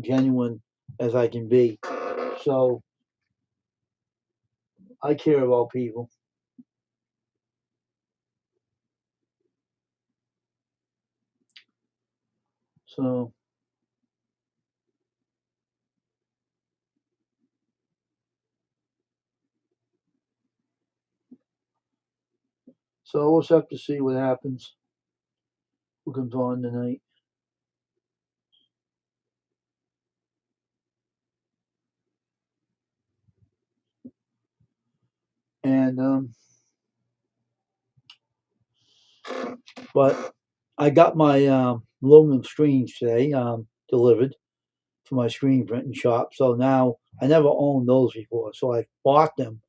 genuine as I can be. So I care about people. So we'll just have to see what happens. Who comes on tonight? And but I got my aluminum screens today delivered to my screen printing shop. So now I never owned those before, so I bought them,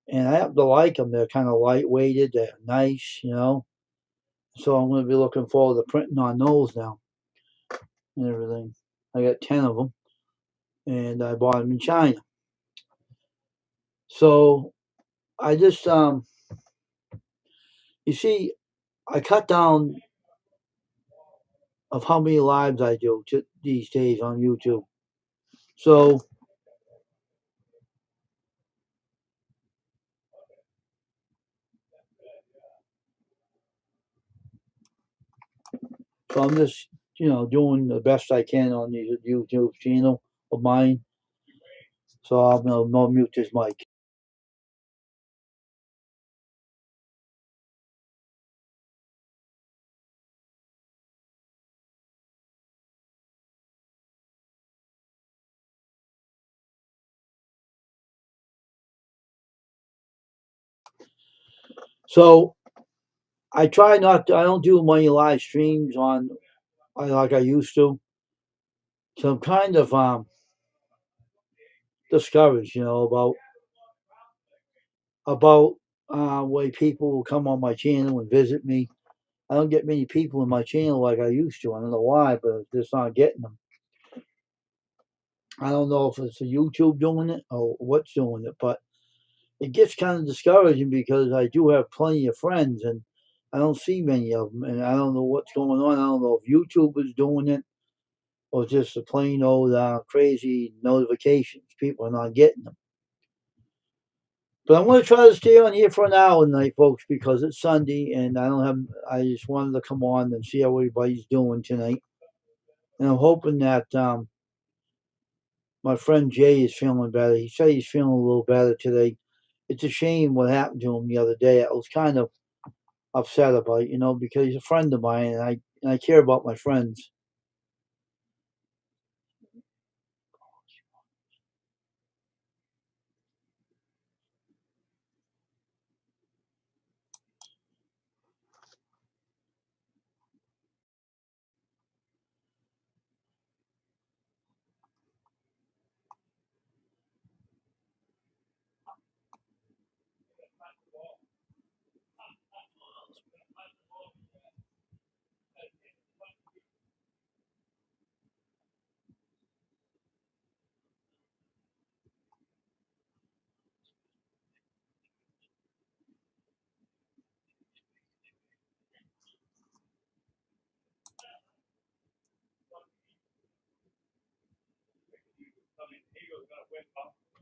and I happen to like them. They're kind of lightweighted. They're nice, you know. So I'm going to be looking forward to printing on those now and everything. I got 10 of them, and I bought them in China. So I just you see, I cut down of how many lives I do these days on YouTube. So, I'm just, doing the best I can on these YouTube channel of mine. So I'm gonna mute this mic. So I try not to. I don't do many live streams on like I used to. So I'm kind of discouraged, about way people will come on my channel and visit me. I don't get many people in my channel like I used to. I don't know why, but I'm just not getting them. I don't know if it's the YouTube doing it or what's doing it, but it gets kind of discouraging because I do have plenty of friends and I don't see many of them, and I don't know what's going on. I don't know if YouTube is doing it or just a plain old crazy notifications. People are not getting them. But I'm going to try to stay on here for an hour tonight, folks, because it's Sunday and I don't have. I just wanted to come on and see how everybody's doing tonight, and I'm hoping that my friend Jay is feeling better. He said he's feeling a little better today. It's a shame what happened to him the other day. I was kind of upset about it, because he's a friend of mine, and I care about my friends.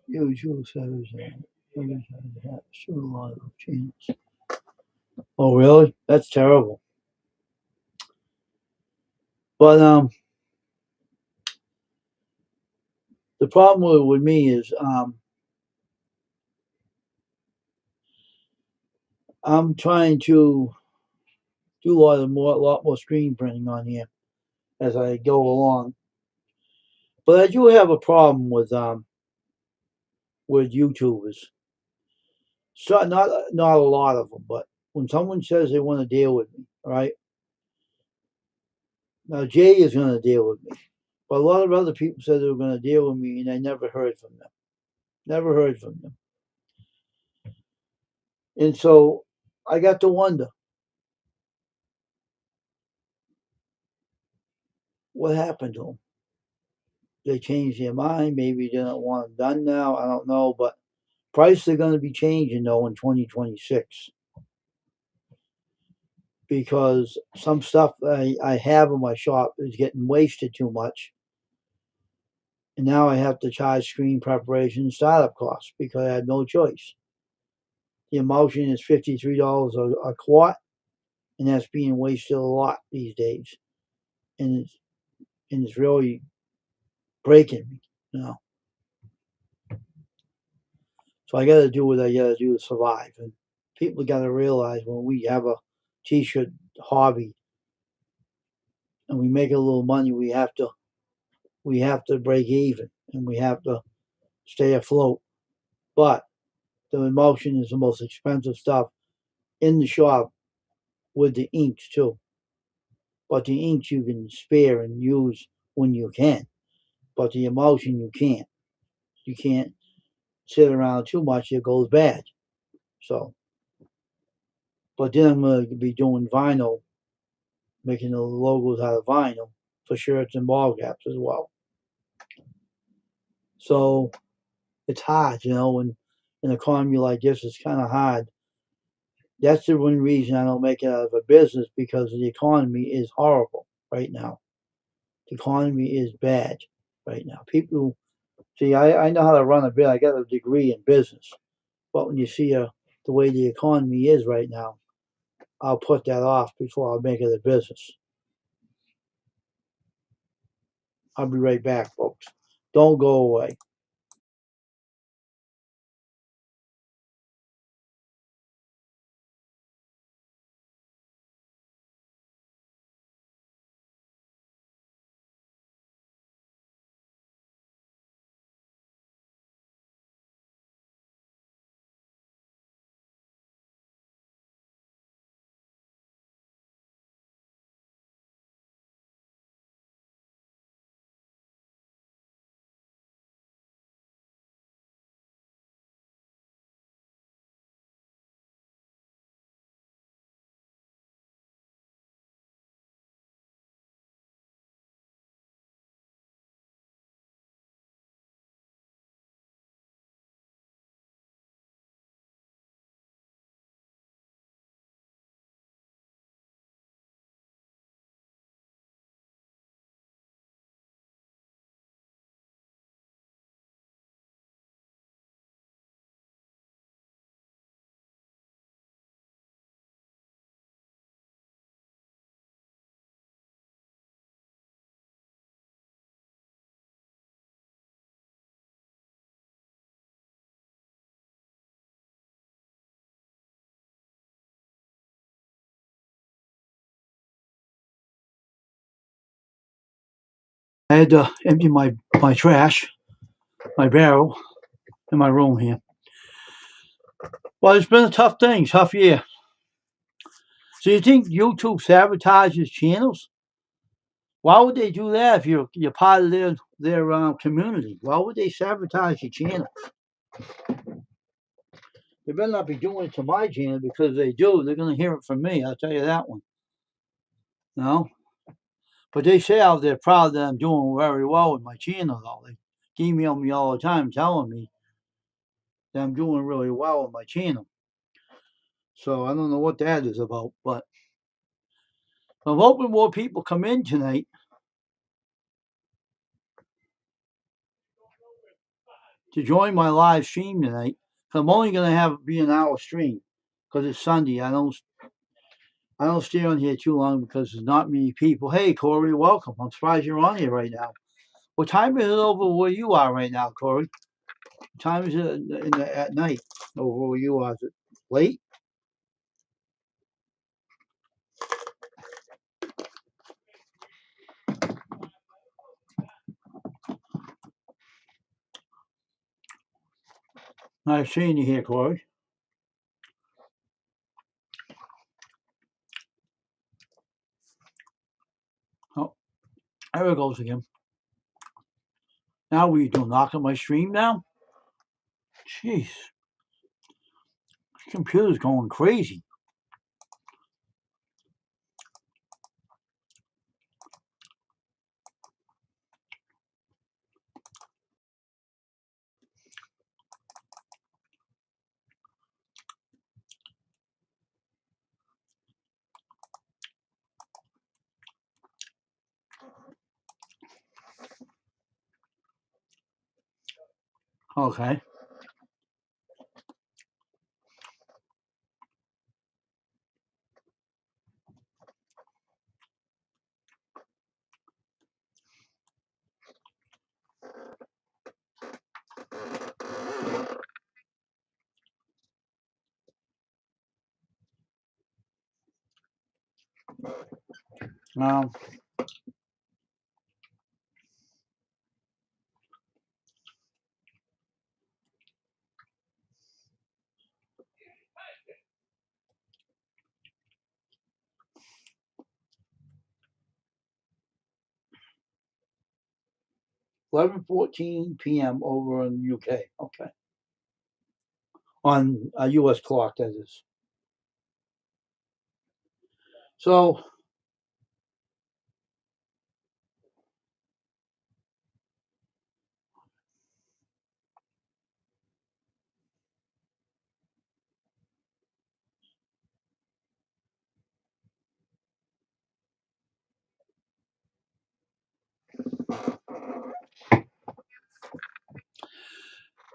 Usual says still a lot of chance. Oh, really? That's terrible. But the problem with me is I'm trying to do a lot more screen printing on here as I go along. But I do have a problem with YouTubers. So not a lot of them, but when someone says they want to deal with me, right? Now Jay is going to deal with me, but a lot of other people said they were going to deal with me, and I never heard from them. Never heard from them, and so I got to wonder what happened to them. They changed their mind. Maybe they don't want them done now. I don't know, but prices are going to be changing though in 2026 because some stuff I have in my shop is getting wasted too much. And now I have to charge screen preparation and startup costs because I had no choice. The emulsion is $53 a quart, and that's being wasted a lot these days. And it's really breaking me, you know. So I got to do what I got to do to survive. And people got to realize when we have a t-shirt hobby and we make a little money, we have to break even and we have to stay afloat. But the emulsion is the most expensive stuff in the shop with the inks too. But the inks you can spare and use when you can. But the emulsion you can't. You can't sit around too much; it goes bad. So, but then I'm gonna be doing vinyl, making the logos out of vinyl for shirts and ball caps as well. So it's hard, in an economy like this, it's kind of hard. That's the one reason I don't make it out of a business because the economy is horrible right now. The economy is bad right now. People see, I know how to run a bit. I got a degree in business, but when you see the way the economy is right now, I'll put that off before I'll make it a business. I'll be right back, folks. Don't go away. I had to empty my trash, my barrel, in my room here. Well, it's been a tough thing, tough year. So you think YouTube sabotages channels? Why would they do that if you're part of their community? Why would they sabotage your channel? They better not be doing it to my channel because if they do, they're going to hear it from me. I'll tell you that one. No, but they say out there proud that I'm doing very well with my channel. Though they email me all the time telling me that I'm doing really well with my channel. So I don't know what that is about, but I'm hoping more people come in tonight to join my live stream tonight. I'm only going to have be an hour stream because it's Sunday. I don't stay on here too long because there's not many people. Hey, Corey, welcome. I'm surprised you're on here right now. What time is it over where you are right now, Corey? What time is it at night over where you are? Is it late? Nice seeing you here, Corey. Oh, there it goes again. Now what are you doing? Knocking my stream down? Jeez, this computer's going crazy. Okay. Um, 11:14 p.m. over in the UK. Okay. On a U.S. clock, that is. So,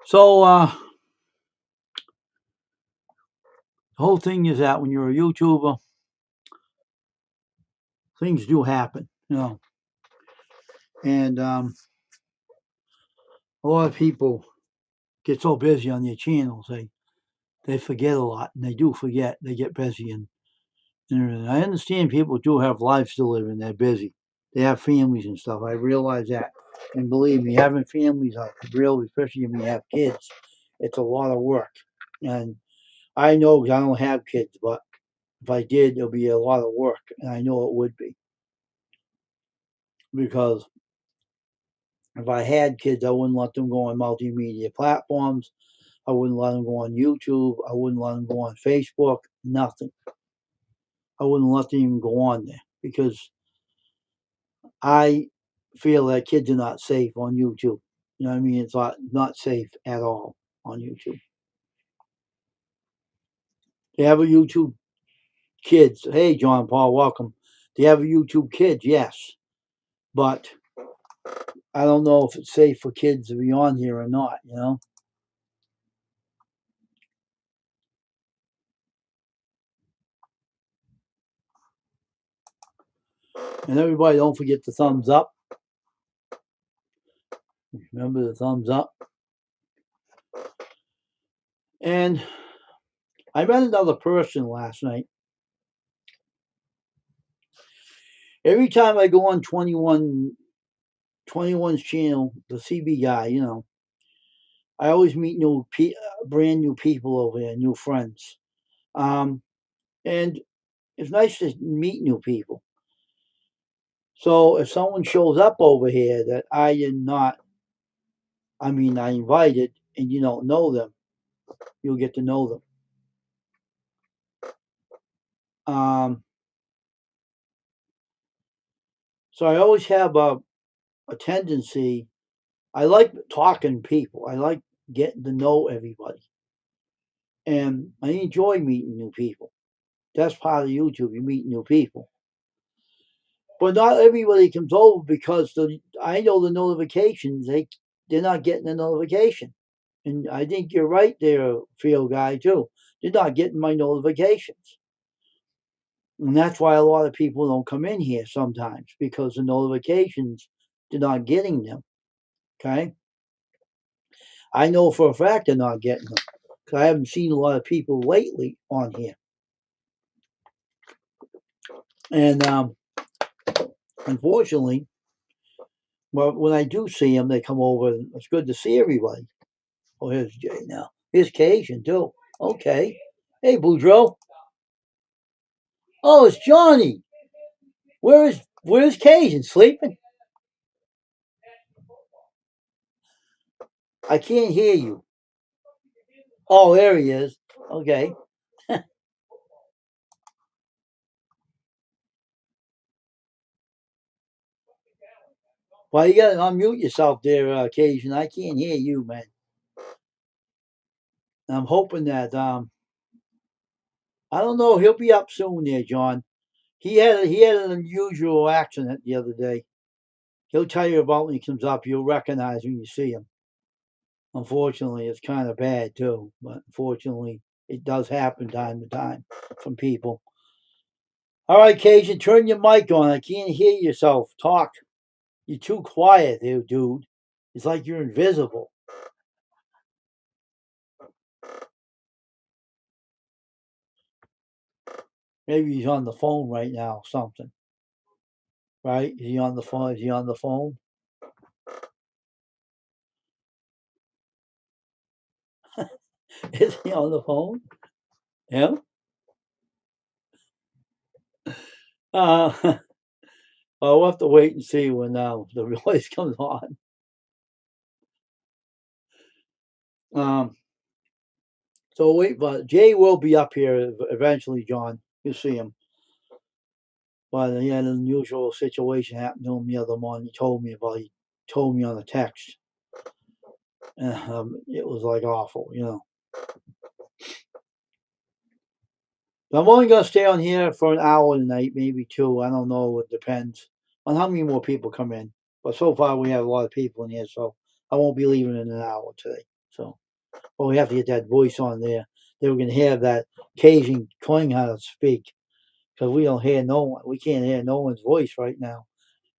so the whole thing is that when you're a YouTuber, things do happen. And a lot of people get so busy on their channels, they forget a lot, and they do forget. They get busy, and I understand people do have lives to live, and they're busy. They have families and stuff. I realize that, and believe me, having families, really, especially when you have kids, it's a lot of work. And I know 'cause I don't have kids, but if I did, it'll be a lot of work, and I know it would be because if I had kids, I wouldn't let them go on multimedia platforms. I wouldn't let them go on YouTube. I wouldn't let them go on Facebook. Nothing. I wouldn't let them even go on there because I feel that kids are not safe on YouTube. You know what I mean? It's not safe at all on YouTube. They have a YouTube Kids. Hey, John Paul, welcome. They have a YouTube Kids, yes, but I don't know if it's safe for kids to be on here or not. And everybody, don't forget the thumbs up. Remember the thumbs up. And I met another person last night. Every time I go on 21's channel, the CB guy, I always meet brand new people over there, new friends. Um, and it's nice to meet new people. So if someone shows up over here that I invited, and you don't know them, you'll get to know them. So I always have a tendency. I like talking to people. I like getting to know everybody, and I enjoy meeting new people. That's part of YouTube. You meet new people, but not everybody comes over because I know the notifications. They're not getting the notification, and I think you're right there, Field Guy too. They're not getting my notifications, and that's why a lot of people don't come in here sometimes because the notifications they're not getting them. Okay, I know for a fact they're not getting them because I haven't seen a lot of people lately on here, and unfortunately, well, when I do see them, they come over. And it's good to see everybody. Oh, here's Jay now. Here's Cajun too. Okay. Hey, Boudreaux. Oh, it's Johnny. Where's Cajun? Sleeping? I can't hear you. Oh, there he is. Okay. Well, you gotta unmute yourself there, Cajun. I can't hear you, man. I'm hoping that I don't know. He'll be up soon, there, John. He had an unusual accident the other day. He'll tell you about when he comes up. You'll recognize when you see him. Unfortunately, it's kind of bad too, but unfortunately, it does happen time to time from people. All right, Cajun, turn your mic on. I can't hear yourself. Talk. You're too quiet there, dude. It's like you're invisible. Maybe he's on the phone right now, something. Right? Is he on the phone? Is he on the phone? Is he on the phone? Yeah. Uh, we'll have to wait and see when the voice comes on. Um, so wait, but Jay will be up here eventually, John. You'll see him. But he had an unusual situation happen to him the other morning. He told me about. He told me on a text, and it was like awful, you know. I'm only gonna stay on here for an hour tonight, maybe two. I don't know. It depends on how many more people come in. But so far, we have a lot of people in here, so I won't be leaving in an hour today. So, but we have to get that voice on there. They were gonna have that Cajun Klinghardt speak because we don't hear no one. We can't hear no one's voice right now.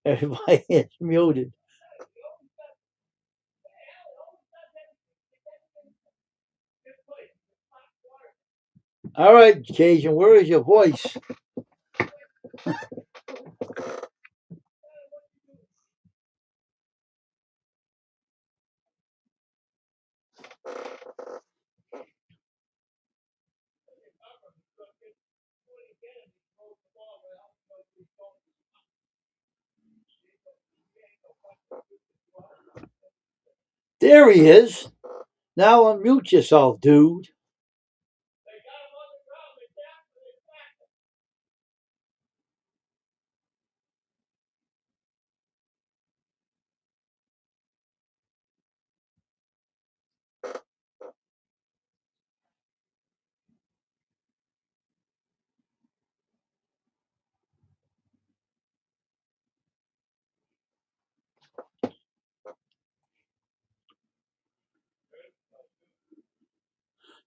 Everybody is muted. All right, Cajun, where is your voice? There he is. Now unmute yourself, dude.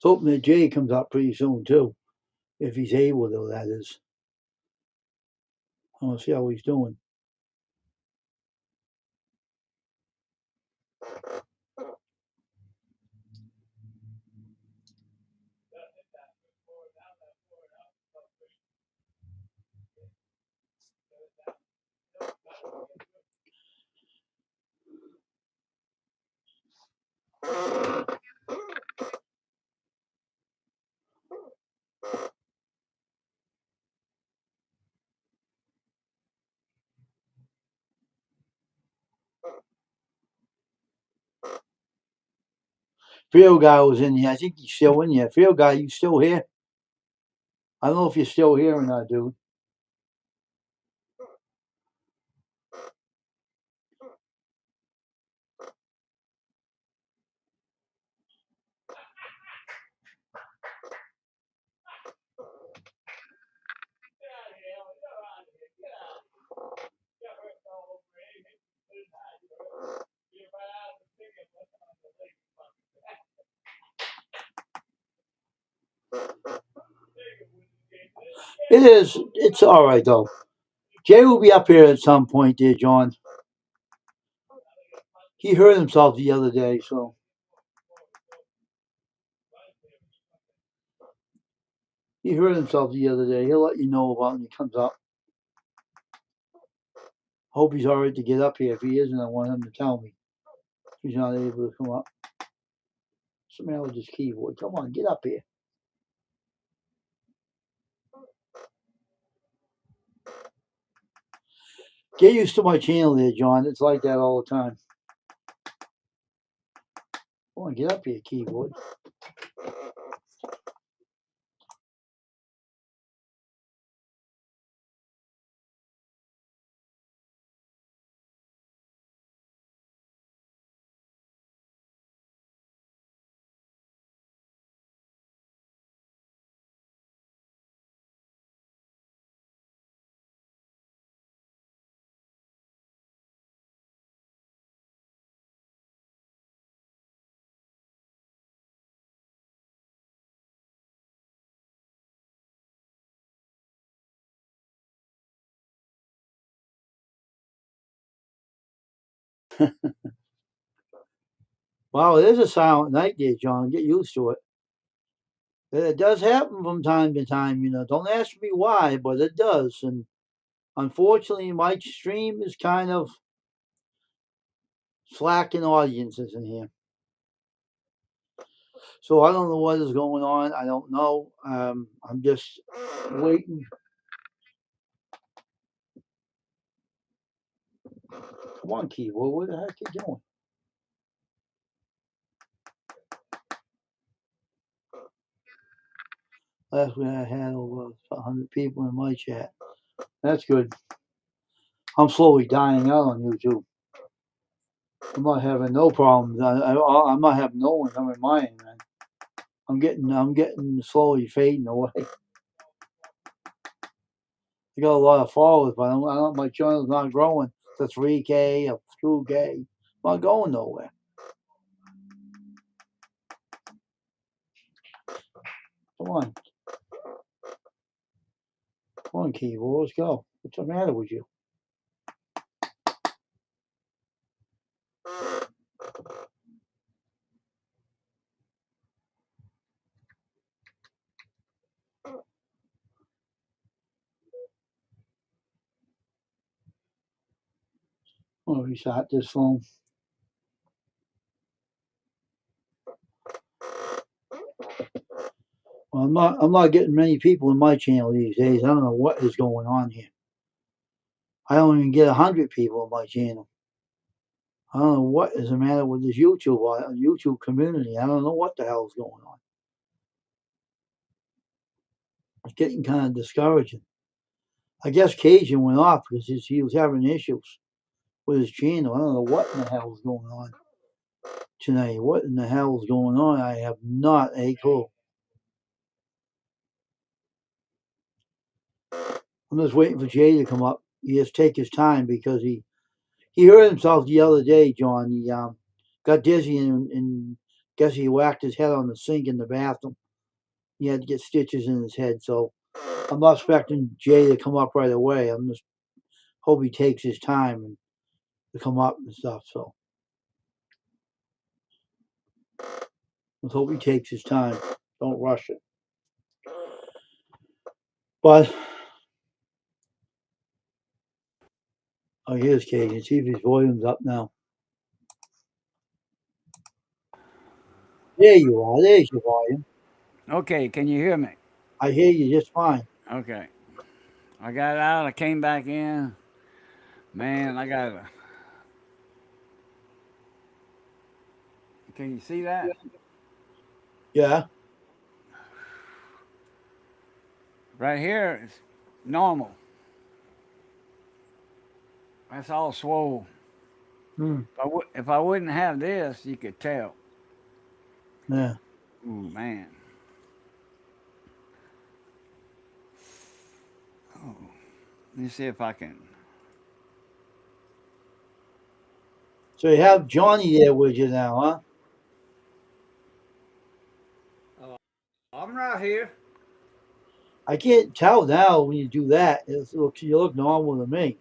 So hoping that Jay comes out pretty soon too, if he's able to. That is. I want to see how he's doing. Field guy was in here. I think he's still in here. Field guy, you still here? I don't know if you're still here or not, dude. It is. It's all right though. Jay will be up here at some point, dear John. He hurt himself the other day, so he hurt himself the other day. He'll let you know about it when he comes up. Hope he's all right to get up here. If he isn't, I want him to tell me. If he's not able to come up. Somebody with his keyboard. Come on, get up here. Get used to my channel there, John. It's like that all the time. Come on, get up here, keyboard. Wow, it is a silent night there, John. Get used to it. It does happen from time to time, you know. Don't ask me why, but it does. And unfortunately, my stream is kind of slacking audiences in here. So I don't know what is going on. I don't know. I'm just waiting. Come on, keyboard. What the heck are you doing? Last week I had over 100 people in my chat. That's good. I'm slowly dying out on YouTube. I'm not having no problems. I'm not having no one coming mine, man. I'm getting slowly fading away. I got a lot of followers, but my channel's not growing to 3K or 2K. I'm not going nowhere. Come on. Come on, keyboard. Let's go. What's the matter with you? I'm gonna restart this phone. Well, I'm not getting many people in my channel these days. I don't know what is going on here. I don't even get 100 people in my channel. I don't know what is the matter with this YouTube community. I don't know what the hell is going on. It's getting kind of discouraging. I guess Cajun went off because he was having issues with his channel. I don't know what in the hell is going on tonight. What in the hell is going on? I have not a clue. I'm just waiting for Jay to come up. He has to take his time because he hurt himself the other day, John. He got dizzy and guess he whacked his head on the sink in the bathroom. He had to get stitches in his head. So I'm not expecting Jay to come up right away. I'm just hope he takes his time and to come up and stuff. So let's hope he takes his time. Don't rush it. But oh, here's Cajun. See if his volume's up now. There you are. There's your volume. Okay, can you hear me? I hear you just fine. Okay. I got out, I came back in. Man, I got a. Can you see that? Yeah. Right here, it's normal. That's all swole. Hmm. If I wouldn't have this, you could tell. Yeah. Ooh, man. Oh, let me see if I can. So you have Johnny there with you now, huh? I'm right here. I can't tell now when you do that. You look normal to me.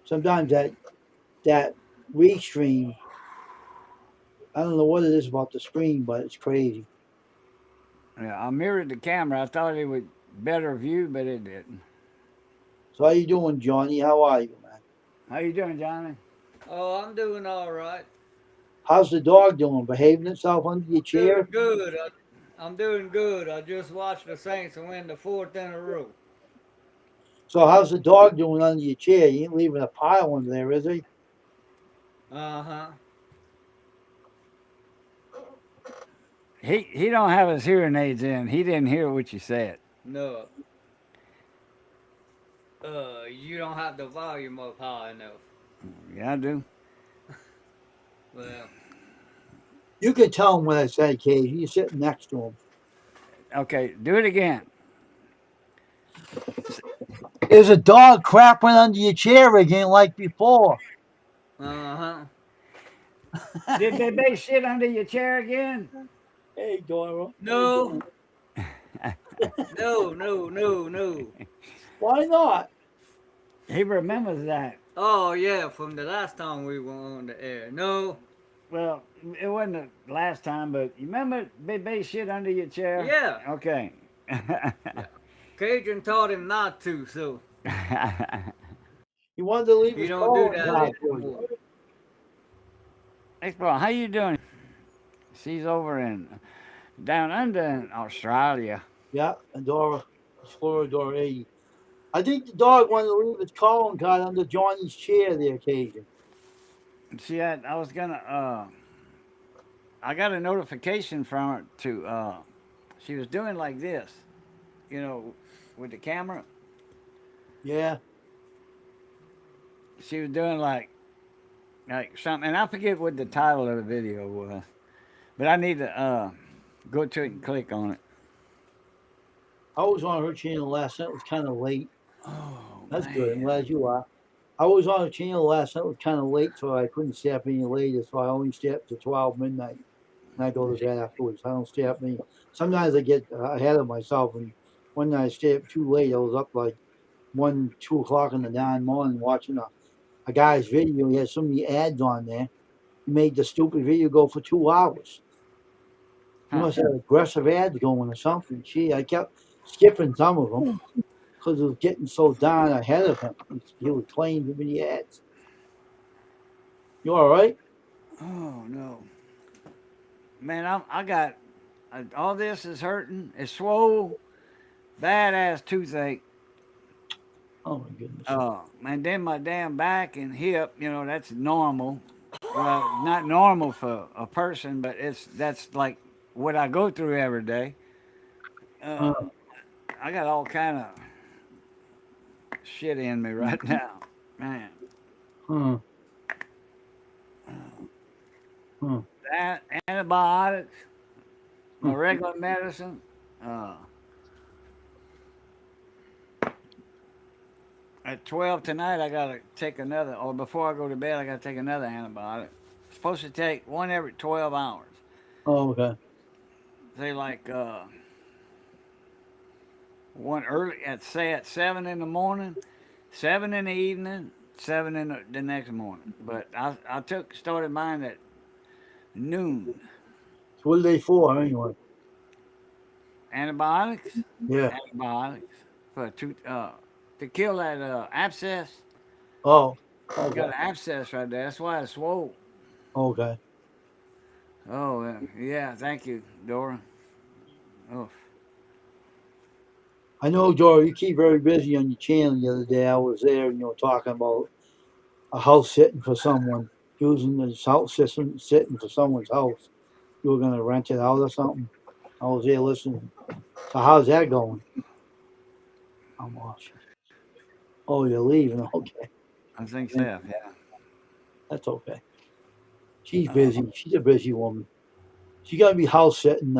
Sometimes that restream, I don't know what it is about the screen, but it's crazy. Yeah, I mirrored the camera. I thought it would better view, but it didn't. So how you doing, Johnny? How are you, man? How you doing, Johnny? Oh, I'm doing all right. How's the dog doing? Behaving itself under your Doing chair? good. I'm doing good. I just watched the Saints win the fourth in a row. So how's the dog doing under your chair? You ain't leaving a pile under there, is he? Uh huh. He don't have his hearing aids in. He didn't hear what you said. No. You don't have the volume up high enough. Yeah, I do. Well, You could tell him what I said, Cage. You're sitting next to him. Okay, do it again. There's a dog crapping under your chair again like before. uh huh. Did they shit under your chair again? Hey, Dora. How you No, doing? no, no, no, no. Why not? He remembers that. Oh yeah, from the last time we were on the air. No. Well, it wasn't the last time, but you remember Big Bay shit under your chair? Yeah. Okay. Yeah. Cajun taught him not to, so He wanted to leave he his don't do calling that card for anymore. you. April, how you doing? She's over down under in Australia. Yeah, and Dora, Floridor 80. I think the dog wanted to leave his calling card under Johnny's chair the occasion. I was gonna I got a notification from her to she was doing like this, with the camera. Yeah. She was doing like something, and I forget what the title of the video was, but I need to go to it and click on it. I was on her channel last night. It was kind of late. Oh That's good. I'm man. glad you are. I was on her channel last night. It was kind of late, so I couldn't stay up any later. So I only stay up to 12 midnight. And I go to bed afterwards. I don't stay up any. Sometimes I get ahead of myself. And one night I stayed up too late. I was up like 1, 2 o'clock in the darn morning watching a guy's video. He had so many ads on there. He made the stupid video go for 2 hours. He Huh. must have aggressive ads going or something. Gee, I kept skipping some of them because it was getting so darn ahead of him. He was playing too many ads. You all right? Oh no, man! I got all this is hurting. It's swole, badass toothache. Oh my goodness. And then my damn back and hip. That's normal. Well, not normal for a person, but that's like what I go through every day. Uh, I got all kind of shit in me right now, man. huh. Huh. That antibiotics, my regular medicine. At 12 tonight, I gotta take another, or before I go to bed, I gotta take another antibiotic. Supposed to take one every 12 hours. Oh, okay. They like one early at 7 in the morning, 7 in the evening, 7 in the next morning. But I started mine at noon. So what are they for anyway? Antibiotics, Yeah. antibiotics to kill that abscess. Oh. You Okay. got an abscess right there. That's why it's swole. Okay. Oh yeah, thank you, Dora. Oh, I know, Dora, you keep very busy on your channel. The other day I was there, talking about a house sitting for someone, using the house system sitting for someone's house. You were gonna rent it out or something. I was there listening. So how's that going? I'm watching. Oh, you're leaving. Okay. I think so. Yeah. That's okay. She's busy. She's a busy woman. She's gonna be house sitting.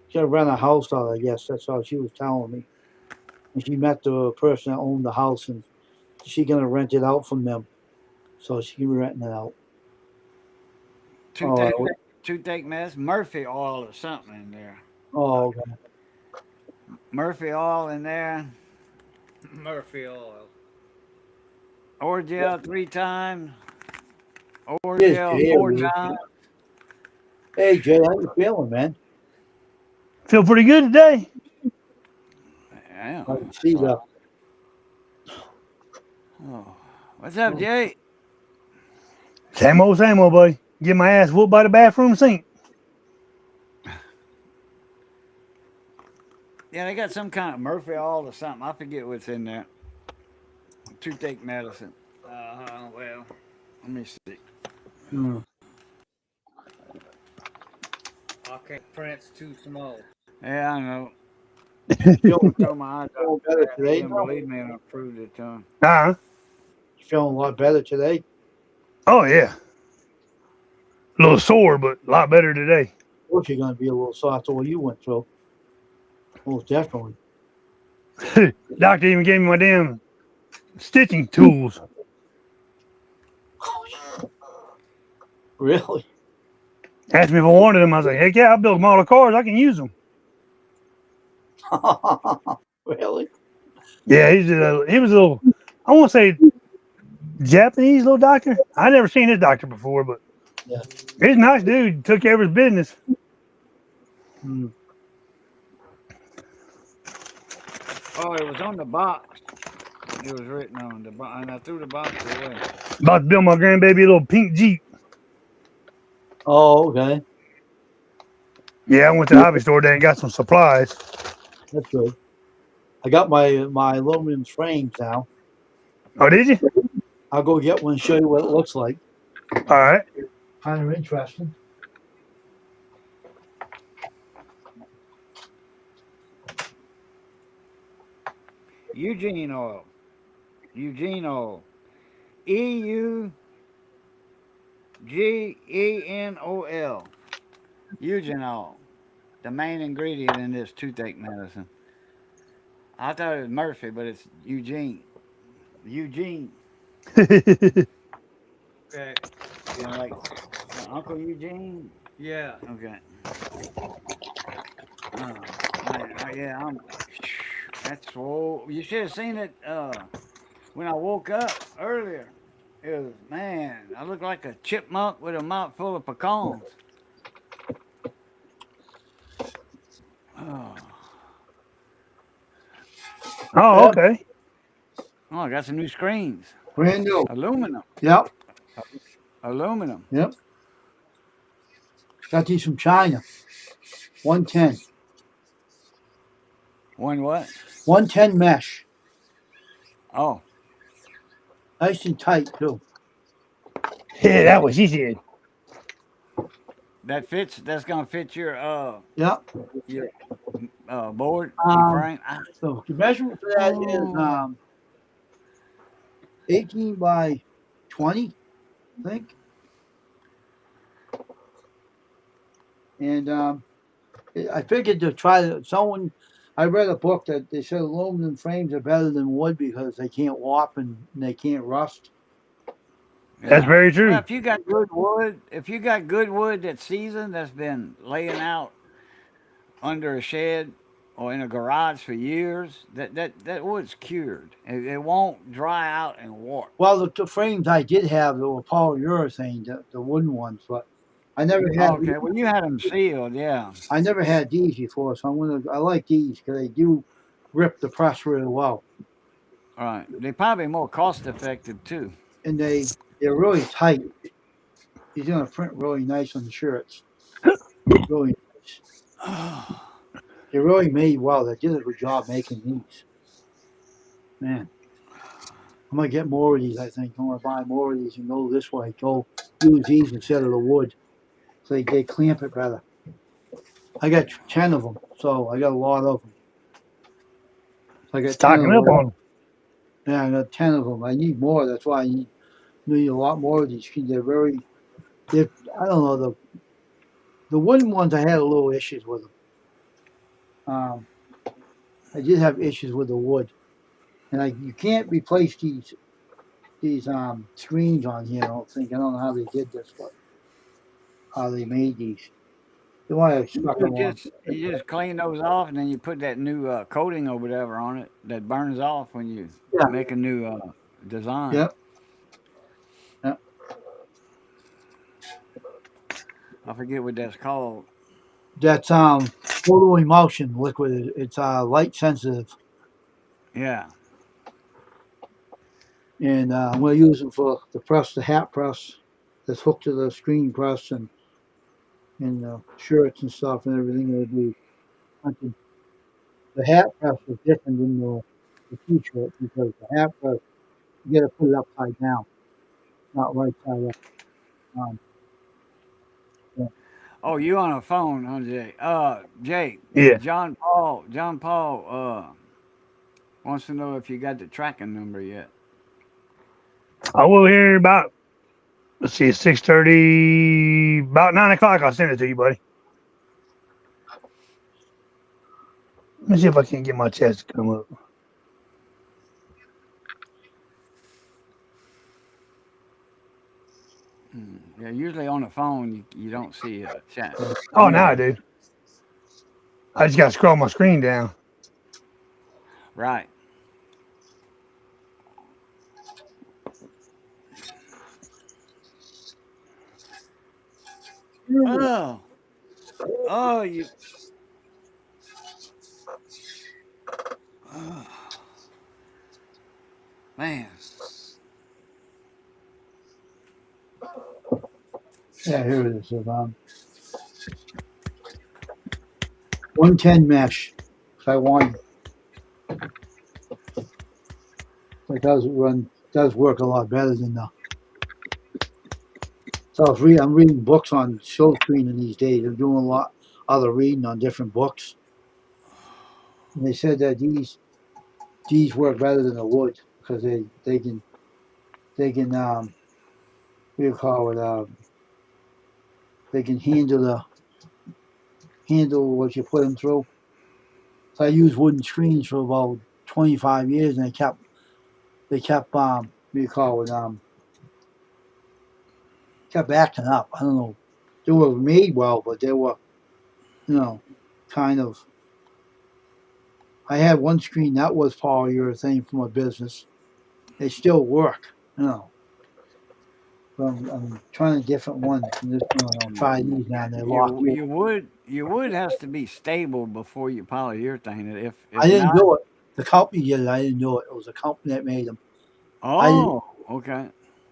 She's gonna rent a house out. I guess that's how she was telling me. And she met the person that owned the house, and she's gonna rent it out from them, so she can be renting it out. Toothache, Oh, toothache mess, Murphy oil or something in there. oh, okay. Murphy oil in there. Murphy oil. Orgel 3 times. Yes, Orgel Jay, 4 really. times. Hey, Jay, how you feeling, man? Feel pretty good today. Yeah. I can see that. Oh. What's up, Jay? Same old, boy. Get my ass whooped by the bathroom sink. Yeah, they got some kind of Murphy oil or something. I forget what's in there. Toothache medicine. Well, Let me see. Mm. I can't print's too small. Yeah, I know. Feeling, Told my eye feeling doctor better that. He today? didn't believe me and I proved it to him. Uh-huh. You feeling a lot better today? Oh, yeah. A little sore, but a lot better today. Of course, you're gonna be a little soft to what you went through. Most definitely. Doctor even gave me my damn stitching tools. Really? Asked me if I wanted them. I was like, heck yeah, I build model cars. I can use them. Really? Yeah, he was a little, I won't say Japanese little doctor. I never seen this doctor before, but Yeah. he's a nice dude. Took care of his business. Mm. Oh, it was on the box. It was written on the box, and I threw the box away. About to build my grandbaby a little pink Jeep. Oh, okay. Yeah, I went to the hobby store there and got some supplies. That's good. I got my aluminum frames now. Oh, did you? I'll go get one and show you what it looks like. All right. Kind of interesting. Eugene oil. Eugene oil. EUGENOL. Eugenol. The main ingredient in this toothache medicine. I thought it was Murphy, but it's Eugene. Eugene. Okay. You know, like Uncle Eugene. Yeah. Okay. Yeah, that's swole. You should have seen it when I woke up earlier. It was, man, I looked like a chipmunk with a mouth full of pecans. Oh, Oh, Yep. okay. oh, I got some new screens. Brand new. Aluminum. Yep. Aluminum. Yep. Got these from China. 110. One what? 110 mesh. Oh, Nice and tight too. Yeah, that was she said. that fits. That's gonna fit Yep. your board, your frame. So the measurement for that is Oh. 18 by 20, I think. And I figured to try to someone. I read a book that they said aluminum frames are better than wood because they can't warp and they can't rust. That's Yeah. very Well, true. if you got good wood that's seasoned, that's been laying out under a shed or in a garage for years, that wood's cured. It won't dry out and warp. Well, the frames I did have they were polyurethane, the wooden ones, but I never had Oh, okay, well you had them sealed, yeah. I never had these before, so I like these because they do grip the press really well, All right, they probably more cost effective too. and they're really tight. He's gonna print really nice on the shirts. Really nice. They really made well. They did a good job making these. Man, I'm gonna get more of these. I think I'm gonna buy more of these and go this way. Go use these instead of the wood, so they clamp it better. I got 10 of them, so I got a lot of them. So I got 10 Stocking of up them. on them. Yeah, I got 10 of them. I need more. That's why I need a lot more of these because they're I don't know the wooden ones. I had a little issues with them. I did have issues with the wood, and you can't replace these screens on here. I don't think. I don't know how they did this, but how they made these. The way I stuck them on. You just clean those off, and then you put that new coating or whatever on it that burns off when you Yeah. make a new design. Yep. Yep. I forget what that's called. That's photo emulsion liquid. It's light sensitive, Yeah. and I'm gonna use them for the hat press that's hooked to the screen press and shirts and stuff and everything. It'll be the hat press is different than the t-shirt because the hat press you got to put it upside down, not right side up. Um, yeah. Oh, you on a phone, huh, Jay? Jay, Yeah. John Paul, wants to know if you got the tracking number yet. I will hear about, let's see, 6:30, about 9 o'clock. I'll send it to you, buddy. Let me see if I can get my chest to come up. Yeah, usually on the phone you don't see a chat. Oh, now I do. I just got to scroll my screen down. Right. Oh, oh, you. Oh, man. Yeah, here it is. 110 mesh. If I want, it does work a lot better than the. So I'm reading books on show screening these days. I'm doing a lot other reading on different books. And they said that these work better than the wood because they can what do you call it, they can handle what you put them through. So I used wooden screens for about 25 years, and they kept what do you call it, kept acting up. I don't know. They were made well, but they were, kind of. I had one screen that was polyurethane from a business. They still work. But I'm trying a different one. And this one, I'll try these now. And they lock you. Your wood has to be stable before you polyurethane it. I If didn't not, do it. The company did it. I didn't do it. It was a company that made them. I didn't, oh, okay.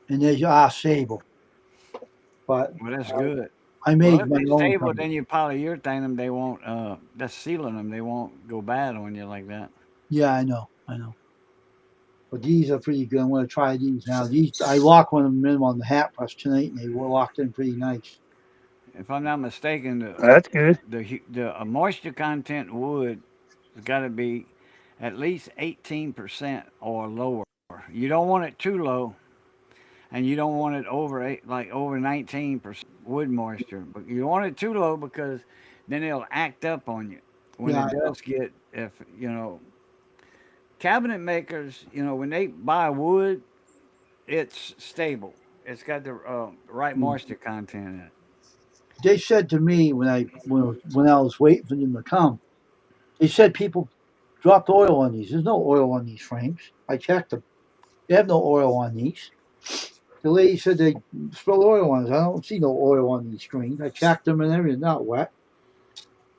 and they are stable. But Well, that's good. I Well, made if my they're own stable, company. then you polyurethane them. They won't. That's sealing them. They won't go bad on you like that. Yeah, I know. But these are pretty good. I'm going to try these now. These I locked one of them in on the hat press tonight, and they were locked in pretty nice. If I'm not mistaken, That's good. the moisture content wood has got to be at least 18% or lower. You don't want it too low, and you don't want it over 19% wood moisture. But you don't want it too low because then it'll act up on you when Yeah, it I know. does get if cabinet makers when they buy wood, it's stable. It's got the right Mm. moisture content in it. They said to me when I was waiting for them to come, they said people dropped oil on these. There's no oil on these frames. I checked them. They have no oil on these. The lady said they spilled oil on us. I don't see no oil on these screens. I checked them and everything. Not wet.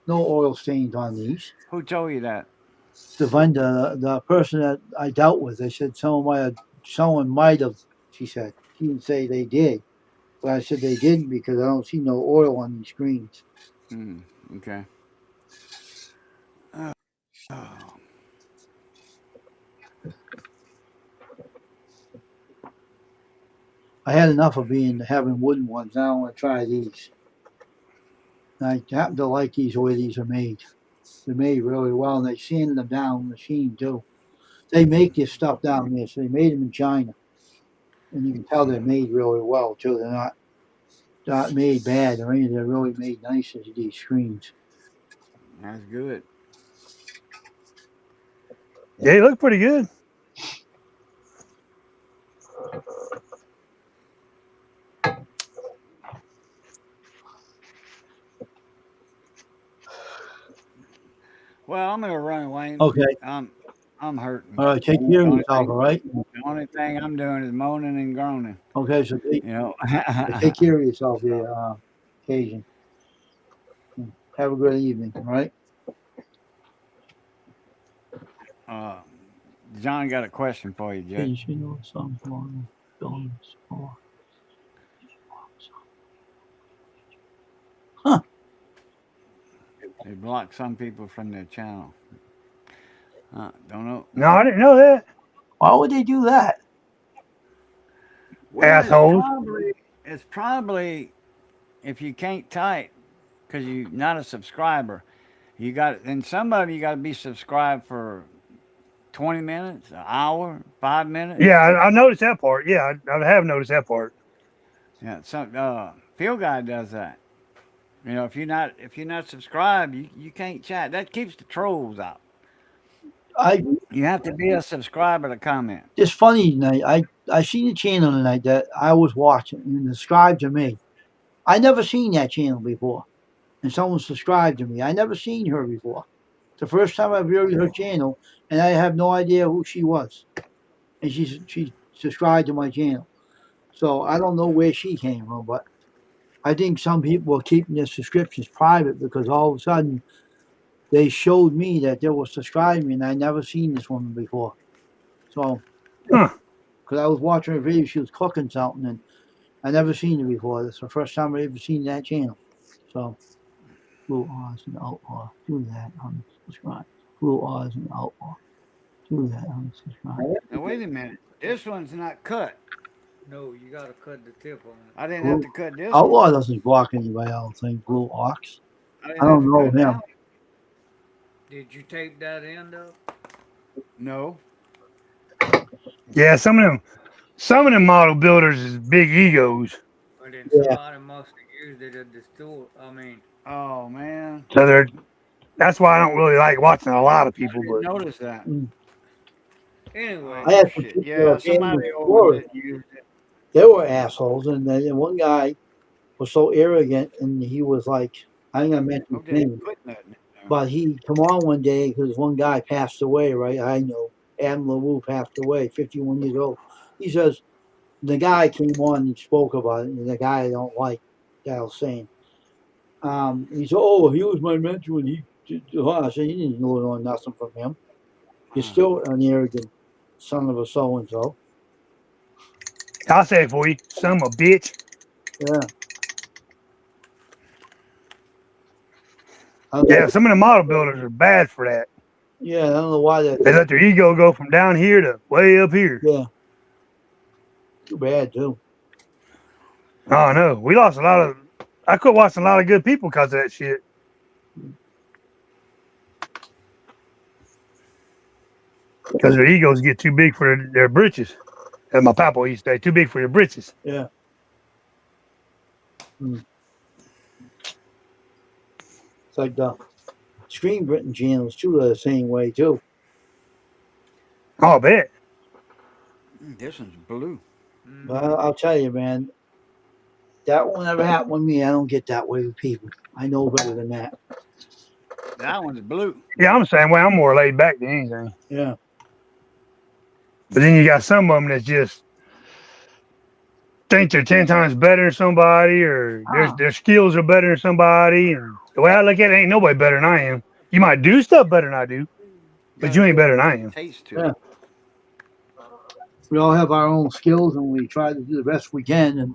No oil stains on these. Who told you that? The vendor, the person that I dealt with, they said someone might have. She said she didn't say they did, but I said they didn't because I don't see no oil on these screens. Mm, okay. Oh, I had enough of having wooden ones. Now I want to try these. And I happen to like these the way these are made. They're made really well, and they sand them down on the machine too. They make this stuff down there, so they made them in China, and you can tell they're made really well too. They're not made bad or anything. They're really made nice as these screens. that's good. Yeah, you look pretty good. Well, I'm gonna run, Wayne. Okay. I'm hurting. All right. Take care The of only yourself. thing All right. the only thing I'm doing is moaning and groaning. Okay. So take, You know. take care of yourself there, Cajun. Have a good evening. All right. uh, John got a question for you, Judge. Cajun, you know something on Huh? They block some people from their channel. Don't know. No, I didn't know that. Why would they do that? Well, Assholes. it's probably if you can't type because you're not a subscriber. You got and some of you got to be subscribed for 20 minutes, an hour, 5 minutes. Yeah, I noticed that part. Yeah, I have noticed that part. Yeah, some Field Guy does that. If you're not subscribed, you can't chat. That keeps the trolls out. I You have to be a subscriber to comment. It's funny tonight. I seen a channel tonight that I was watching and subscribed to me. I never seen that channel before, and someone subscribed to me. I never seen her before. The first time I viewed her channel, and I have no idea who she was, and she subscribed to my channel. So I don't know where she came from, but I think some people are keeping their subscriptions private because all of a sudden they showed me that they were subscribing and I never seen this woman before. So, Huh. because I was watching her video, she was cooking something and I never seen her before. That's the first time I ever seen that channel. So, Blue Oz and Outlaw, do that, unsubscribe. Blue Oz and Outlaw, do that, unsubscribe. Now wait a minute. This one's not cut. No, you gotta cut the tip on it. I didn't have Blue to cut this one. Outlaw doesn't block anybody, I don't think. Blue Ox. I I didn't have don't to know cut that him. one. Did you tape that end up? No. Yeah, some of them model builders is big egos. Or then Yeah. somebody must have used it to distort. I mean, Oh man. So that's why I don't really like watching a lot of people. I didn't But notice that. anyway, I had some Shit. people Yeah, that came somebody in over before. that used it. They were assholes, and then one guy was so arrogant, and he was like, I ain't gonna mention his Okay, name, put nothing in there. but he come on one day because one guy passed away, right? I know Adam LaWoo passed away, 51 years old. He says the guy came on and spoke about it, and the guy I don't like that I was saying. He said, "Oh, he was my mentor," and he. I said, "You didn't know nothing from him. You're still an arrogant son of a so and so." I'll say it for you, son of a bitch. Yeah. I Yeah, some of the model builders are bad for that. Yeah, I don't know why that. They let their ego go from down here to way up here. Yeah. Too bad too. Oh no, we lost a lot of. I quit watching a lot of good people because of that shit. Because their egos get too big for their britches. As my papa used to say, too big for your britches. Yeah. It's like the Screen Britain channels too are the same way too. Oh, I bet. This one's blue. But I'll tell you, man, that won't ever happen with me. I don't get that way with people. I know better than that. That one's blue. Yeah, I'm the same way. I'm more laid back than anything. Yeah. But then you got some of them that just think they're 10 times better than somebody, or their skills are better than somebody. And the way I look at it, ain't nobody better than I am. You might do stuff better than I do, but you ain't better than I am. Taste to Yeah. it. We all have our own skills, and we try to do the best we can. And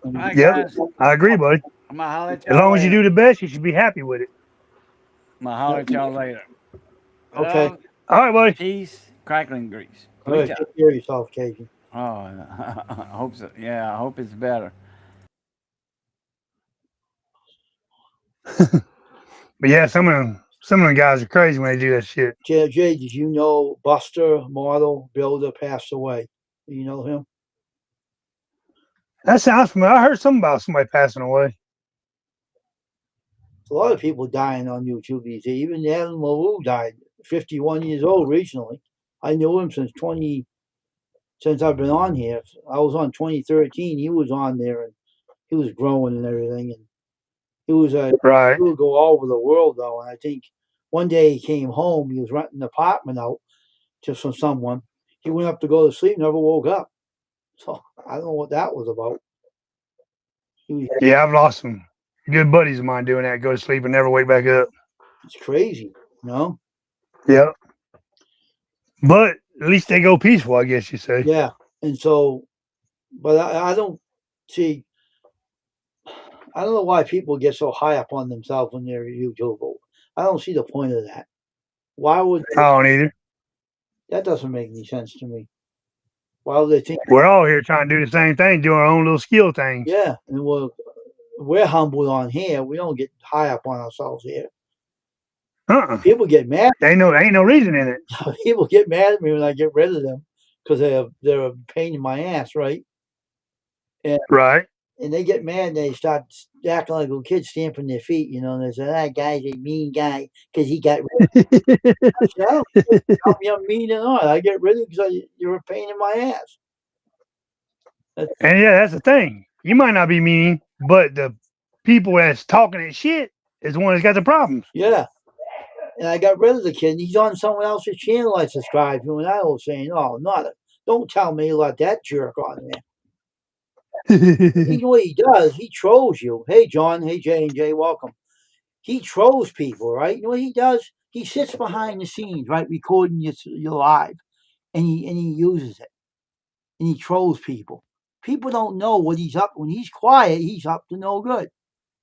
All right, Yep, guys. I agree, buddy. I'm gonna holler at As y'all long as you later. do the best, you should be happy with it. I'm gonna holler at y'all later. Okay. Love, All right, buddy. peace, crackling grease. all right, Good job. take care of yourself, Casey. Oh, I hope so. Yeah, I hope it's better. But yeah, some of them guys are crazy when they do that shit. Jay, did you know Buster, model builder, passed away? You know him? That sounds familiar. I heard something about somebody passing away. A lot of people dying on YouTube these days. Even Adam LaRue died, 51 years old recently. I knew him since I've been on here. I was on 2013. He was on there, and he was growing and everything. And he was Right. he would go all over the world though. And I think one day he came home. He was renting an apartment out just from someone. He went up to go to sleep, never woke up. So I don't know what that was about. Yeah, I've lost some good buddies of mine doing that. Go to sleep and never wake back up. It's crazy, you know? Yep. But at least they go peaceful, I guess you say. Yeah. And so, but I don't see. I don't know why people get so high up on themselves when they're YouTube. I don't see the point of that. Why would I don't either. that doesn't make any sense to me? Why would they think? We're all here trying to do the same thing, doing our own little skill things. Yeah, and we're humble on here. We don't get high up on ourselves here. People get mad. Ain't no reason in it. People get mad at me when I get rid of them because they're a pain in my ass, right? Right. And they get mad and they start acting like little kids, stamping their feet, you know. And they say, "That guy's a mean guy because he got rid of me." I said, "I don't care if I'm mean or not. I get rid of you because you're a pain in my ass." And yeah, that's the thing. You might not be mean, but the people that's talking that shit is the one that's got the problems. Yeah. And I got rid of the kid. And he's on someone else's channel I subscribed to, and I was saying, "Oh, don't tell me let that jerk on there." You know what he does? He trolls you. Hey, John. Hey, J&J. Welcome. He trolls people, right? You know what he does? He sits behind the scenes, right, recording your live, and he uses it, and he trolls people. People don't know what he's up. When he's quiet, he's up to no good.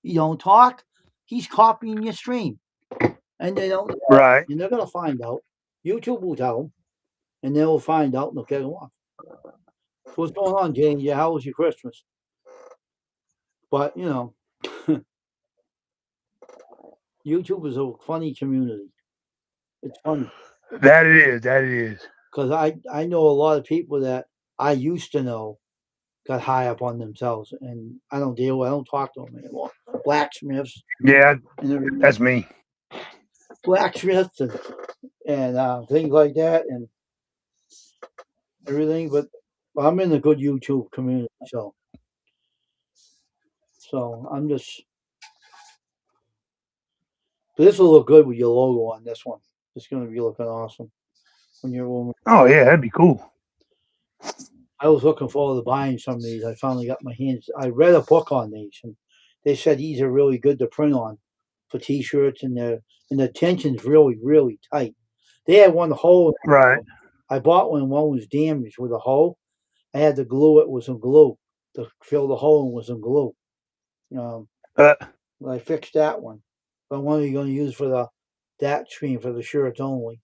You don't talk, he's copying your stream, and they don't. Right. And they're gonna find out. YouTube will tell them, and they will find out, and they'll get them off. So what's going on, J&J? How was your Christmas? But YouTube is a funny community. It's funny That it is. That it is. because I know a lot of people that I used to know got high up on themselves, and I don't deal with. I don't talk to them anymore. Blacksmiths Yeah, and everything. that's me. Blacksmiths and things like that, and everything. But I'm in the good YouTube community, so I'm just. This will look good with your logo on this one. It's going to be looking awesome when you're. Oh yeah, that'd be cool. I was looking forward to buying some of these. I finally got my hands. I read a book on these, and they said these are really good to print on for T-shirts, and the tension's really really tight. They had one hole. Right. I bought one. One was damaged with a hole. I had to glue it with some glue to fill the hole with some glue. I fixed that one. But one you're going to use for that screen for the shirts only.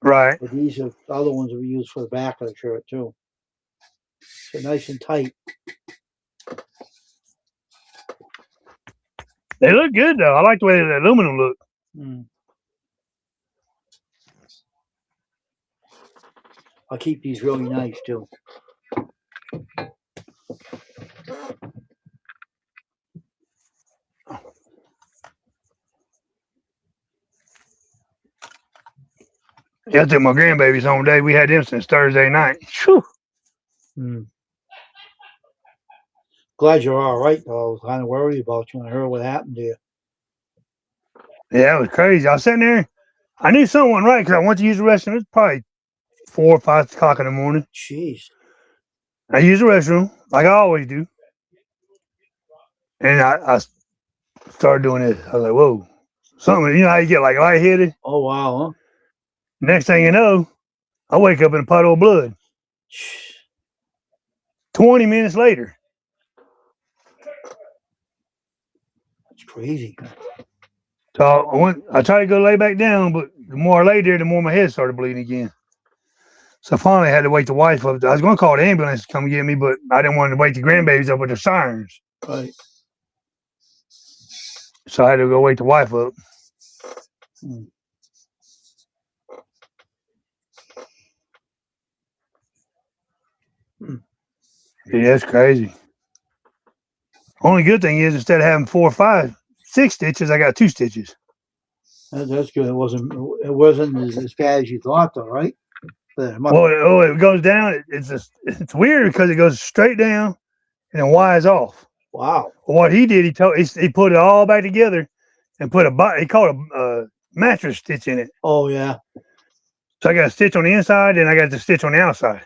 Right. But these are the other ones we use for the back of the shirt too. So nice and tight. They look good though. I like the way the aluminum look. I'll keep these really nice too. Yeah, I took my grandbabies home today. We had them since Thursday night. Whew. Glad you're all right though. I was kind of worried about you when I heard what happened to you. Yeah, it was crazy. I was sitting there. I knew something wasn't right because I went to use the restroom. It was probably 4 or 5 o'clock in the morning. Jeez. I used the restroom like I always do. And I started doing this. I was like, whoa. Something, you know how you get like lightheaded? Oh, wow, huh? Next thing you know, I wake up in a puddle of blood. 20 minutes later. That's crazy. So I tried to go lay back down, but the more I lay there, the more my head started bleeding again. So finally I had to wake the wife up. I was going to call the ambulance to come get me, but I didn't want to wake the grandbabies up with their sirens. Right. So I had to go wake the wife up. Yeah, that's crazy. Only good thing is instead of having 4 or 5, 6 stitches, I got 2 stitches. That's good. It wasn't as bad as you thought, though, right? Well, it goes down. It's weird because it goes straight down and then wires off. Wow. What he did, he put it all back together and he called a mattress stitch in it. Oh yeah. So I got a stitch on the inside, and I got the stitch on the outside.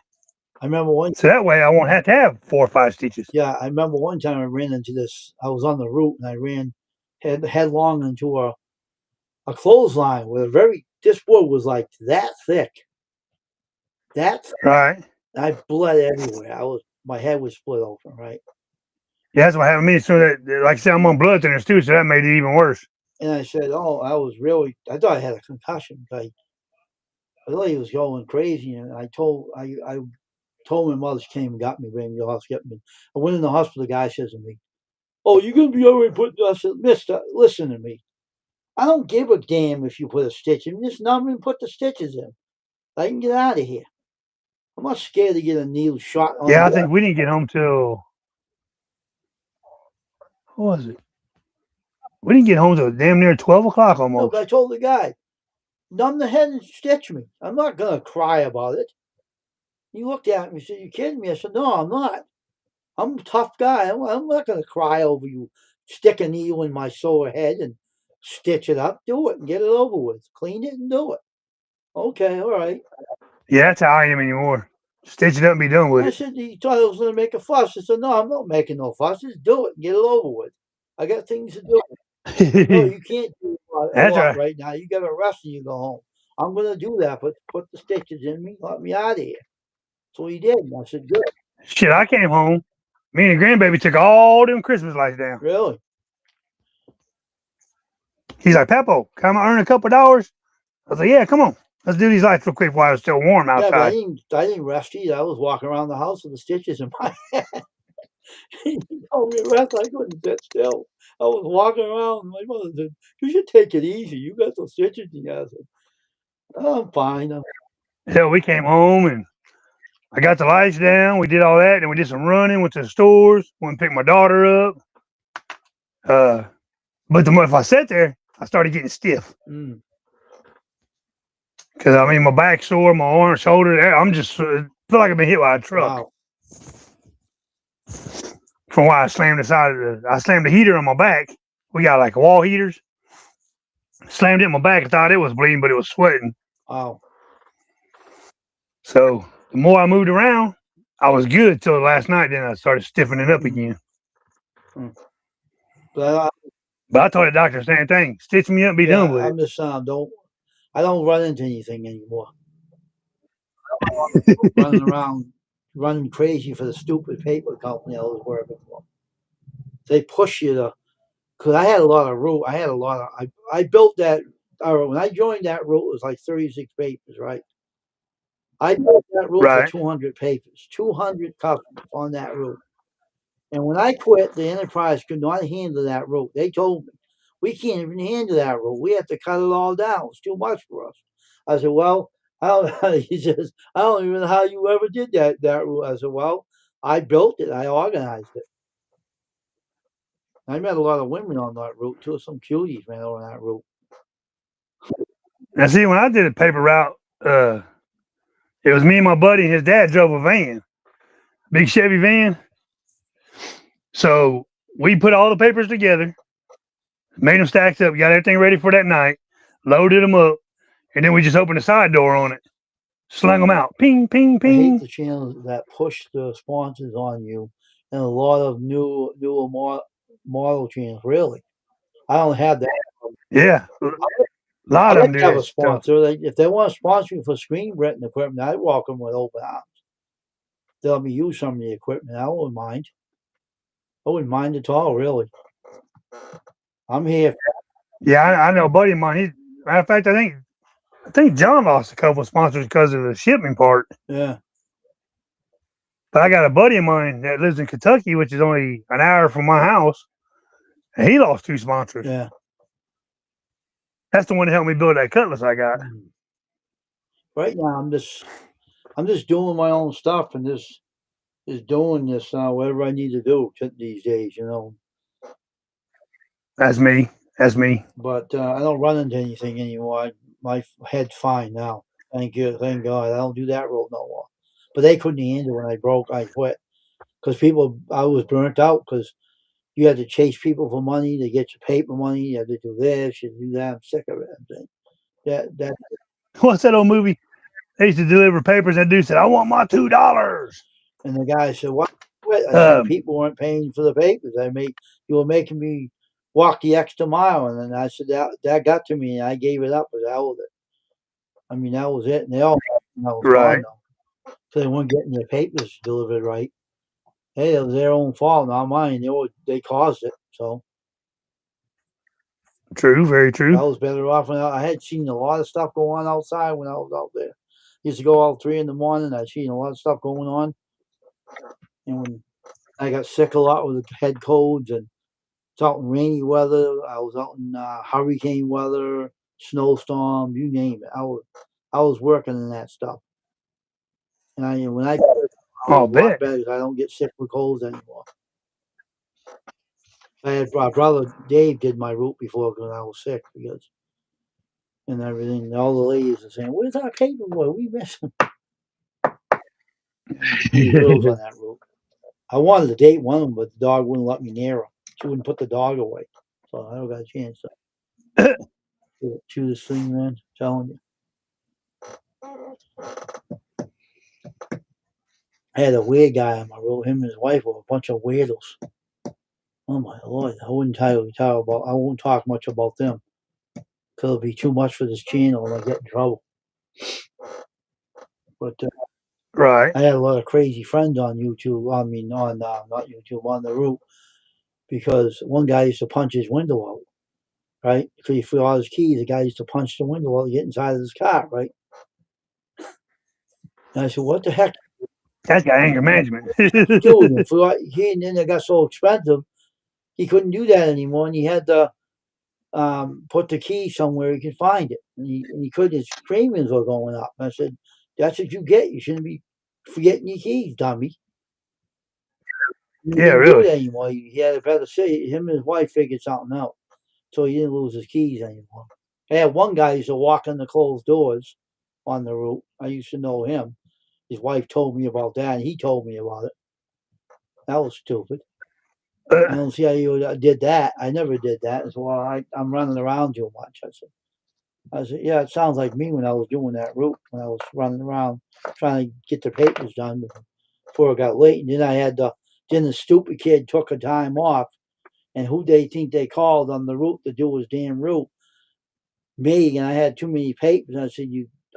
I remember one. So that way I won't have to have 4 or 5 stitches. Yeah, I remember one time I ran into this. I was on the route and I ran headlong into a clothesline with this wood was like that thick. Right. I bled everywhere. My head was split open. Right. Yeah, that's what happened to me. So that, like I said, I'm on blood thinners too, so that made it even worse. And I said, "Oh, I thought I had a concussion." I thought he was going crazy, and I told my mother, she came and got me, ran me to the hospital, get me. I went in the hospital. The guy says to me, "Oh, you're gonna be all right putting." I said, "Mister, listen to me. I don't give a damn if you put a stitch in. Just numb and put the stitches in. I can get out of here. I'm not scared to get a needle shot." Yeah, I think we didn't get home till what was it? We didn't get home till damn near 12 o'clock almost. No, but I told the guy, numb the head and stitch me. I'm not gonna cry about it. He looked at me and said, "You kidding me?" I said, "No, I'm not. I'm a tough guy. I'm not going to cry over you. Stick a needle in my sore head and stitch it up. Do it and get it over with. Clean it and do it." Okay, all right. Yeah, that's how I am anymore. Stitch it up and be done with I it. said, you thought I was going to make a fuss. I said, no, I'm not making no fuss. Just do it and get it over with. I got things to do. No, you can't do a That's lot right. right now. You got to rest and you go home. I'm going to do that, but put the stitches in me, let me out of here. So he did. And I said, good. Shit, I came home. Me and the grandbaby took all them Christmas lights down. Really? He's like, Papo, can I earn a couple dollars? I was like, yeah, come on. Let's do these lights real quick while it's still warm Yeah, but I outside. didn't rest either. I was walking around the house with the stitches in my head. He told me to rest. I couldn't sit still. I was walking around. My mother said, you should take it easy. You got those stitches in you. I said, oh, I'm fine. Hell, we came home and I got the lights down. We did all that. Then we did some running, went to the stores, went and picked my daughter up. But the more if I sat there, I started getting stiff. Mm. Because, I mean, my back sore, my arm, shoulder, I'm just feel like I've been hit by a truck. Wow. From why I slammed I slammed the heater on my back. We got like wall heaters. Slammed it in my back. I thought it was bleeding, but it was sweating. Wow. So the more I moved around, I was good till last night. Then I started stiffening up Mm. again. But But I told the doctor the same thing. Stitch me up, be done with it. I'm just I don't run into anything anymore. Running around, running crazy for the stupid paper company I was working for. They push you to, because I had a lot of route. I built that, when I joined that route, it was like 36 papers, right? I built that route for Right. 200 papers, 200 customers on that route. And when I quit, the enterprise could not handle that route. They told me, we can't even handle that route. We have to cut it all down. It's too much for us. I said, well, I don't, he says, I don't even know how you ever did that route. I said, well, I built it. I organized it. I met a lot of women on that route too. Some cuties, man, on that route. Now, see, when I did a paper route, it was me and my buddy, and his dad drove a van, big Chevy van. So we put all the papers together, made them stacked up, got everything ready for that night, loaded them up, and then we just opened the side door on it, slung them out, ping, ping, I hate ping. the channels that push the sponsors on you, and a lot of newer model channels. Really, I don't have that. Yeah, a I lot of like them do to have that a stuff. sponsor. If they want to sponsor me for screen printing equipment, I welcome with open arms. They let me use some of the equipment. I wouldn't mind. I wouldn't mind at all, really. I'm here. Yeah, I know a buddy of mine. Matter of fact, I think John lost a couple of sponsors because of the shipping part. Yeah. But I got a buddy of mine that lives in Kentucky, which is only an hour from my house, and he lost 2 sponsors. Yeah. That's the one that helped me build that cutlass I got. Right now, I'm just doing my own stuff and just doing this whatever I need to do these days, you know. That's me. That's me. But I don't run into anything anymore. My head's fine now. Thank you, thank God. I don't do that road no more. But they couldn't handle when I broke. I quit because I was burnt out because you had to chase people for money to get your paper money. You had to do this, you do that. I'm sick of it. That What's that old movie? They used to deliver papers. That dude said, "I want my $2." and the guy said, "Why quit?" I said, "People weren't paying for the papers. You were making me walk the extra mile." And then I said that got to me, and I gave it up. But I was it. I mean, that was it. And they all I was Right. gone though, so they weren't getting their papers delivered right. Hey, it was their own fault, not mine. They caused it. So True. Very I true. was better off when I had seen a lot of stuff go on outside when I was out there. Used to go out 3 in the morning. I seen a lot of stuff going on, and when I got sick a lot with the head colds and it's out in rainy weather. I was out in hurricane weather, snowstorm, you name it. I was working in that stuff, and when I was a I'll lot bet. better 'cause I don't get sick with colds anymore. I had my brother Dave did my route before when I was sick because and everything. All the ladies are saying, "Where's our paper boy? We miss him." The girls on that route. I wanted to date one of them, but the dog wouldn't let me near her. She wouldn't put the dog away, so I don't got a chance to chew this thing, man. I'm telling you. I had a weird guy on my road. Him and his wife were a bunch of weirdos. Oh my lord! I wouldn't I won't talk much about them because it'll be too much for this channel and I get in trouble. But Right. I had a lot of crazy friends on YouTube. I mean, on not YouTube, on the route, because one guy used to punch his window out, right? Because he forgot his keys. The guy used to punch the window out to get inside of his car, right? And I said, "What the heck, That's got anger management. dude?" And then it got so expensive, he couldn't do that anymore, and he had to put the key somewhere he could find it. And he couldn't. His premiums were going up. And I said, "That's what you get. You shouldn't be forgetting your keys, dummy." He Yeah, didn't do really. it anymore. He had a better say. Him and his wife figured something out, so he didn't lose his keys anymore. I had one guy who used to walk in the closed doors on the route. I used to know him. His wife told me about that, and he told me about it. That was stupid. I don't see how you did that. I never did that. So well, I'm running around too much. I said, yeah, it sounds like me when I was doing that route, when I was running around trying to get the papers done before it got late. And then the stupid kid took a time off. And who they think they called on the route to do his damn route? Me. And I had too many papers. And I said,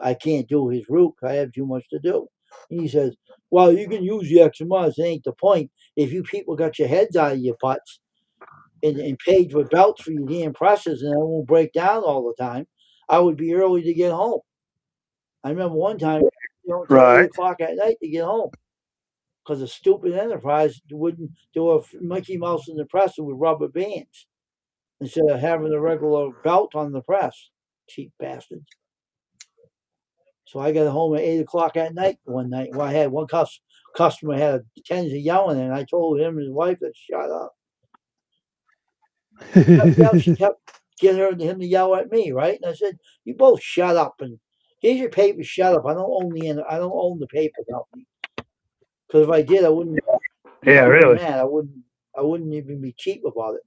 I can't do his route. I have too much to do. And he says, well, you can use the extra months. It ain't the point. If you people got your heads out of your butts and paid for belts for your damn presses and it won't break down all the time, I would be early to get home. I remember one time, until 8 Right. o'clock at night to get home because the stupid Enterprise wouldn't do a Mickey Mouse in the press with rubber bands instead of having a regular belt on the press. Cheap bastards. So I got home at 8 o'clock at night one night. Well, I had one customer had a tendency yelling, and I told him and his wife to shut up. She kept getting him to yell at me, right? And I said, "You both shut up and here's your paper. Shut up. I don't own the paper company. Because if I did, I wouldn't. Yeah, I wouldn't really. be mad. I wouldn't even be cheap about it.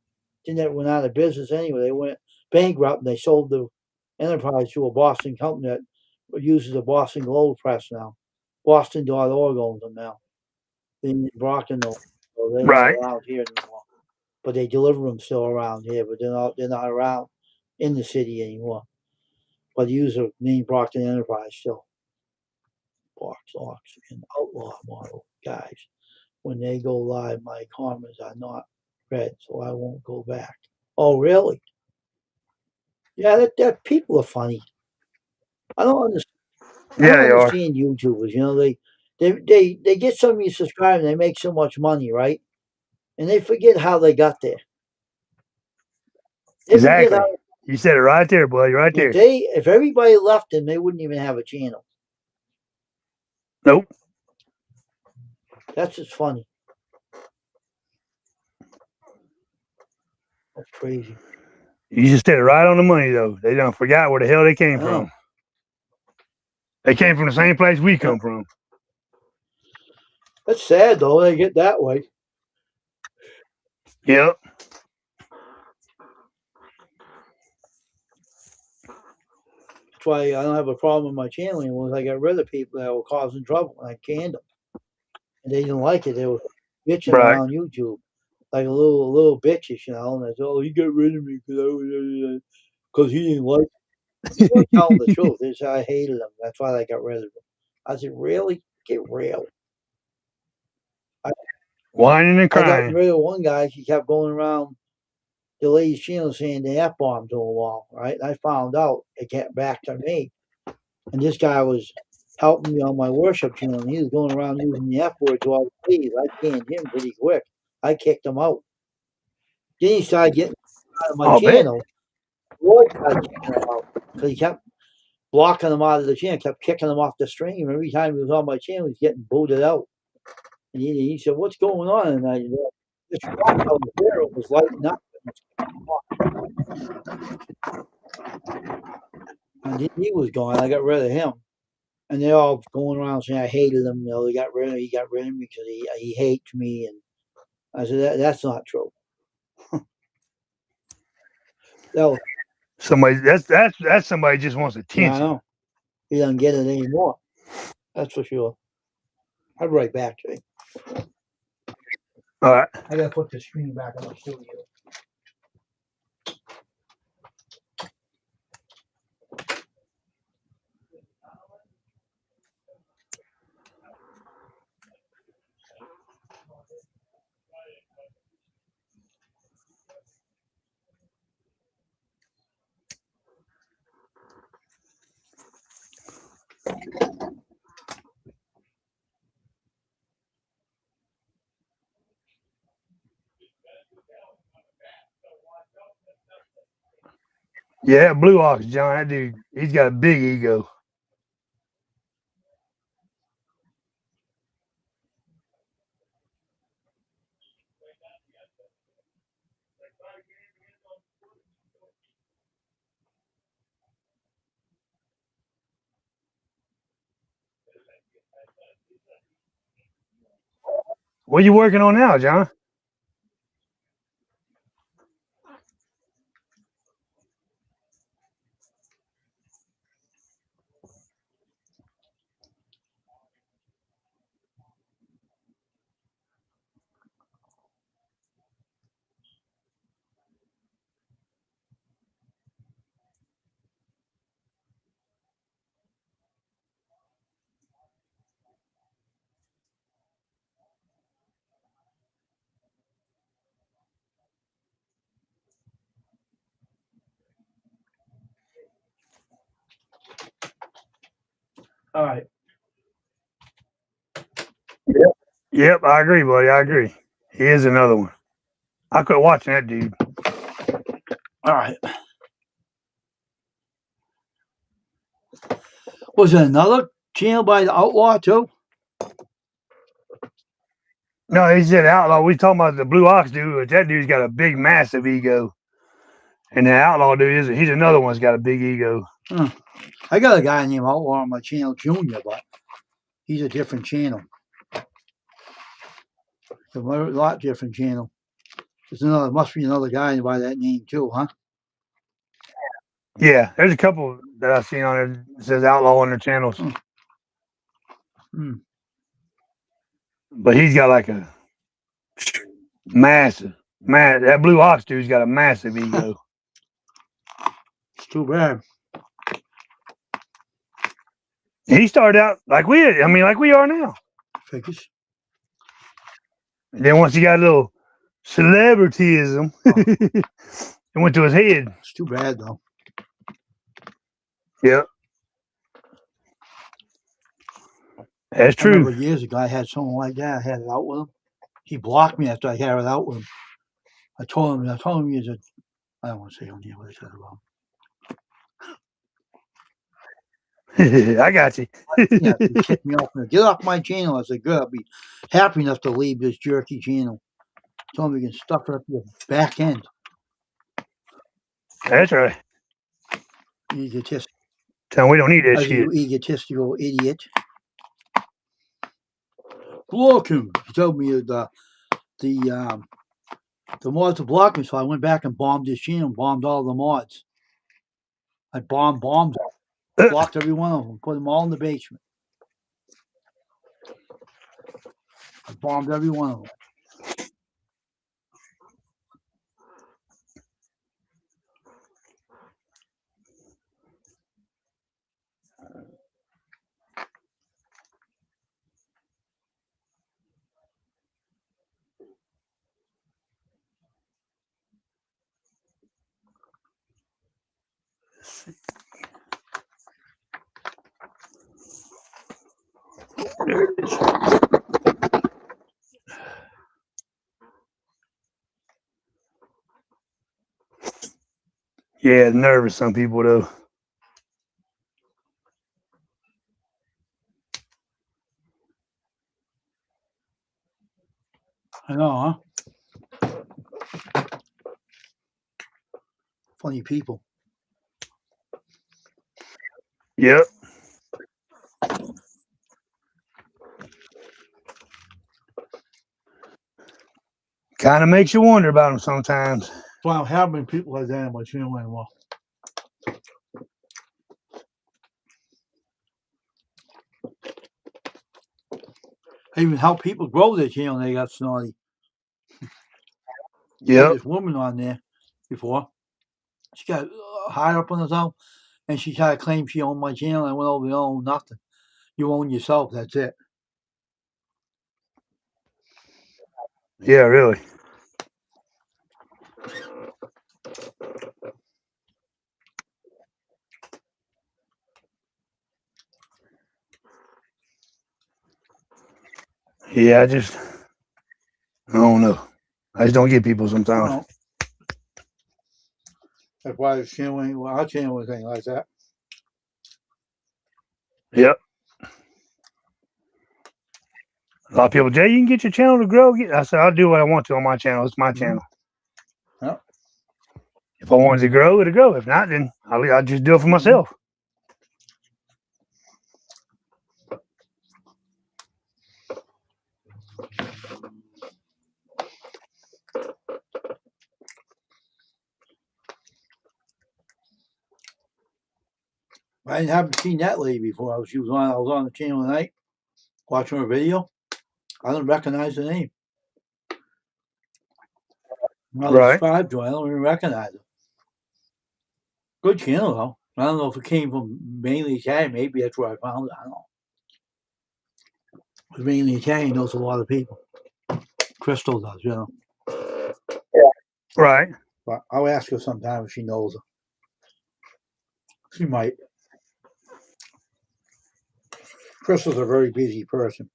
Then that went out of business anyway. They went bankrupt and they sold the Enterprise to a Boston company that uses the Boston Globe Press now. Boston.org owns them now. In Brockton, so they're not Right. around here anymore. But they deliver them still around here, but they're not around in the city anymore. But they use the name Brockton Enterprise still. Box and outlaw model guys. When they go live, my comments are not read, so I won't go back. Oh, really? Yeah, that people are funny. I don't understand. I Yeah, don't they are. understand YouTubers. You know, they get so many subscribers, and they make so much money, right? And they forget how they got there. They forget Exactly. how You said it right there, boy. Right there. if everybody left them, they wouldn't even have a channel. Nope. That's just funny. That's crazy. You just said it right on the money, though. They don't forgot where the hell they came I from. know. They came from the same place we come from. That's sad though. They get that way. Yep. That's why I don't have a problem with my channel anymore. I got rid of people that were causing trouble, and I canned them. And they didn't like it. They were bitching Right. around YouTube like a little bitches, you know. And I said, "Oh, he got rid of me because he didn't like." They weren't telling the truth. They said I hated him. That's why I got rid of him. I said, "Really? Get real." Whining and I got crying. rid of one guy. He kept going around the lady's channel saying the F bomb to them all, right? And I found out it got back to me. And this guy was helping me on my worship channel, and he was going around using the F word to all the ladies. I canned him pretty quick. I kicked him out. Then he started getting out of my I'll bet. channel. Lloyd started kicking him out because he kept blocking him out of the channel, kept kicking him off the stream. Every time he was on my channel, he was getting booted out. And he said, "What's going on?" And I this rock I was there, it was lighting up. And then he was gone. I got rid of him. And they're all going around saying I hated him. You know, he got rid of me because he hates me. And I said that's not true. That was, Somebody that's somebody just wants yeah, I attention. know. He doesn't get it anymore. That's for sure. I'll be right back, Jay. All right. I gotta put the screen back on the studio. Yeah, Blue Ox, John. That dude, he's got a big ego. What are you working on now, John? All right. Yep, I agree, buddy. I agree. He is another one. I quit watching that dude. All right. Was there another channel by the Outlaw too? No, he said outlaw. We talking about the Blue Ox dude, but that dude's got a big, massive ego. And the outlaw dude he's another one's got a big ego. I got a guy named Outlaw on my channel, Junior, but he's a different channel. It's a lot different channel. Must be another guy by that name too, huh? Yeah, there's a couple that I've seen on there that says outlaw on their channels. Hmm. But he's got like a massive, man. That Blue Ox dude's got a massive ego. It's too bad. He started out like we are now. Figures. And then once he got a little celebrityism, it went to his head. It's too bad though. Yep. That's I true. remember years ago I had someone like that. I had it out with him. He blocked me after I had it out with him. I told him he was I don't want to say on here what I said about him. I got you. Yeah, he kicked me off. Get off my channel. I said, good. I'll be happy enough to leave this jerky channel. Told him you can stuff it up your back end. That's right. Egotist. Tell him we don't need that As shit. you egotistical idiot. Block him. He told me the mods to block me, so I went back and bombed his channel, bombed all the mods. I bombed, blocked every one of them, put them all in the basement. I bombed every one of them. Yeah, nervous some people though. I know, huh? Funny people. Yep. Kind of makes you wonder about them sometimes. Well, I don't have many people like that in my channel anymore. Even how people grow their channel, they got snotty. Yep. This woman on there before. She got higher up on herself, and she tried to claim she owned my channel. I went over, you own nothing. You own yourself. That's it. Yeah, really. Yeah, I don't know. I just don't get people sometimes. Well, that's why our channel ain't like that. Yep. A lot of people, Jay, you can get your channel to grow. I said, I'll do what I want to on my channel. It's my channel. Yep. If I want it to grow, it'll grow. If not, then I'll just do it for myself. I haven't seen that lady before. I was on the channel tonight, watching her video. I didn't recognize the name. I was subscribed to her. I don't even recognize her. Good channel though. I don't know if it came from mainly Italian. Maybe that's where I found it. I don't know. Because mainly Italian knows a lot of people. Crystal does, you know. Right. But I'll ask her sometime if she knows her. She might. Crystal's a very busy person.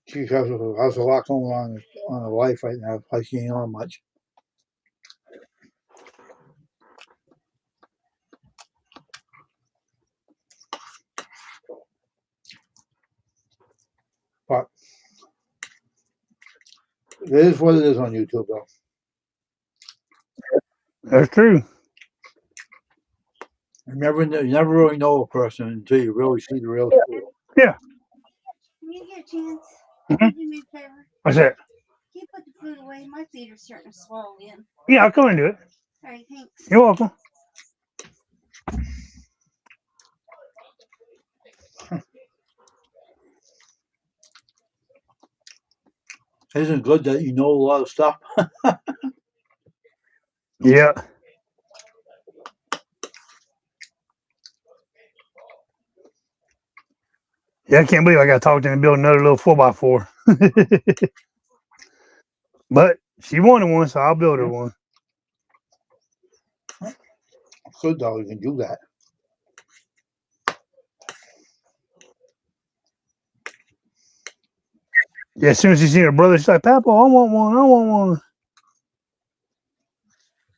She has a lot going on her life right now. Like she ain't on much. But it is what it is on YouTube, though. That's true. You never really know a person until you really see the real story. Yeah. When you get a chance, Mhm. can you do me a favor? What's that? Can you put the food away? My feet are starting to swell again. Yeah, I'll come and do it. All right, thanks. You're welcome. Isn't it good that you know a lot of stuff? Yeah. Yeah, I can't believe I got to talk to him and build another little 4x4. But she wanted one, so I'll build her one. Good though, you can do that. Yeah, as soon as she seen her brother, she's like, Papa, I want one. I want one.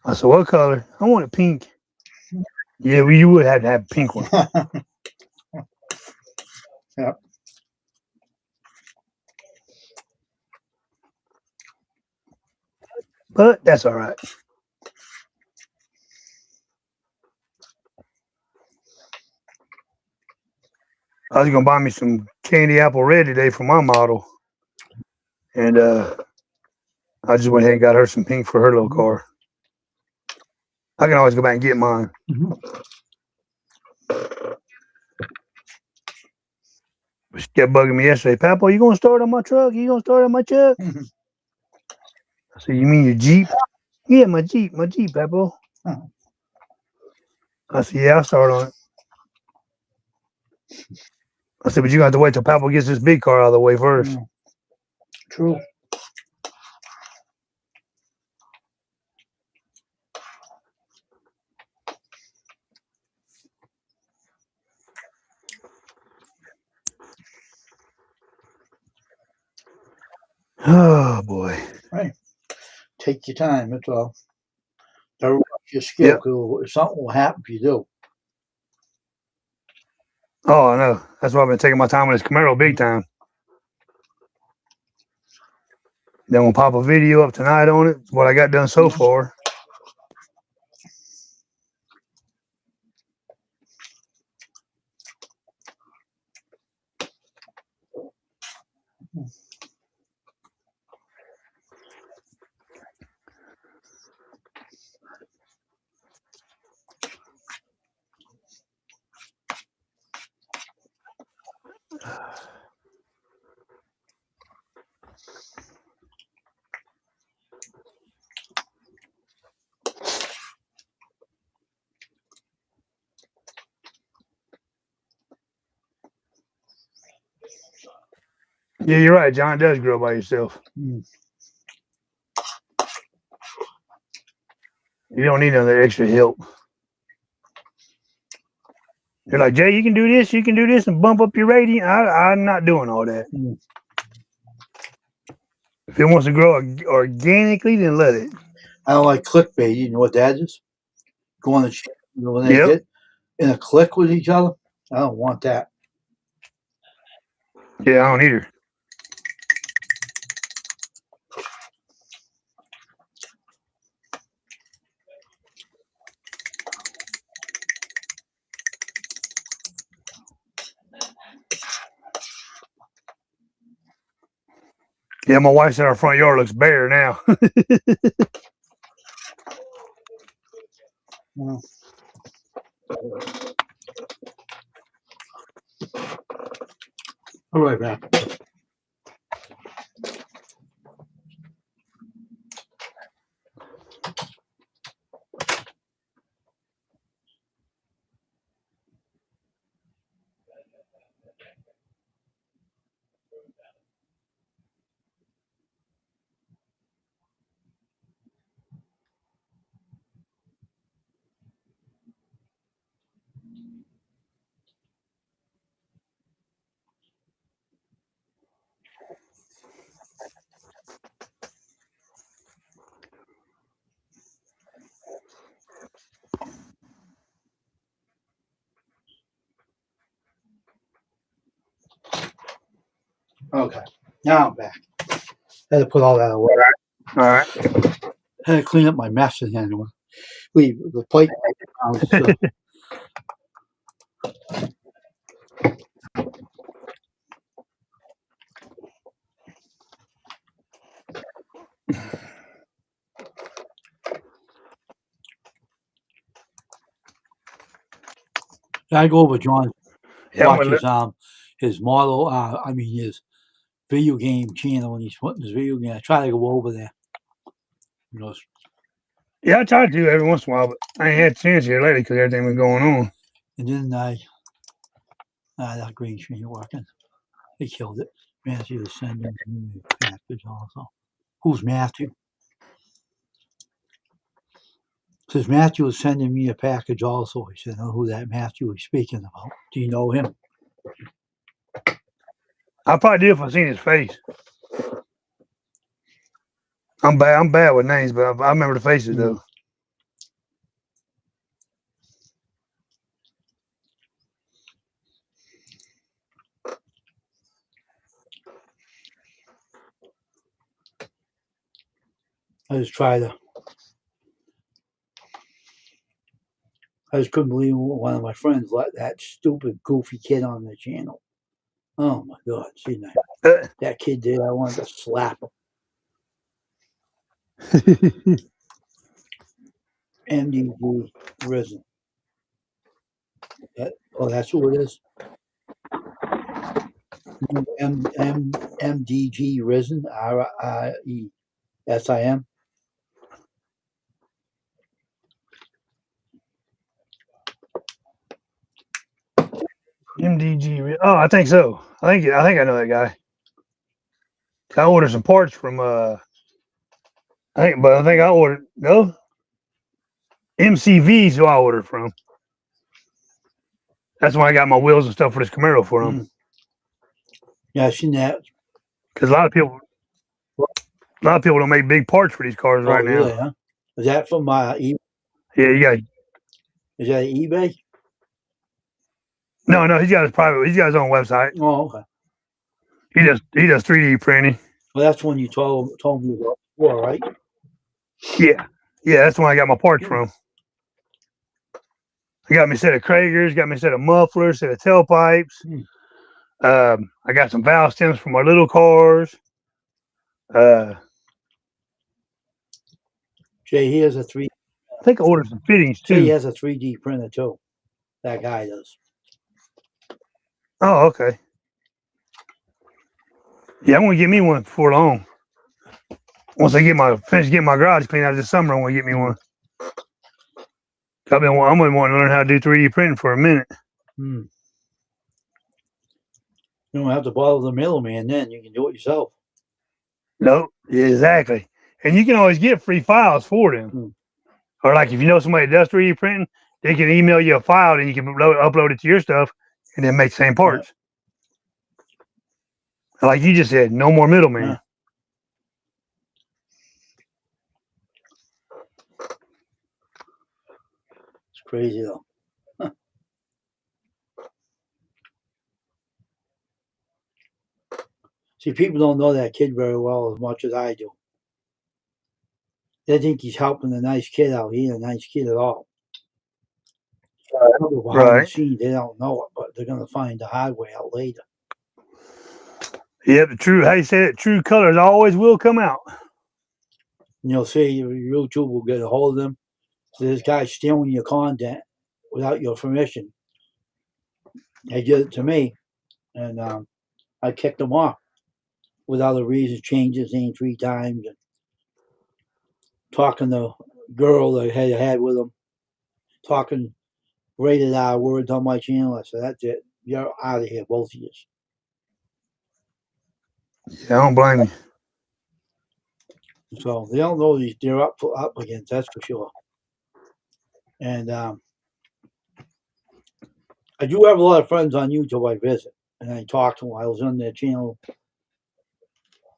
I said, what color? I want it pink. Yeah, well, you would have to have a pink one. Yep. But that's all right. I was gonna buy me some candy apple red today for my model, and I just went ahead and got her some pink for her little car. I can always go back and get mine. But she kept bugging me yesterday. Papa, you gonna start on my truck? You gonna start on my truck? I said, you mean your Jeep? Yeah, my Jeep, Papa. I said, yeah, I'll start on it. I said, but you got to wait till Papa gets this big car out of the way first. True. Oh boy. Right. Take your time. That's all. Don't rush your skill. Cause something will happen if you do. Oh, I know. That's why I've been taking my time with this Camaro big time. Then we'll pop a video up tonight on it. What I got done so far. Yeah, you're right. John does grow by yourself. Mm. You don't need none of that extra help. They're like, Jay, you can do this, and bump up your rating. I'm not doing all that. Mm. If it wants to grow organically, then let it. I don't like clickbait. You know what that is? Go on the channel when they Yep. get in a click with each other. I don't want that. Yeah, I don't either. Yeah, my wife said our front yard looks bare now. Mm. All right, man. Okay. Now I'm back. Had to put all that away. All right. Had to clean up my mess in here. Leave the plate. I go over John. Yeah, I'm Watch gonna his model. His video game channel, and he's putting his video game. I try to go over there. You know, yeah, I try to every once in a while, but I ain't had a chance here lately because everything was going on. and then that green screen working. They killed it. Matthew was sending me a package also. Who's Matthew? Says Matthew was sending me a package also. He said, "I know who that Matthew was speaking about. Do you know him?" I probably do if I seen his face. I'm bad with names, but I remember the faces though. I just couldn't believe one of my friends let that stupid goofy kid on the channel. Oh my God! See that kid did. I wanted to slap him. MDG Risen. That's who it is. MDG Risen. RIESIM. MDG. Oh, I think so. I think I know that guy. I ordered some parts from I think I ordered MCV's who I ordered from. That's when I got my wheels and stuff for this Camaro for him. Yeah, I've seen that. Because a lot of people don't make big parts for these cars right really, now. huh? Is that from eBay? Yeah, you got. Is that eBay? No, he's got his private. He's got his own website. Oh, okay. He does 3D printing. Well, that's when you told me about before, right? Yeah, that's when I got my parts from. I got me a set of Kragers, got me a set of mufflers, set of tailpipes. I got some valve stems for my little cars. Jay, he has a 3D. I think I ordered some fittings too. He has a 3D printer too. That guy does. Oh, okay. Yeah, I'm gonna get me one before long. Once I finish getting my garage cleaned out this summer, I'm gonna get me one. I'm gonna want to learn how to do 3D printing for a minute. You don't have to bother the middleman then. You can do it yourself. Nope. Exactly. And you can always get free files for them. Hmm. Or like if you know somebody that does 3D printing, they can email you a file and you can upload it to your stuff and then make the same parts. Like you just said, no more middleman. Yeah. It's crazy though. See, people don't know that kid very well as much as I do. They think he's helping a nice kid out. He ain't a nice kid at all. Behind the Right. scenes, they don't know it, but they're gonna find the hard way out later. Yep, the true, how you say it, true colors always will come out. And you'll see YouTube will get a hold of them. So this guy's stealing your content without your permission. They did it to me, and I kicked them off without a reason. Changed his name 3 times, and talking to girl that I had with him, talking rated R words on my channel. I said, "That's it. You're out of here, both of you." Yeah, I don't blame you. So they don't know they're up against. That's for sure. And I do have a lot of friends on YouTube I visit, and I talk to them. I was on their channel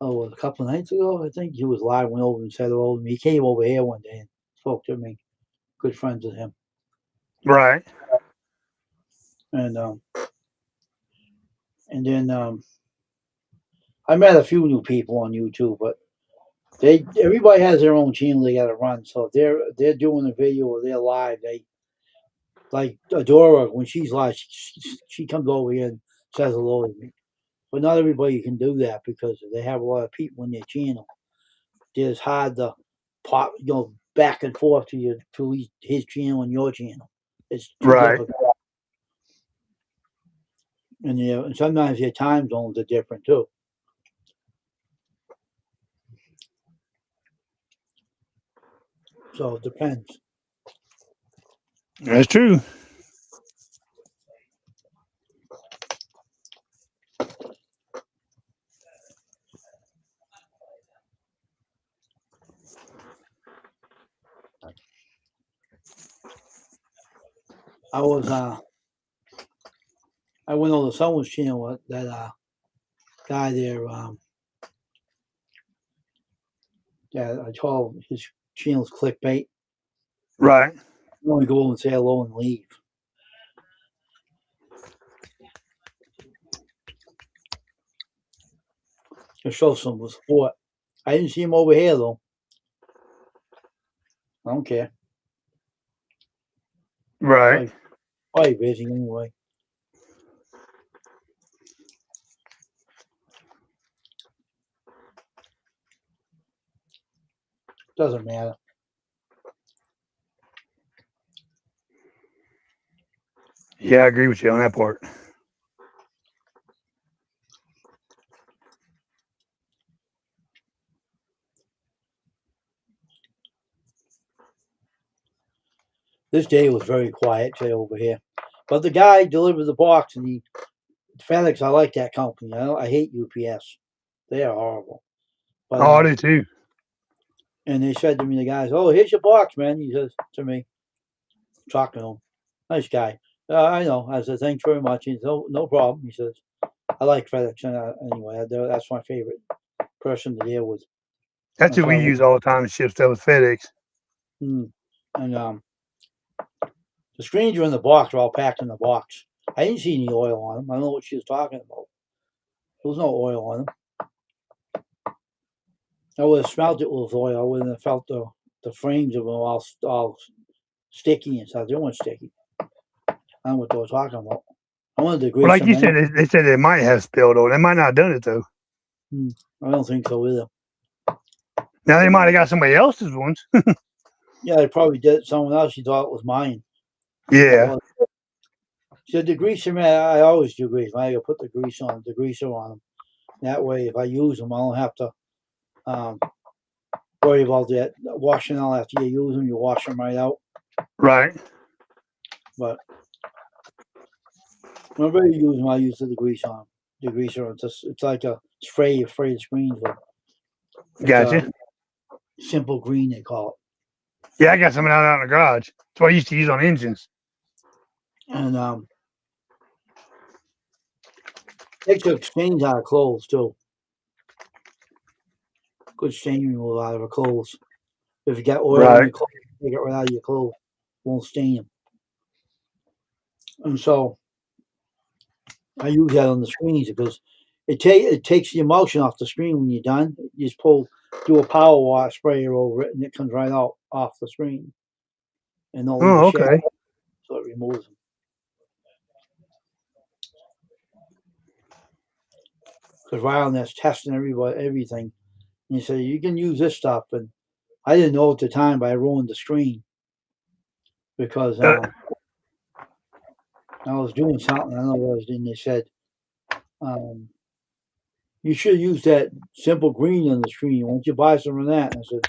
a couple of nights ago. I think he was live, went over and said hello to me. He came over here one day and spoke to me. Good friends with him. Right. And then I met a few new people on YouTube, but everybody has their own channel they got to run. So if they're doing a video or they're live, they like Adora when she's live, she comes over here and says hello to me. But not everybody can do that because they have a lot of people in their channel. It's hard to pop, back and forth to his channel and your channel. It's too Right. difficult. And and sometimes their time zones are different too. So it depends. That's true. I went on to someone's channel that guy there that I told his channel's clickbait. Right. You only go and say hello and leave. To show some support. I didn't see him over here though. I don't care. Right. Probably busy anyway. Doesn't matter. Yeah, I agree with you on that part. This day was very quiet today over here. But the guy delivered the box and FedEx, I like that company. I hate UPS. They are horrible. But, Oh, I do too. and they said to me, the guys, "Oh, here's your box, man." He says to me, talking to him, nice guy. I know. I said, "Thanks very much." He said, "No problem." He says, "I like FedEx anyway. That's my favorite person to deal with." That's what we use all the time to ship stuff with FedEx. And the screens are in the box. Are all packed in the box. I didn't see any oil on them. I don't know what she was talking about. There was no oil on them. I would have smelled it with oil. I wouldn't have felt the frames of them all sticky and stuff. They weren't sticky. I don't know what they were talking about. I wanted to grease Well, like them you said, anyway. they said they might have spilled oil. They might not have done it though. I don't think so either. Now they might have got somebody else's ones. Yeah, they probably did. Someone else. She thought it was mine. Yeah. So the greaser, man, I always do grease. I gotta put the greaser on them. That way, if I use them, I don't have to worry about that washing out after you use them. You wash them right out. Right. But whenever you use them, I use the grease on them. degreaser. It's like a spray you spray the screens with. It's Gotcha. Simple Green they call it. Yeah, I got some out in the garage. That's what I used to use on engines. And takes the stains out of clothes too. Good stain removal out of our clothes. If you got oil in Right. your clothes, take it right out of your clothes. Won't stain them. And so I use that on the screens because it takes the emulsion off the screen when you're done. You just do a power wash sprayer over it, and it comes right out off the screen, and don't leave Oh, a shadow, okay. so it removes them. Because Ryan that's testing everything, and he said you can use this stuff, and I didn't know at the time, but I ruined the screen because I was doing something. I don't know what I was doing. They said you should use that Simple Green on the screen. Why don't you buy some of that? And I said,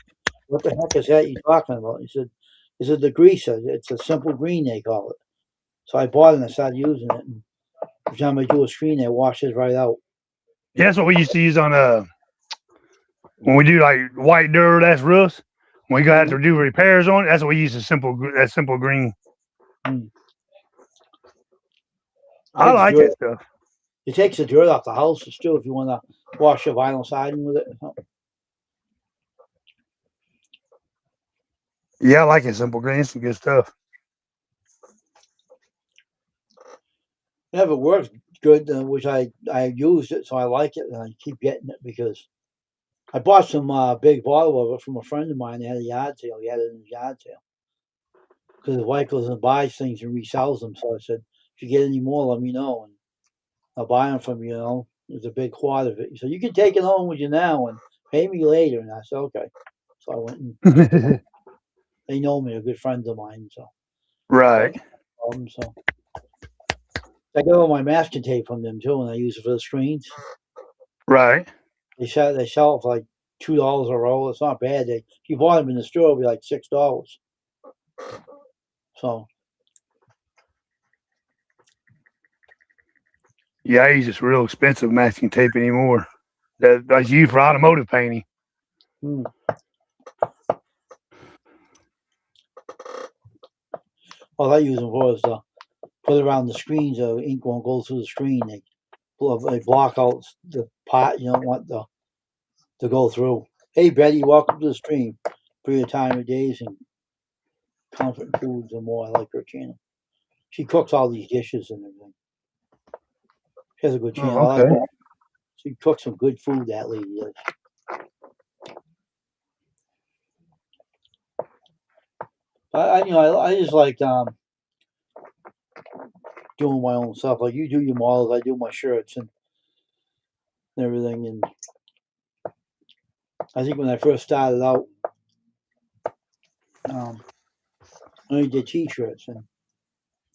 what the heck is that you talking about? He said the greaser. It's a Simple Green they call it. So I bought it and I started using it. And every time I do a screen, it washes right out. Yeah, that's what we used to use on when we do like white dirt, that's roofs. When we got to do repairs on it, that's what we use that Simple Green. Mm. I like that stuff. It takes the dirt off the houses too if you want to wash your vinyl siding with it or something. Yeah, I like it, Simple Green. It's some good stuff. Yeah, if it works good, which I used it, so I like it, and I keep getting it because I bought some big bottle of it from a friend of mine. They had a yard sale. He had it in his yard sale because his wife goes and buys things and resells them. So I said, if you get any more, let me know, and I'll buy them from you. You know, there's a big quad of it. He said, you can take it home with you now and pay me later. And I said, okay. So I went and they know me, they're good friends of mine. So Right. so I got all my masking tape from them too, and I use it for the screens. Right. They sell it for like $2 a roll. It's not bad. If you bought them in the store, it'd be like $6. So Yeah, I use this real expensive masking tape anymore. That's used for automotive painting. all I use them for is to put it around the screen so ink won't go through the screen. They block out the pot you don't want to go through. Hey Betty, welcome to the stream. For your time of days and comfort foods and more. I like her channel. She cooks all these dishes and everything. She has a good channel. Oh, I like okay. her. She cooks some good food, that lady does. I just like doing my own stuff. Like you do your models, I do my shirts and everything. And I think when I first started out, I only did T-shirts, and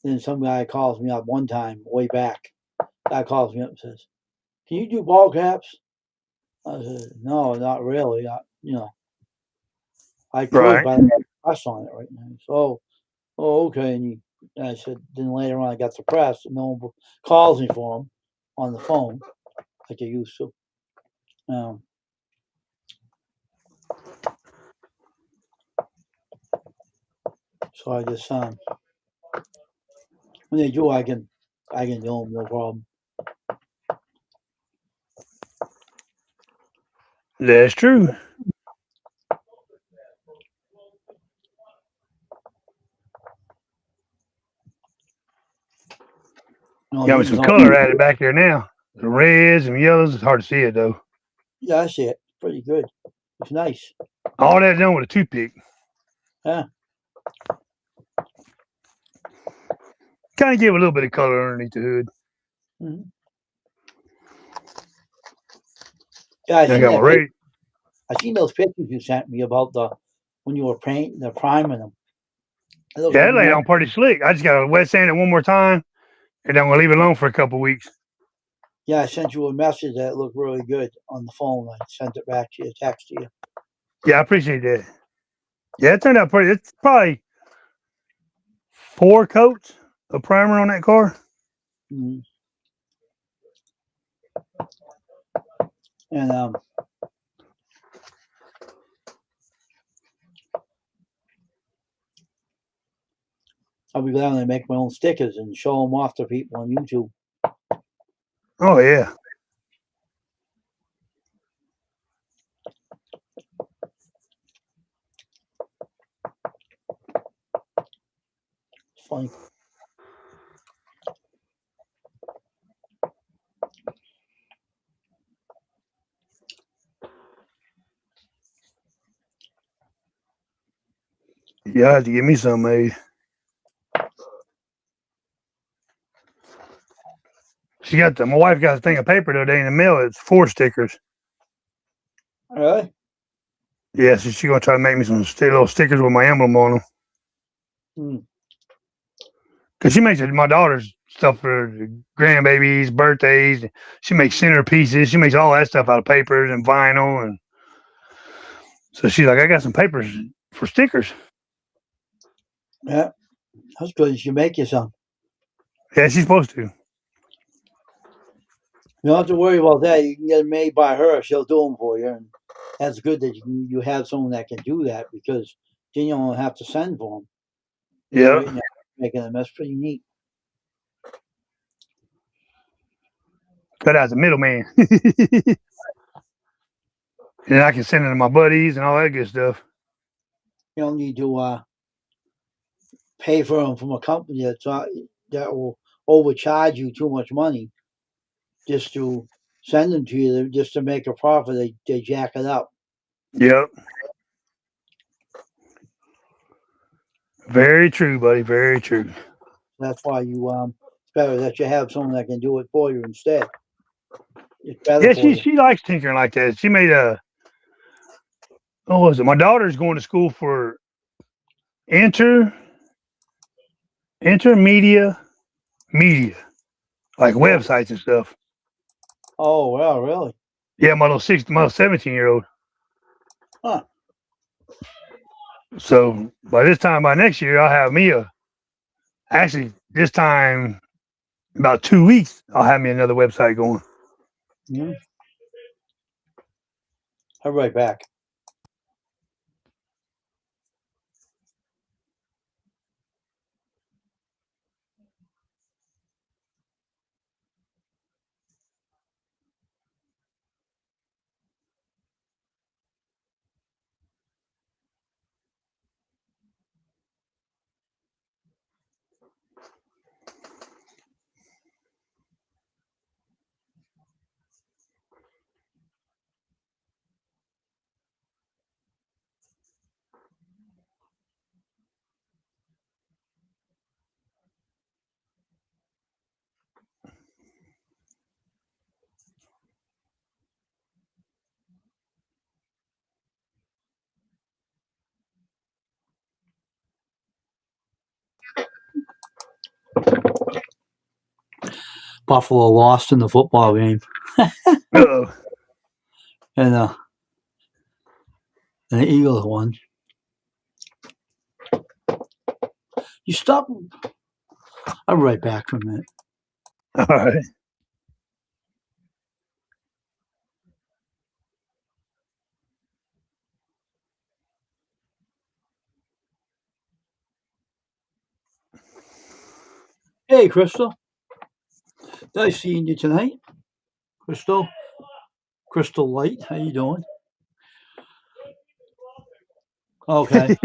then some guy calls me up one time way back. Guy calls me up and says, "Can you do ball caps?" I said, "No, not really. I could, Right. but I don't have press on it right now." So, okay. And I said, then later on, I got the press, and no one calls me for them on the phone like they used to. So I just when they do, I can do them, no problem. That's true. Got me some color added back there now. The reds and yellows. It's hard to see it though. Yeah, I see it. Pretty good. It's nice. All that done with a toothpick. Yeah. Kind of give a little bit of color underneath the hood. Mm-hmm. Yeah, I seen those pictures you sent me about when you were priming them. Yeah, it laid on pretty slick. I just got to wet sand it one more time, and then I'm gonna leave it alone for a couple of weeks. Yeah, I sent you a message that looked really good on the phone. I sent it back to you, text to you. Yeah, I appreciate that. Yeah, it turned out pretty. It's probably 4 coats of primer on that car. Mm-hmm. And I'll be glad when I make my own stickers and show them off to people on YouTube. Oh yeah. It's funny. Yeah, I have to give me some made. My wife got a thing of paper the other day in the mail. It's 4 stickers. Really? Yeah, so she's gonna try to make me some little stickers with my emblem on them. Hmm. Cause she makes my daughter's stuff for grandbabies, birthdays. She makes centerpieces. She makes all that stuff out of papers and vinyl, and so she's like, I got some papers for stickers. Yeah. That's good. You should make you some. Yeah, she's supposed to. You don't have to worry about that. You can get them made by her. She'll do them for you. And that's good that you have someone that can do that, because then you don't have to send for them. Yeah. Right now, making them. That's pretty neat. Cut out the middleman. And I can send it to my buddies and all that good stuff. You don't need to pay for them from a company that will overcharge you too much money just to send them to you, just to make a profit. They jack it up. Yep. Very true, buddy. Very true. That's why it's better that you have someone that can do it for you instead. It's better Yeah, for you. she likes tinkering like that. She made what was it? My daughter's going to school for intermedia media, like websites and stuff. Oh, well, really? Yeah, my 17-year-old. Huh. So by next year, I'll have me actually this time, about 2 weeks, I'll have me another website going. Mm-hmm. I'll be right back. Buffalo lost in the football game. Uh-oh. And the Eagles won. You stop. I'll be right back for a minute. All right. Hey, Crystal. Nice seeing you tonight. Crystal Light, how you doing? Okay.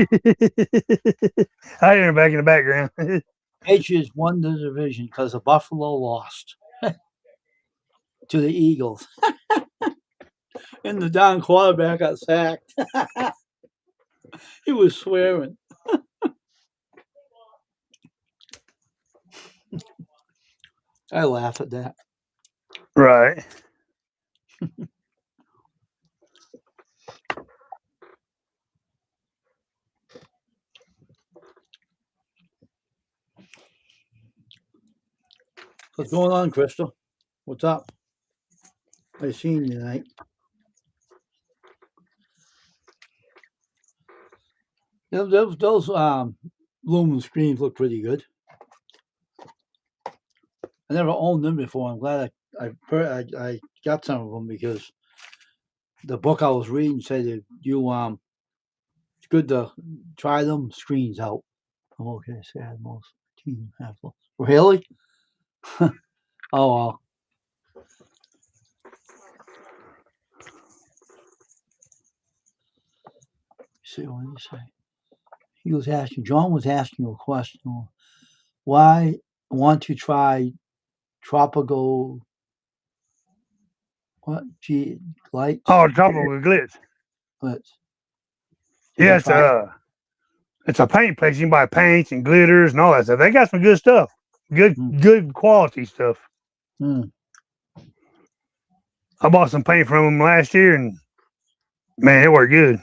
I hear him back in the background. Patriots won the division because the Buffalo lost to the Eagles. And the down quarterback got sacked. He was swearing. I laugh at that. Right. What's going on, Crystal? What's up? I seen you tonight. Those lumen screens look pretty good. I never owned them before. I'm glad I got some of them, because the book I was reading said that it's good to try them screens out. Okay, sad most team have. Really? Oh well. See what did he say? He was asking. John was asking a question. Why want to try tropical? What? Lights? Oh, tropical glitz. Let's. Yeah, it's a paint place. You can buy paints and glitters and all that stuff. They got some good stuff. Good quality stuff. Mm. I bought some paint from them last year, and man, it worked good.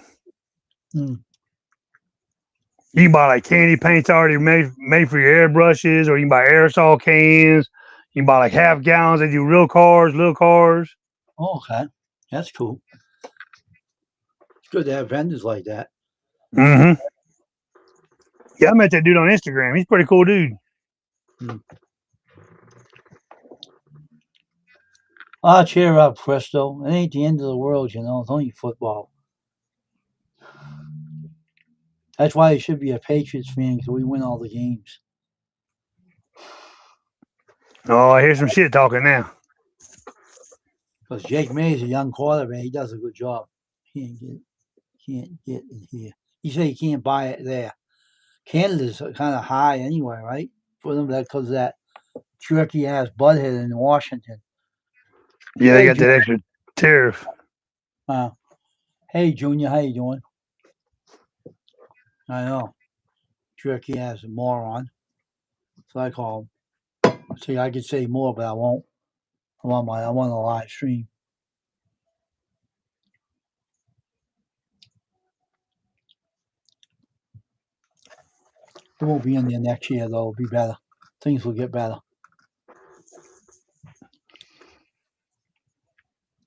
Mm. You can buy like candy paints already made for your airbrushes, or you can buy aerosol cans. You can buy like half gallons. They do real cars, little cars. Oh, okay, that's cool. It's good to have vendors like that. Mm-hmm. Yeah, I met that dude on Instagram. He's a pretty cool dude. Cheer up, Presto. It ain't the end of the world, you know. It's only football. That's why you should be a Patriots fan, because we win all the games. Oh, I hear some shit talking now. Because Jake May's a young quarterback. He does a good job. Can't get in here. You say you can't buy it there. Canada's kind of high anyway, right? For them, because that jerky ass butthead in Washington. Yeah, they got that extra tariff. Hey, Junior, how you doing? I know. Jerky ass moron. So I call him. See, I could say more, but I won't. I want a live stream. It won't be in there next year, though. It'll be better. Things will get better.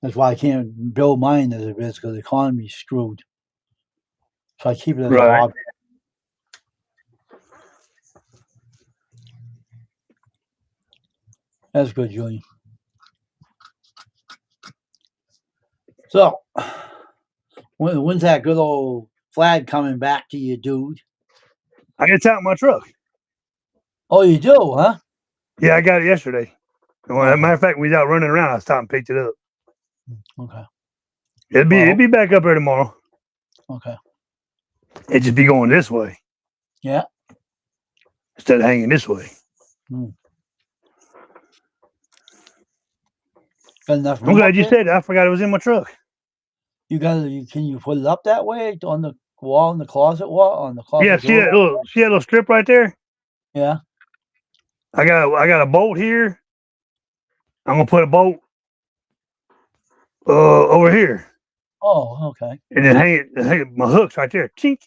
That's why I can't build mine as it is, because the economy's screwed. So I keep it as a hobby. That's good, Julian. So, when's that good old flag coming back to you, dude? I got it out in my truck. Oh, you do, huh? Yeah, I got it yesterday. Well, as a matter of fact, we was out running around. I stopped and picked it up. Okay. It'll be back up here tomorrow. Okay. It just be going this way. Yeah. Instead of hanging this way. Got enough room I'm glad up you there? said that. I forgot it was in my truck. Can you put it up that way on the wall, in the closet wall, on the closet Yeah, door? see that little strip right there? Yeah. I got a bolt here. I'm gonna put a bolt over here. Oh, okay. And then hang it, my hook's right there. Chink.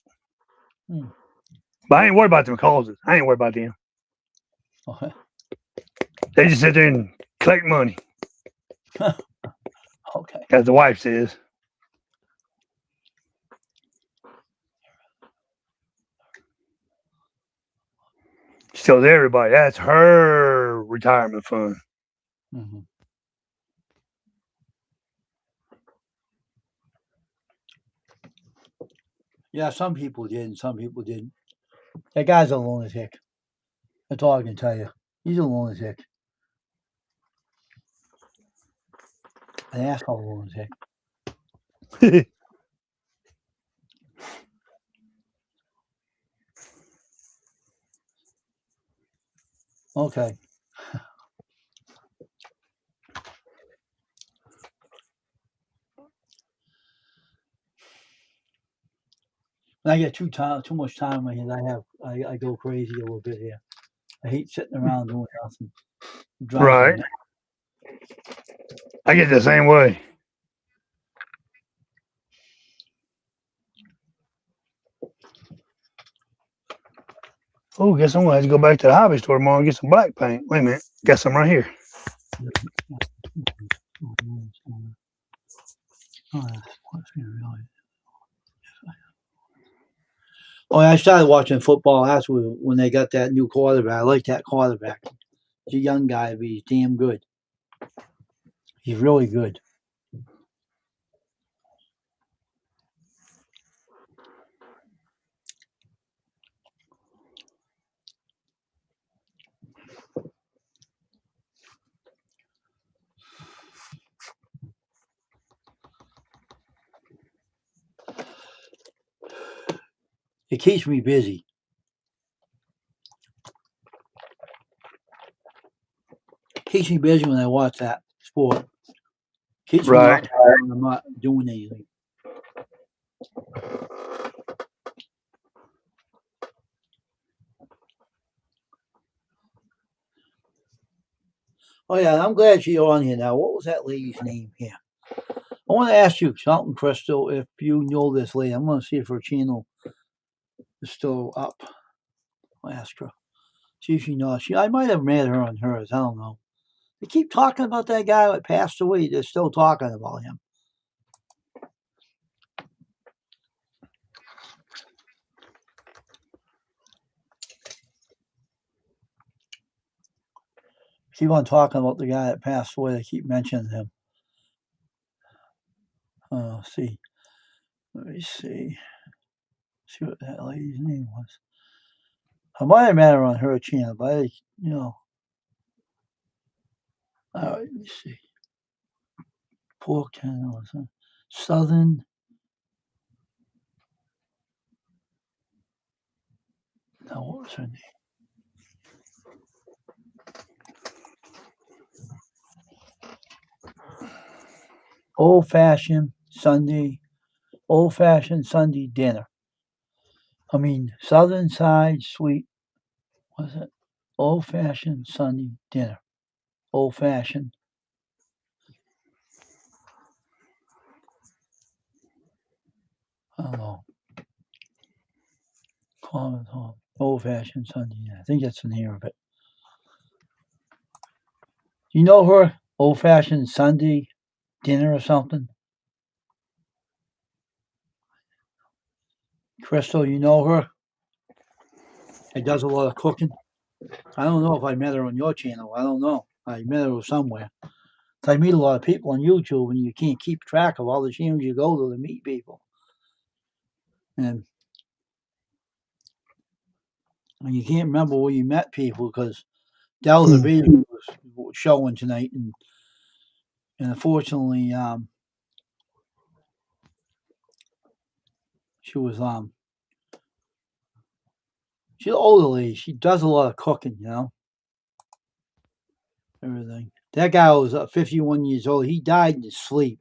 But I ain't worried about them causes. I ain't worried about them. Okay. They just sit there and collect money. Okay. As the wife says. She tells everybody that's her retirement fund. Mm-hmm. Yeah, some people did and some people didn't. That guy's a lunatic. That's all I can tell you. He's a lunatic. An asshole lunatic. Okay. When I get too much time in my hands, I go crazy a little bit here. I hate sitting around doing nothing. It drives me Right. nuts. I get the same way. Oh, guess I'm gonna have to go back to the hobby store tomorrow and get some black paint. Wait a minute. Got some right here. Oh, I started watching football after when they got that new quarterback. I like that quarterback. He's a young guy, but he's damn good. He's really good. It keeps me busy. Keeps me busy when I watch that sport. Keeps me Right. occupied when I'm not doing anything. Oh yeah, I'm glad you're on here now. What was that lady's name here? I want to ask you something, Crystal. If you know this lady, I'm going to see if her channel is still up. I'll ask her. See if she knows. I might have met her on hers. I don't know. They keep talking about that guy that passed away. They're still talking about him. Keep on talking about the guy that passed away. They keep mentioning him. See. Let me see. See what that lady's name was. I might have met her on her channel, but all right, let me see. Pork channel, Southern. Now, what was her name? Old-fashioned Sunday dinner. I mean, Southern side sweet. Was it old-fashioned Sunday dinner? Old-fashioned. I don't know. Common home. Old-fashioned Sunday dinner. I think that's the name of it. You know her? Old-fashioned Sunday dinner or something? Crystal, you know her? She does a lot of cooking. I don't know if I met her on your channel. I don't know. I met her somewhere. I meet a lot of people on YouTube, and you can't keep track of all the channels you go to meet people. And you can't remember where you met people because Dallas Aviva was showing tonight, and unfortunately, she was she's an older lady. She does a lot of cooking, everything. That guy was 51 years old. He died in his sleep.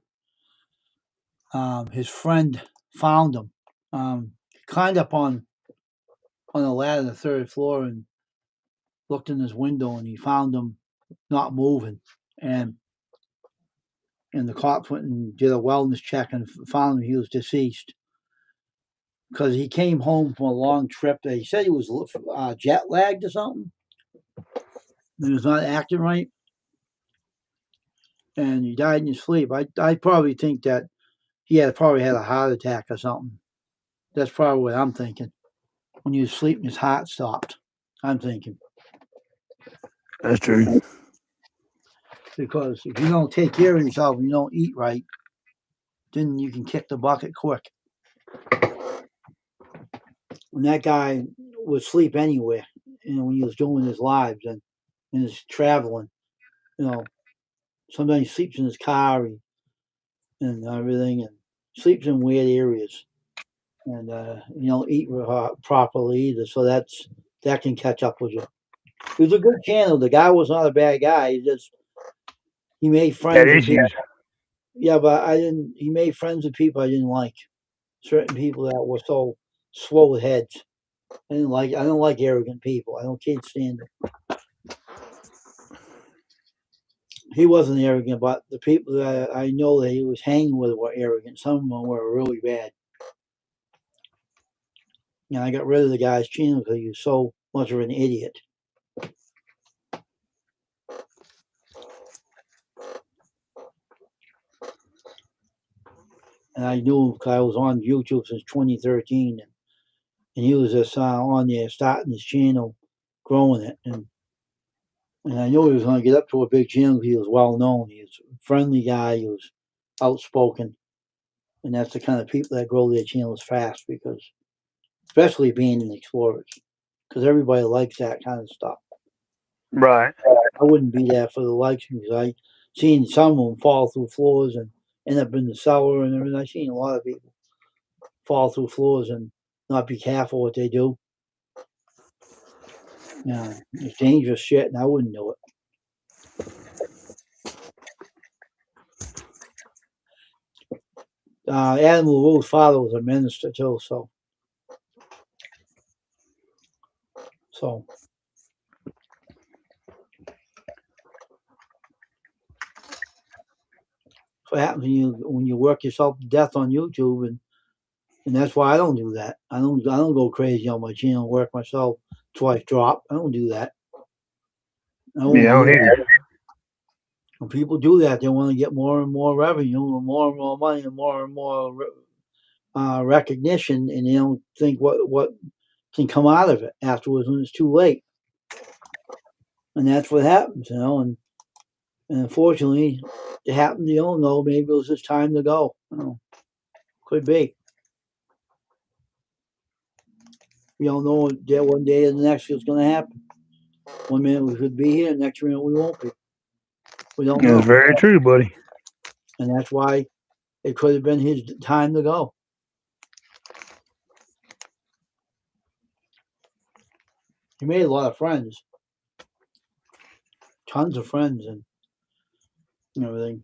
His friend found him. He climbed up on a ladder on the third floor and looked in his window, and he found him not moving. And the cops went and did a wellness check and found him he was deceased because he came home from a long trip. He said he was jet lagged or something. He was not acting right, and he died in his sleep. I probably think that he probably had a heart attack or something. That's probably what I'm thinking. When he was sleeping, his heart stopped. I'm thinking. That's true. Because if you don't take care of yourself and you don't eat right, then you can kick the bucket quick. And that guy would sleep anywhere, when he was doing his lives and his traveling. Sometimes he sleeps in his car and everything, and sleeps in weird areas, and eat properly either. So that can catch up with you. It was a good channel. The guy was not a bad guy. He made friends. Had issues. Yeah, but he made friends with people I didn't like. Certain people that were so slow with heads. I don't like arrogant people. Can't stand it. He wasn't arrogant, but the people that I know that he was hanging with were arrogant. Some of them were really bad. And I got rid of the guy's channel because he was so much of an idiot. And I knew him because I was on YouTube since 2013. And he was just on there starting his channel, growing it. And I knew he was going to get up to a big channel because he was well known. He was a friendly guy. He was outspoken. And that's the kind of people that grow their channels fast, because especially abandoned explorers, because everybody likes that kind of stuff. Right. I wouldn't be there for the likes because I seen some of them fall through floors and end up in the cellar and everything. I seen a lot of people fall through floors and not be careful what they do. Yeah, it's dangerous shit, and I wouldn't do it. Adam LaRue's father was a minister too, so what happens when you work yourself to death on YouTube, and that's why I don't do that. I don't go crazy on my channel and work myself twice drop. I don't do that. I won't Yeah, I do don't that. either. When people do that, they want to get more and more revenue and more money and more recognition, and they don't think what can come out of it afterwards when it's too late. And that's what happens, And unfortunately, it happened. You don't know. Maybe it was just time to go. Could be. We don't know that one day or the next is going to happen. 1 minute we could be here, next minute we won't be. We don't know. That's very true, buddy. And that's why it could have been his time to go. He made a lot of friends, tons of friends, and everything.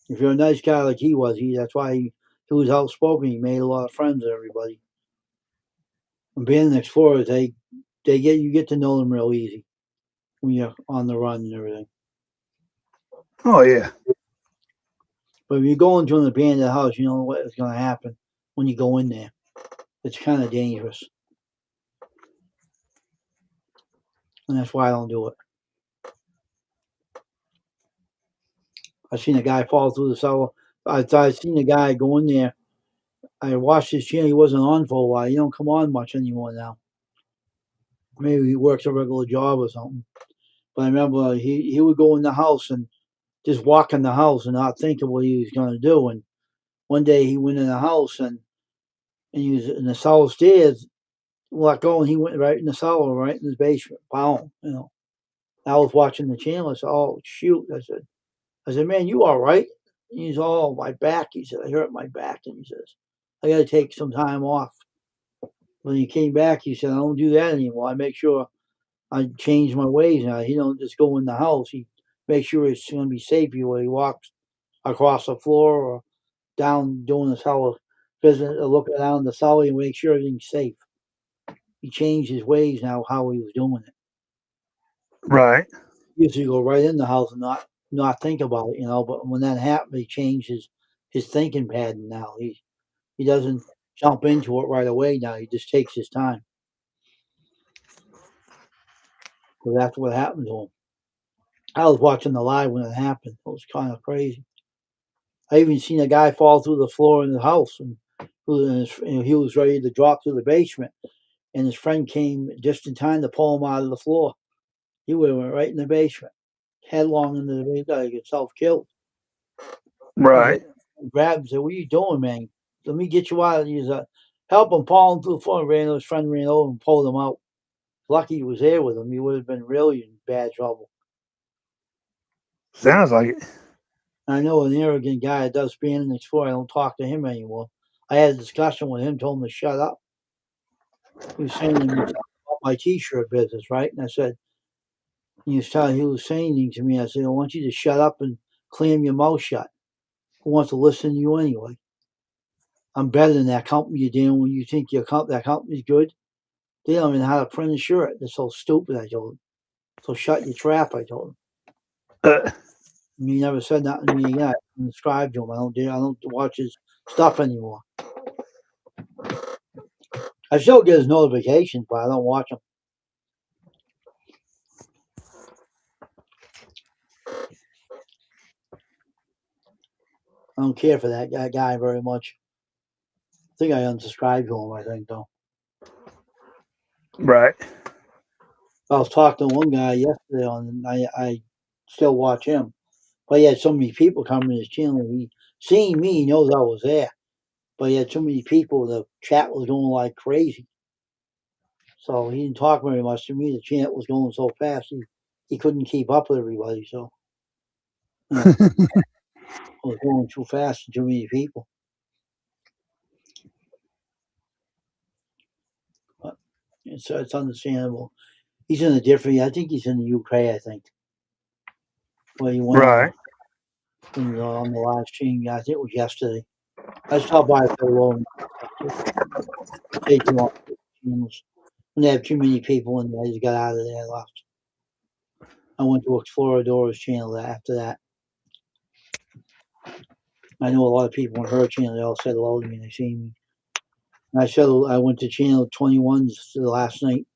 If you're a nice guy like he was, that's why he was outspoken. He made a lot of friends with everybody. And being an explorer, you get to know them real easy when you're on the run and everything. Oh yeah. But if you go into an abandoned house, you know what is going to happen when you go in there. It's kind of dangerous. And that's why I don't do it. I've seen a guy fall through the cellar. I've seen a guy go in there. I watched his channel. He wasn't on for a while. He don't come on much anymore now. Maybe he works a regular job or something. But I remember he would go in the house and just walk in the house and not think of what he was going to do. And one day he went in the house and he was in the cellar stairs, let go, and he went right in the cellar, right in his basement. Boom, I was watching the channel. I said, "Oh shoot!" I said, "Man, you all right?" And he's all, "My back." He said, "I hurt my back," and he says, "I got to take some time off." When he came back, he said, "I don't do that anymore. I make sure I change my ways now. He don't just go in the house. He makes sure it's going to be safe when he walks across the floor or down doing the cellar visit, looking down the cellar and make sure everything's safe." He changed his ways now, how he was doing it. Right. He used to go right in the house and not think about it, But when that happened, he changed his thinking pattern. Now he doesn't jump into it right away. Now he just takes his time. So that's what happened to him. I was watching the live when it happened. It was kind of crazy. I even seen a guy fall through the floor in the house, and he was ready to drop to the basement, and his friend came just in time to pull him out of the floor. He went right in the basement, headlong into the basement. He got himself killed. Right. Grabbed him and said, "What are you doing, man? Let me get you out." He's help him fall into the floor. His friend ran over and pulled him out. Lucky he was there with him. He would have been really in bad trouble. Sounds like it. I know an arrogant guy that does being an explorer. I don't talk to him anymore. I had a discussion with him, told him to shut up. He was saying to me about my T-shirt business, right? And I said, he was saying things to me. I said, "I want you to shut up and clam your mouth shut. Who wants to listen to you anyway? I'm better than that company you're dealing with. You think that company's good? They don't even know how to print a shirt. They're so stupid," I told him. "So shut your trap," I told him. He never said nothing to me again. I subscribe to him. I don't watch his stuff anymore. I still get his notifications, but I don't watch them. I don't care for that guy very much. I think I unsubscribed to him, I think, though. Right. I was talking to one guy yesterday I still watch him. But he had so many people coming to his channel. He seeing me, he knows I was there. But he had so many people, the chat was going like crazy. So he didn't talk very much to me. The chat was going so fast, he couldn't keep up with everybody. So it was going too fast and too many people. It's understandable. He's in a different. I think he's in the UK. I think. Well, he went Right. on the live stream. I think it was yesterday. I stopped by for a long. Say too long. Channels. When they have too many people in there, I just got out of there and left. I went to Exploradora's channel after that. I know a lot of people on her channel. They all said hello to me. They seen me. And I said I went to channel 21's the last night.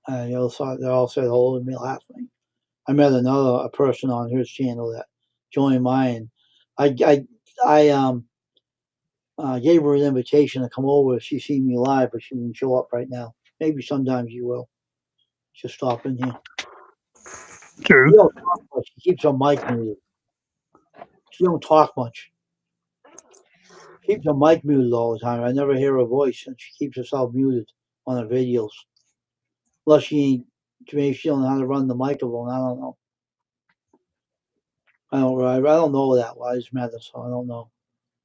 They all said hello to me last night. I met a person on his channel that joined mine. I gave her an invitation to come over if she seen me live, but she didn't show up right now. Maybe sometimes you will. She'll stop in here. True. She don't talk much. She keeps her mic muted. She don't talk much. She keeps her mic muted all the time. I never hear her voice, and she keeps herself muted on her videos. Unless maybe she don't know how to run the microphone. I don't know. I don't know that wise matter, so I don't know.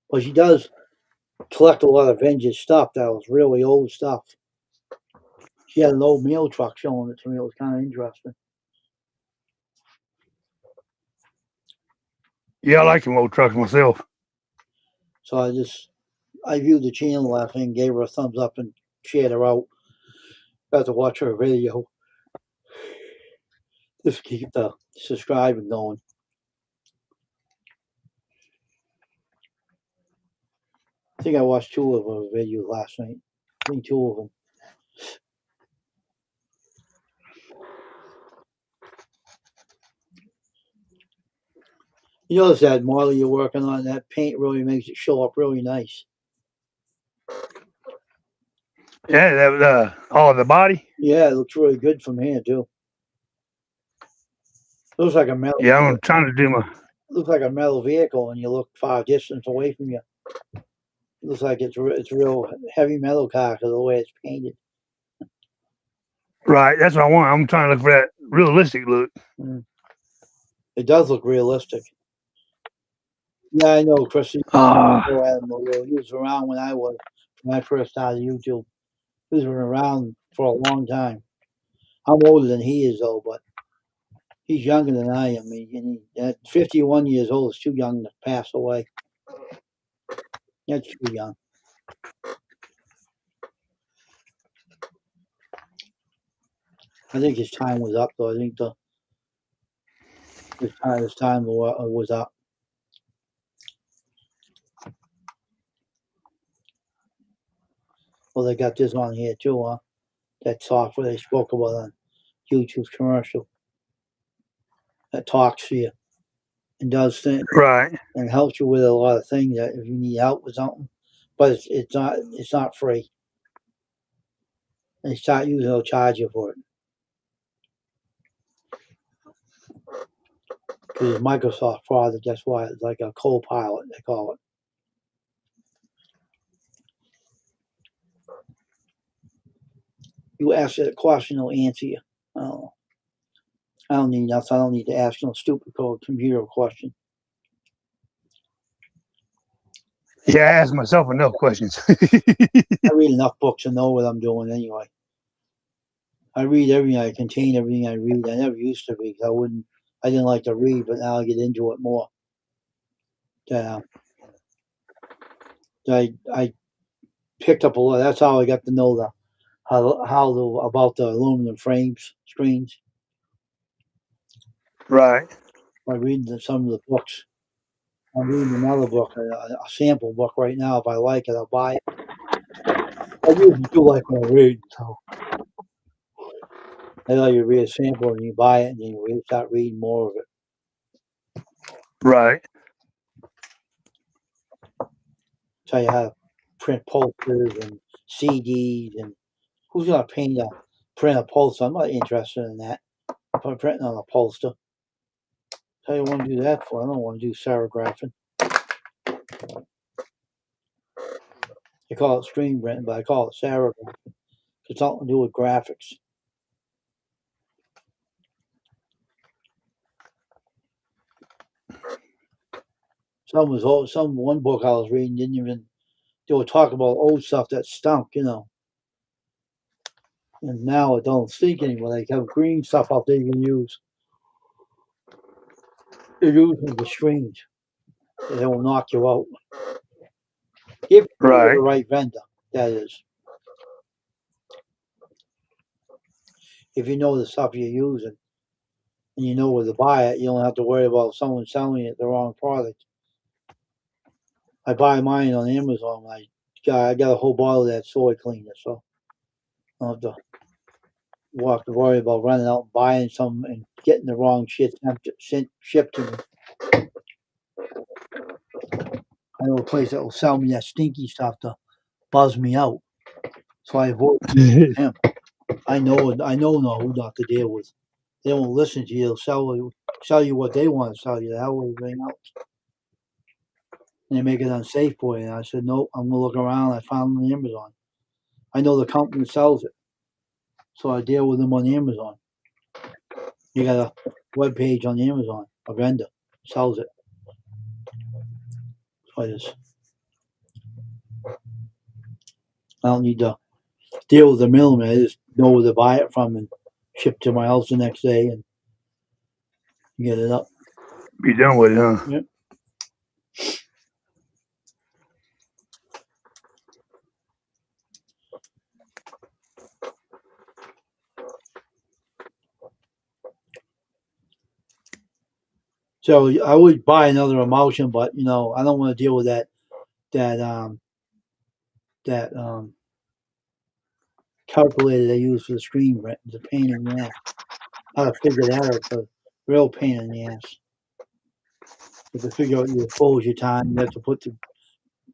But she does collect a lot of vintage stuff that was really old stuff. She had an old mail truck showing it to me. It was kind of interesting. Yeah, I like them old trucks myself. So I viewed the channel last night and gave her a thumbs up and shared her out. Got to watch her video. Just keep the subscribing going. I think I watched 2 of her videos last night. I think 2 of them. You notice that model you're working on, that paint really makes it show up really nice. Yeah, that was the body. Yeah, it looks really good from here too. Looks like a metal. Yeah, I'm trying to do my. Looks like a metal vehicle when you look far distance away from you. It looks like it's real heavy metal car because of the way it's painted. Right, that's what I want. I'm trying to look for that realistic look. It does look realistic. Yeah, I know, Chris. He was around when I first started YouTube. He's been around for a long time. I'm older than he is, though, but he's younger than I am. At 51 years old, is too young to pass away. That's too young. I think his time was up, though. I think his time was up. Well, they got this on here too, huh? That software they spoke about on YouTube's commercial. That talks to you and does things Right. and helps you with a lot of things that if you need help with something. But it's not free. And they'll charge you for it. Because it's Microsoft product, that's why it's like a co-pilot, they call it. You ask it a question, it'll answer you. I don't know. I don't need nothing. I don't need to ask no stupid computer question. Yeah, I ask myself enough questions. I read enough books to know what I'm doing anyway. I read everything. I contain everything I read. I never used to read because I didn't like to read, but now I get into it more. I picked up a lot. That's how I got to know about the aluminum frames screens Right. by reading some of the books. I'm reading another book, a sample book right now. If I like it, I'll buy it. I usually do like when I read, so I know you read a sample and you buy it and then you start reading more of it. Right. Tell you how to print posters and CDs and who's gonna print a poster? I'm not interested in that. I'm printing on a poster. Tell you want to do that for? I don't want to do serigraphing. They call it screen printing, but I call it serigraphing. It's something to do with graphics. One book I was reading they were talking about old stuff that stunk, you know. And now it don't stink anymore. They have green stuff out there you can use. They're using the screens. They will knock you out. If you go to Right. the right vendor, that is. If you know the stuff you're using and you know where to buy it, you don't have to worry about someone selling it the wrong product. I buy mine on Amazon. I got a whole bottle of that soy cleaner, so I don't have to worry about running out and buying some and getting the wrong shit shipped to me. I know a place that will sell me that stinky stuff to buzz me out, so I avoid him. I know who not to deal with. They won't listen to you. They'll sell you what they want to sell you. The hell with everything else. And they make it unsafe for you. And I said, nope, I'm gonna look around. I found them on Amazon. I know the company that sells it, so I deal with them on Amazon. You got a web page on Amazon. A vendor sells it. So I don't need to deal with the middleman. I just know where to buy it from and ship to my house the next day and get it up. Be done with it, huh? Yep. So I would buy another emulsion, but I don't want to deal with that calculator they use for the screen print. It's a pain in the ass. How to figure that out? It's a real pain in the ass. You have to figure out your exposure time. You have to put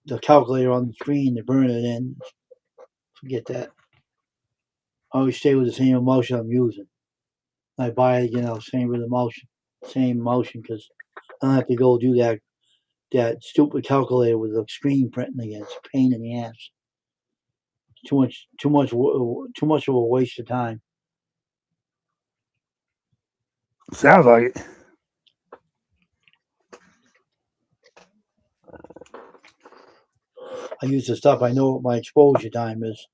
the calculator on the screen to burn it in. Forget that. I always stay with the same emulsion I'm using. I buy it, same emulsion, because I don't have to go do that stupid calculator with the screen printing again. It's a pain in the ass. Too much of a waste of time. Sounds like it. I use the stuff I know what my exposure time is.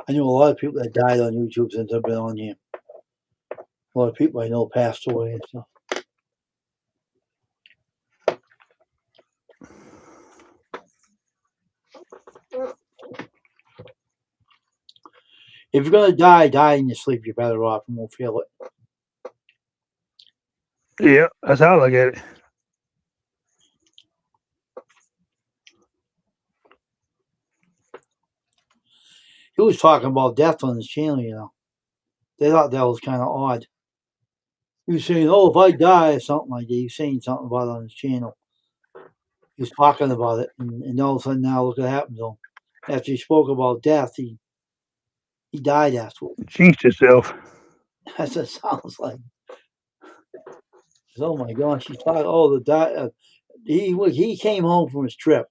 I know a lot of people that died on YouTube since I've been on here. A lot of people I know passed away and stuff. If you're gonna die in your sleep. You're better off and won't feel it. Yeah, that's how I look at it. He was talking about death on his channel. They thought that was kind of odd. He was saying, "Oh, if I die," or something like that. He was saying something about it on his channel. He was talking about it, and all of a sudden now look what happened to him. After he spoke about death, he died afterwards. It changed itself. That's what it sounds like. Oh my gosh, he thought, oh, he came home from his trip,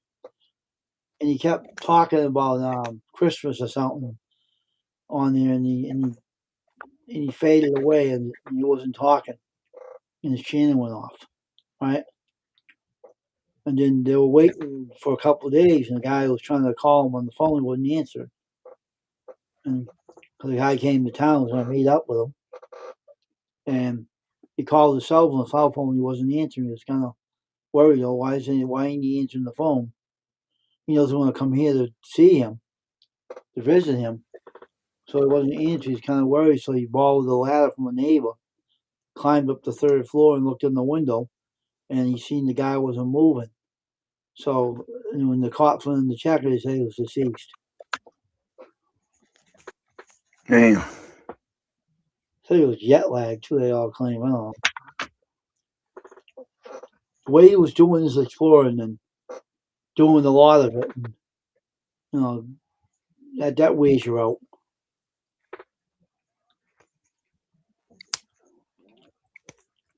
and he kept talking about Christmas or something on there, and he faded away, and he wasn't talking, and his channel went off, right? And then they were waiting for a couple of days, and the guy was trying to call him on the phone, wouldn't answer. And the guy came to town, so I meet up with him, and he called his cell phone, he wasn't answering. He was kind of worried, oh, why ain't he answering the phone? He doesn't want to come here to see him, to visit him. So he wasn't answering. He's kind of worried, so he borrowed a ladder from a neighbor, climbed up the third floor and looked in the window, and he seen the guy wasn't moving. So when the cops went in to check, they said he was deceased. Damn. So he was jet lagged too, they all claim. I don't know. The way he was doing his exploring and doing a lot of it, and, that wears you out.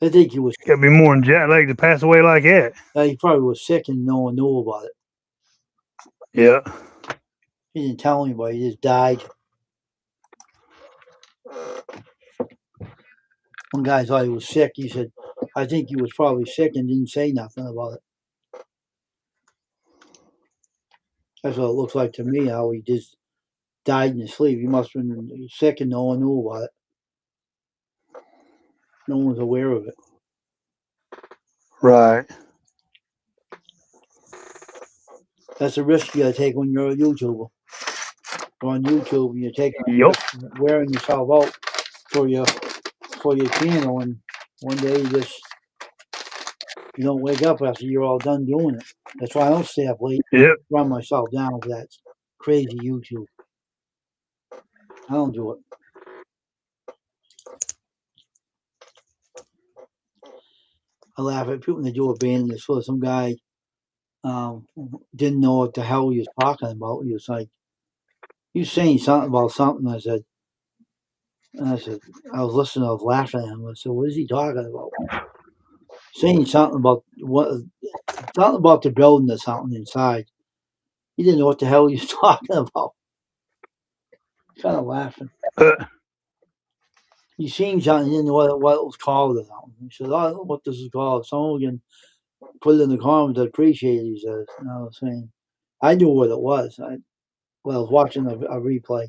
I think he was. Got to be more than jet lag to pass away like that. He probably was sick and no one knew about it. Yeah. He didn't tell anybody. He just died. One guy thought he was sick. He said, "I think he was probably sick," and didn't say nothing about it. That's what it looks like to me. How he just died in his sleep. He must have been sick and no one knew about it. No one was aware of it. Right. That's a risk you got to take when you're a YouTuber. You're on YouTube, you're taking a Yup. risk, wearing yourself out for your channel, and one day you don't wake up after you're all done doing it. That's why I don't stay up late. Yep. Run myself down for that crazy YouTube. I don't do it. I laugh at people when they do a band this for some guy didn't know what the hell he was talking about. He was like, he was saying something about something. I said, I was listening, I was laughing at him. I said, what is he talking about? Saying something about the building or something inside. He didn't know what the hell he was talking about. Kind of laughing. He seen something, he didn't know what it was called or something. He said, I don't know what this is called. Someone can put it in the comments, I'd appreciate it, he says. And I was saying, I knew what it was. I was watching a replay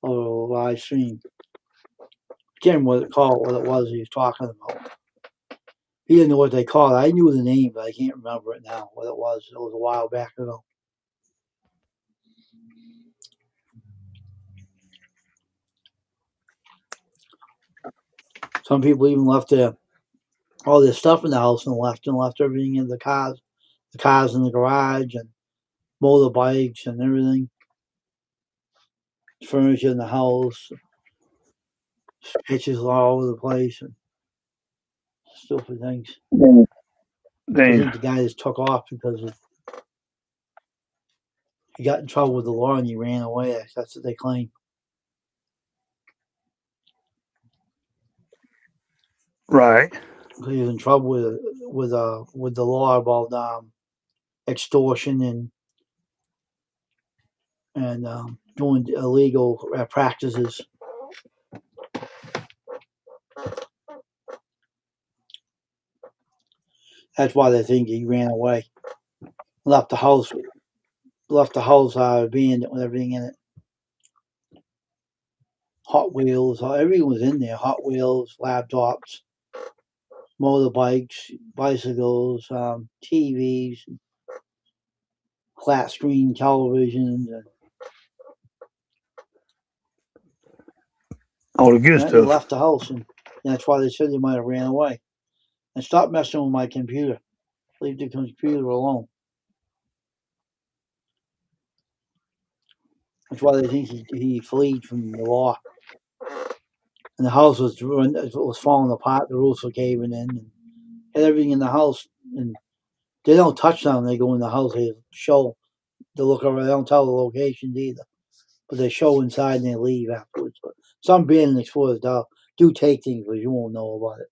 or a live stream. I can't remember what it was he was talking about. He didn't know what they called it. I knew the name, but I can't remember it now, what it was. It was a while back ago. Some people even left all their stuff in the house and left everything in the cars in the garage and motorbikes and everything. Furniture in the house, pictures all over the place, and stupid things. I think the guy just took off because he got in trouble with the law and he ran away. That's what they claim. Right. He was in trouble with the law about extortion and doing illegal practices. That's why they think he ran away. Left the house abandoned with everything in it. Hot Wheels, everything was in there. Hot Wheels, laptops, motorbikes, bicycles, TVs, flat screen televisions, and all the good he stuff. left the house, and that's why they said he might have ran away. And stop messing with my computer. Leave the computer alone. That's why they think he fled from the law. And the house was falling apart. The roofs were caving in, and had everything in the house. And they don't touch them. They go in the house. They show the look over. They don't tell the locations either, but they show inside and they leave afterwards. But some abandoned explorers do take things, but you won't know about it.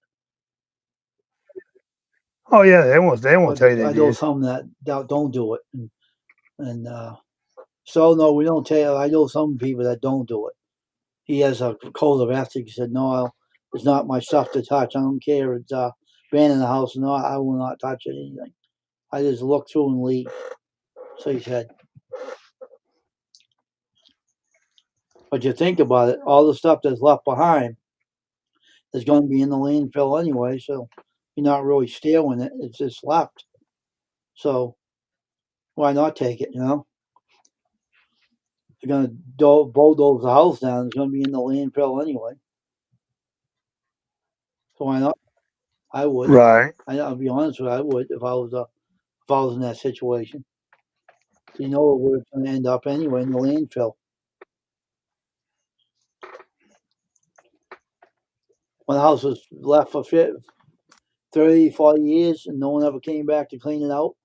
Oh yeah, they won't tell you they I know did. some that don't do it, and so no, we don't tell you. I know some people that don't do it. He has a code of ethics. He said, no, it's not my stuff to touch. I don't care if it's been in the house or not. I will not touch anything. I just look through and leave. So he said. But you think about it, all the stuff that's left behind is going to be in the landfill anyway, so you're not really stealing it. It's just left. So why not take it, you know? If you're going to bulldoze the house down, it's going to be in the landfill anyway. So why not? I would. Right. I'll be honest with you, I would if I was in that situation. You know where it's going to end up anyway, in the landfill. When the house was left for 30, 40 years and no one ever came back to clean it out.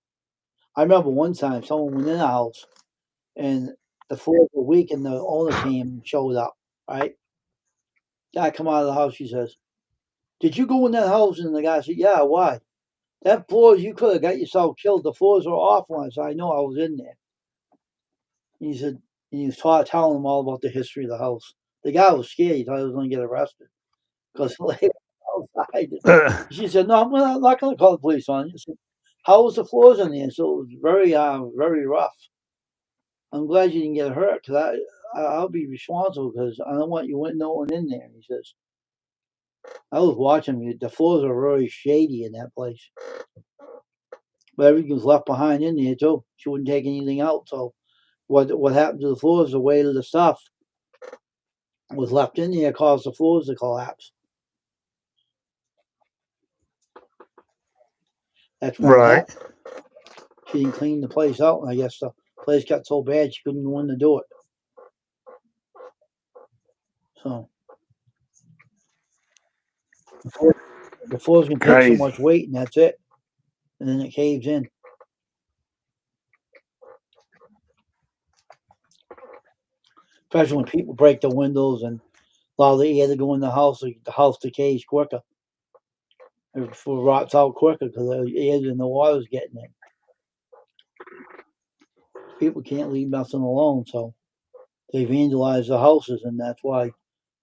I remember one time someone went in the house and the floor was weak and the owner came and showed up, right? Guy come out of the house, she says, did you go in that house? And the guy said, yeah, why? That floors, you could have got yourself killed. The floors were off once. I know, I was in there. And he said, and he was telling him all about the history of the house. The guy was scared. He thought he was going to get arrested because they were outside. She said, no, I'm not going to call the police on you. Said, how was the floors in there? So it was very rough. I'm glad you didn't get hurt because I'll be responsible because I don't want you no one in there. And he says, I was watching you. The floors are very shady in that place. But everything was left behind in there too. She wouldn't take anything out. So what happened to the floors, the weight of the stuff was left in there, caused the floors to collapse. That's why Right. she didn't clean the place out. And I guess the place got so bad she couldn't go in to do it. So the floors can take so Crazy. much weight and that's it. And then it caves in. Especially when people break the windows and allow the air to go in the house decays quicker. It rots out quicker because the air and the water's getting in. People can't leave nothing alone, so they vandalize the houses, and that's why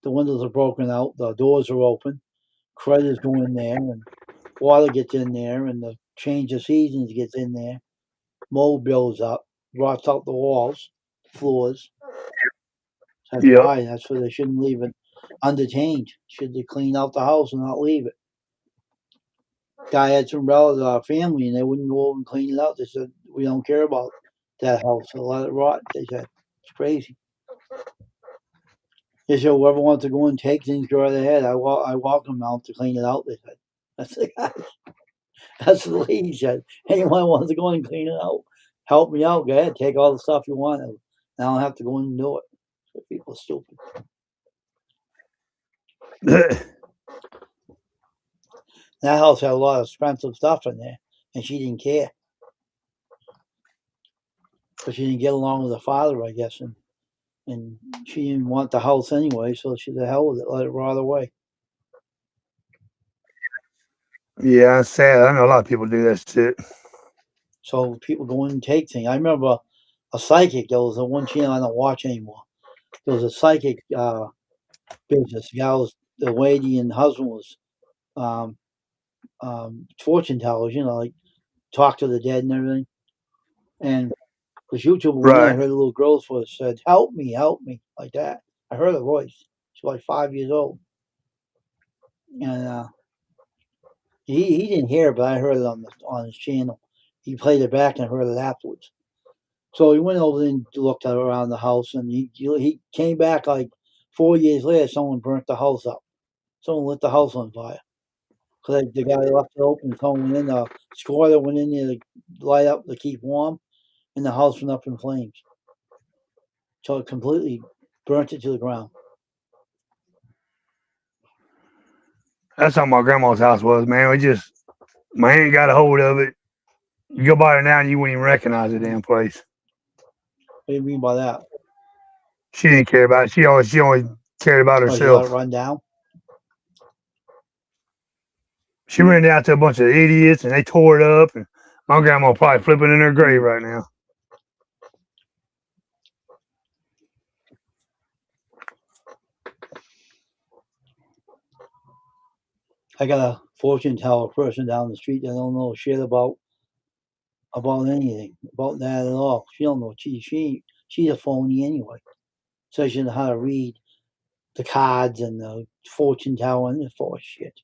the windows are broken out, the doors are open, creditors go in there, and water gets in there, and the change of seasons gets in there, mold builds up, rots out the walls, floors. That's Yep. why. That's why they shouldn't leave it undetained. Should they clean out the house and not leave it? Guy had some relatives, family, and they wouldn't go over and clean it out. They said, we don't care about that house, so let it rot. They said, it's crazy. They said, whoever wants to go and take things, go right ahead. I welcome them out to clean it out. They said, that's the guy. That's the lady said. Anyone wants to go and clean it out, help me out. Go ahead, take all the stuff you want. And I don't have to go in and do it. So people are stupid. That house had a lot of expensive stuff in there, and she didn't care. But she didn't get along with the father, I guess, and she didn't want the house anyway, so she the hell with it, let it rot away. Yeah, it's sad. I know a lot of people do that shit. So people go in and take things. I remember a psychic. There was a one channel I don't watch anymore. There was a psychic business. The lady and husband was fortune tellers. You know, like talk to the dead and everything. And this YouTuber one day, I Right. heard a little girl's voice said, help me," like that. I heard her voice. She was like 5 years old. And he didn't hear it, but I heard it on his channel. He played it back and I heard it afterwards. So he went over and looked around the house, and he came back like 4 years later. Someone burnt the house up. Someone lit the house on fire. Because the guy left it open. Someone went in. The squatter went in there to light up to keep warm, and the house went up in flames. So it completely burnt it to the ground. That's how my grandma's house was, man. My aunt got a hold of it. You go by there now and you wouldn't even recognize the damn place. What do you mean by that? She didn't care about it. She always cared about Oh, you let it herself. run down? She ran out to a bunch of idiots and they tore it up. And my grandma probably flipping in her grave right now. I got a fortune teller person down the street that don't know shit about anything, about that at all. She don't know. She's a phony anyway. So she knows how to read the cards and the fortune teller and the full shit.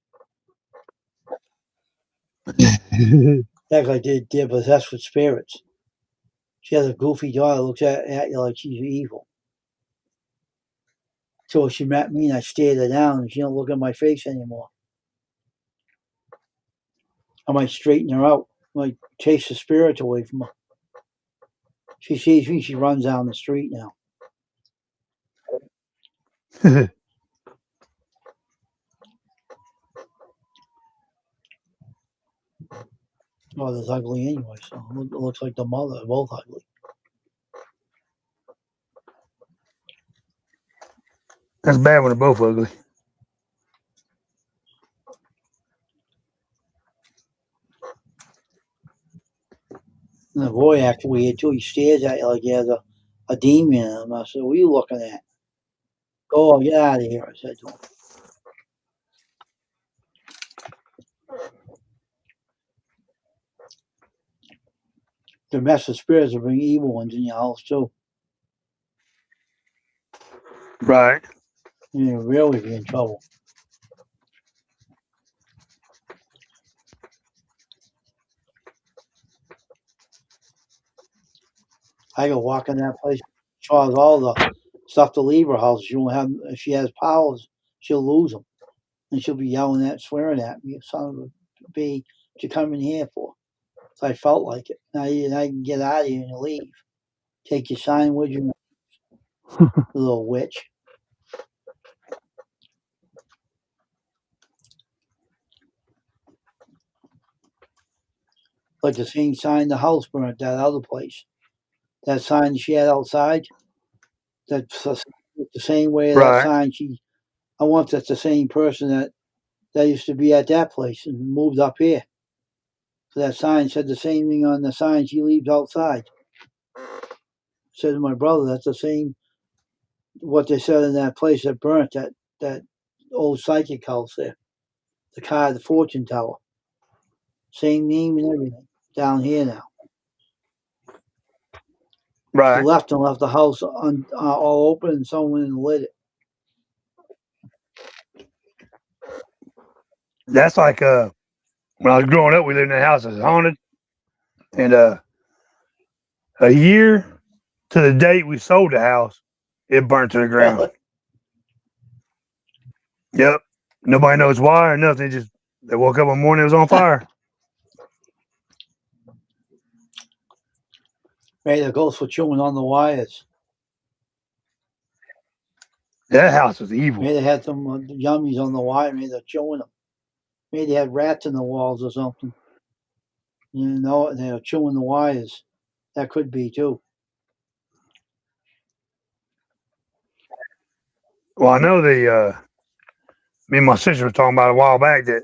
Act like they're possessed with spirits. She has a goofy daughter looks at you like she's evil. So she met me and I stared her down and she don't look at my face anymore. I might straighten her out. I might chase the spirits away from her. She sees me, she runs down the street now. Mother's ugly anyway, so it looks like the mother. They're both ugly. That's bad when they're both ugly. And the boy acted weird too. He stares at you like he has a demon in him. I said, "What are you looking at? Go on, get out of here," I said to him. Domestic spirits will bring evil ones in your house too. Right. You're really be in trouble. I go walk in that place, she has all the stuff to leave her house. She won't have. If she has powers, she'll lose them, and she'll be yelling at, swearing at me. Son of a b, what you come in here for? So I felt like it. Now I can get out of here and leave. Take your sign with you, little witch. Like the same sign the house burnt, that other place. That sign she had outside, that's the same way that Right. sign she. I wonder if that's the same person that used to be at that place and moved up here. So that sign said the same thing on the sign she leaves outside. Said to my brother, that's the same what they said in that place that burnt, that old psychic house there. The fortune tower. Same name and everything. Down here now. She Right. left and left the house all open, and someone went and lit it. That's like when I was growing up, we lived in a house that was haunted, and a year to the date we sold the house, it burnt to the ground. Really? Yep. Nobody knows why or nothing. Just they woke up one morning, it was on fire. Maybe the ghosts were chewing on the wires. That house was evil. Maybe they had some yummies on the wire. Maybe they're chewing them. Maybe they had rats in the walls or something. You know, they were chewing the wires. That could be too. Well, I know me and my sister were talking about a while back that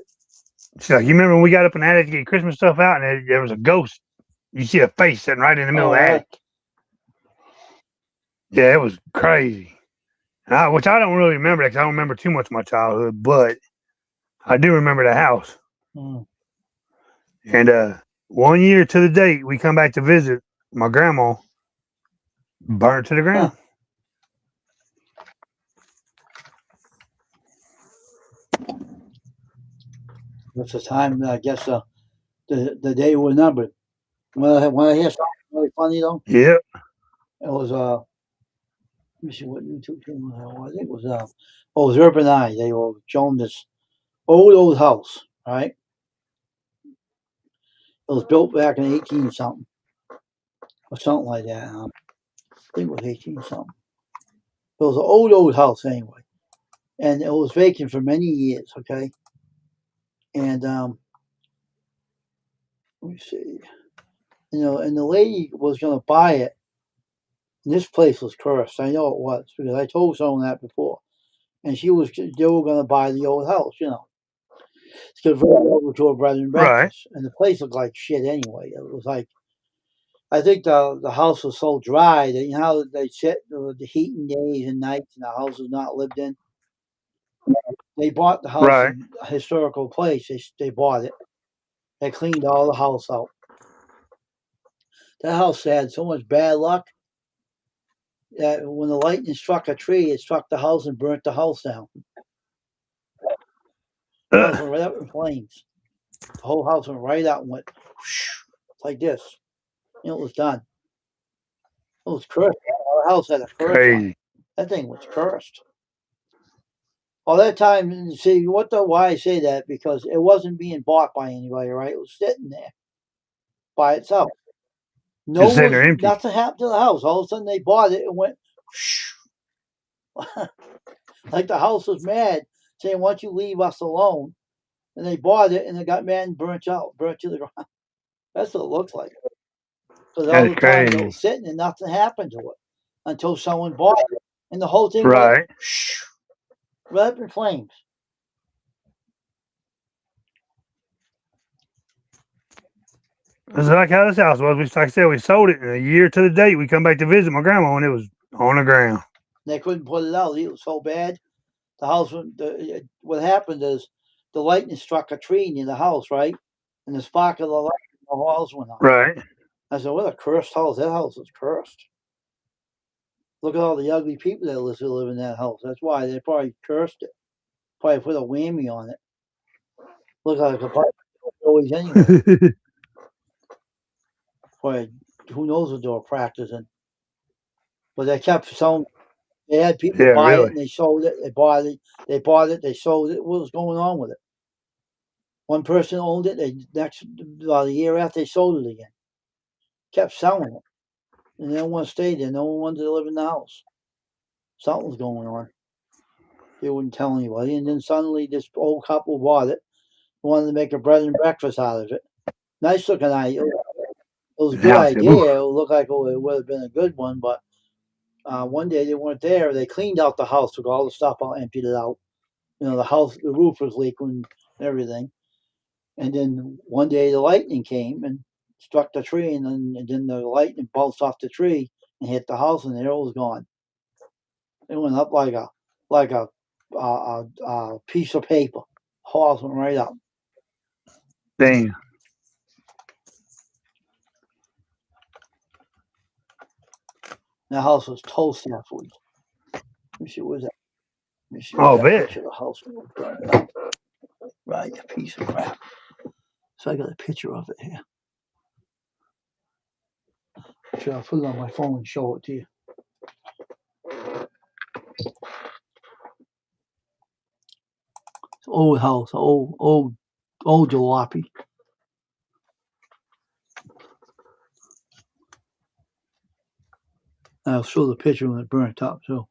she's like, you remember when we got up in the attic to get Christmas stuff out, and there was a ghost. You see a face sitting right in the middle of the really? attic. Yeah, it was crazy. Which I don't really remember because I don't remember too much of my childhood, but I do remember the house. Mm. And 1 year to the date, we come back to visit my grandma, burnt to the ground. That's the time. I guess the day was numbered. When I hear something really funny though, Yep. it was let me see what YouTube channel that was. I think it was it was Urban Eye. They were showing this old house, right? It was built back in 18 something or something like that. I think it was 18 something. It was an old house anyway, and it was vacant for many years. Okay, and let me see, and the lady was going to buy it. And this place was cursed. I know it was because I told someone that before, and they were going to buy the old house. It's converted over to a bread and Right. breakfast, and the place looked like shit anyway. It was like I think the house was so dry that you know how they sit the heating days and nights, and the house was not lived in. They bought the house Right. in a historical place. They bought it. They cleaned all the house out. That house had so much bad luck that when the lightning struck a tree, it struck the house and burnt the house down. The house went right up in flames. The whole house went right out and went whoosh, like this. It was done. It was cursed. Our house had a curse on it. Crazy. That thing was cursed. All that time, see why I say that, because it wasn't being bought by anybody, right? It was sitting there by itself. Just sitting there empty. Nothing happened to the house. All of a sudden they bought it and went like the house was mad, saying, "Why don't you leave us alone?" And they bought it and it got mad and burnt to the ground. That's what it looks like. Because all the time it was sitting and nothing happened to it until someone bought it, and the whole thing Right. went right up in flames. This is like how this house was. Like I said, we sold it, and a year to the date, we come back to visit my grandma, and it was on the ground. They couldn't put it out. It was so bad. The house, what happened is the lightning struck a tree near the house, right? And the spark of the light, the walls went up. Right. I said, what a cursed house. That house is cursed. Look at all the ugly people that live in that house. That's why they probably cursed it. Probably put a whammy on it. Look like a probably always anyway. Probably, who knows what they were practicing. But they kept selling. They had people Yeah, buy it really. and they sold it. They bought it. They bought it. They sold it. What was going on with it? One person owned it. They next about a year after they sold it again. Kept selling it, and no one stayed there. No one wanted to live in the house. Something was going on. They wouldn't tell anybody, and then suddenly this old couple bought it. Wanted to make a bread and breakfast out of it. Nice looking idea. It was a good Yeah, I said, "Ooh." idea. It looked like it would have been a good one, but one day they weren't there. They cleaned out the house, took all the stuff out, emptied it out. The house, the roof was leaking and everything. And then one day the lightning came and struck the tree, and then the lightning bounced off the tree and hit the house, and it was gone. It went up like a piece of paper. House went right up. Damn. The house was toasted afterwards. Let me see, where's that? Let me see, Oh, where's that bet. picture of the house when it was burned up? Right, a piece of crap. So I got a picture of it here. Sure, I'll put it on my phone and show it to you. It's an old house, old jalopy. I'll show the picture when it burnt up too.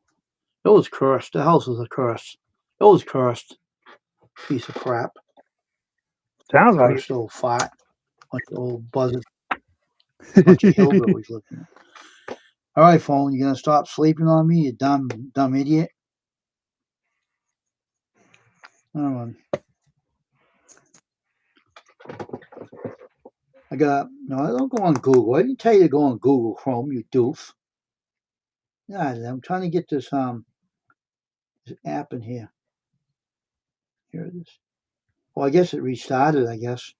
It was cursed. The house was a curse. It was cursed. Piece of crap. Sounds like it. Cursed old fart. Bunch of old buzzers. Bunch of hillbillies living in it. All right, phone, you gonna stop sleeping on me, you dumb idiot? All right. I don't go on Google. I didn't tell you to go on Google Chrome, you doof. Yeah, I'm trying to get this app in here. Here it is. Well, I guess it restarted, I guess.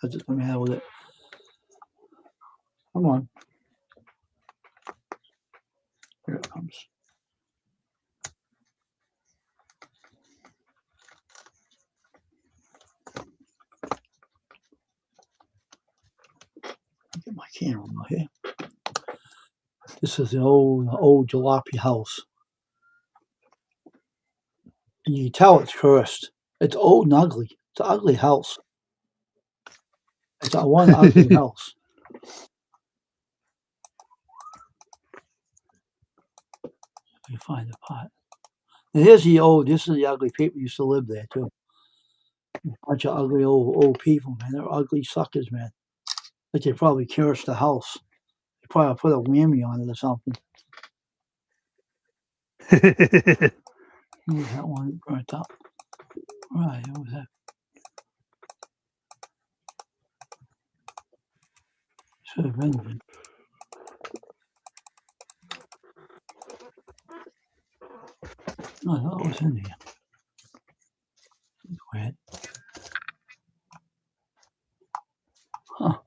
Let me have it. Come on. Here it comes. Get my camera out here. This is the old jalopy house. And you can tell it's cursed. It's old and ugly. It's an ugly house. It's a one ugly house. Let me find the pot. And this is the ugly people used to live there too. A bunch of ugly old people, man. They're ugly suckers, man. Like they probably cursed the house. They probably put a whammy on it or something. Who was that one that burnt up? Right, who was that? Should have been. Oh, that was in here. Weird. Huh.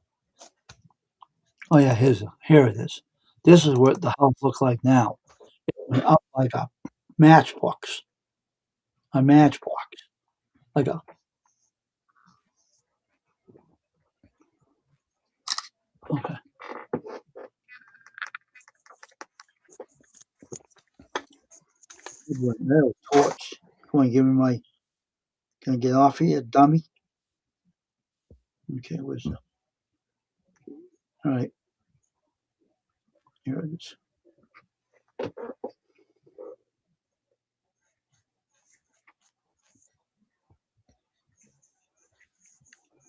Oh yeah, here it is. This is what the house looks like now. It went up like a matchbox. A matchbox. Like a okay. That torch. Come on, give me my. Can I get off here, dummy? Okay, where's the? All right. Here it is.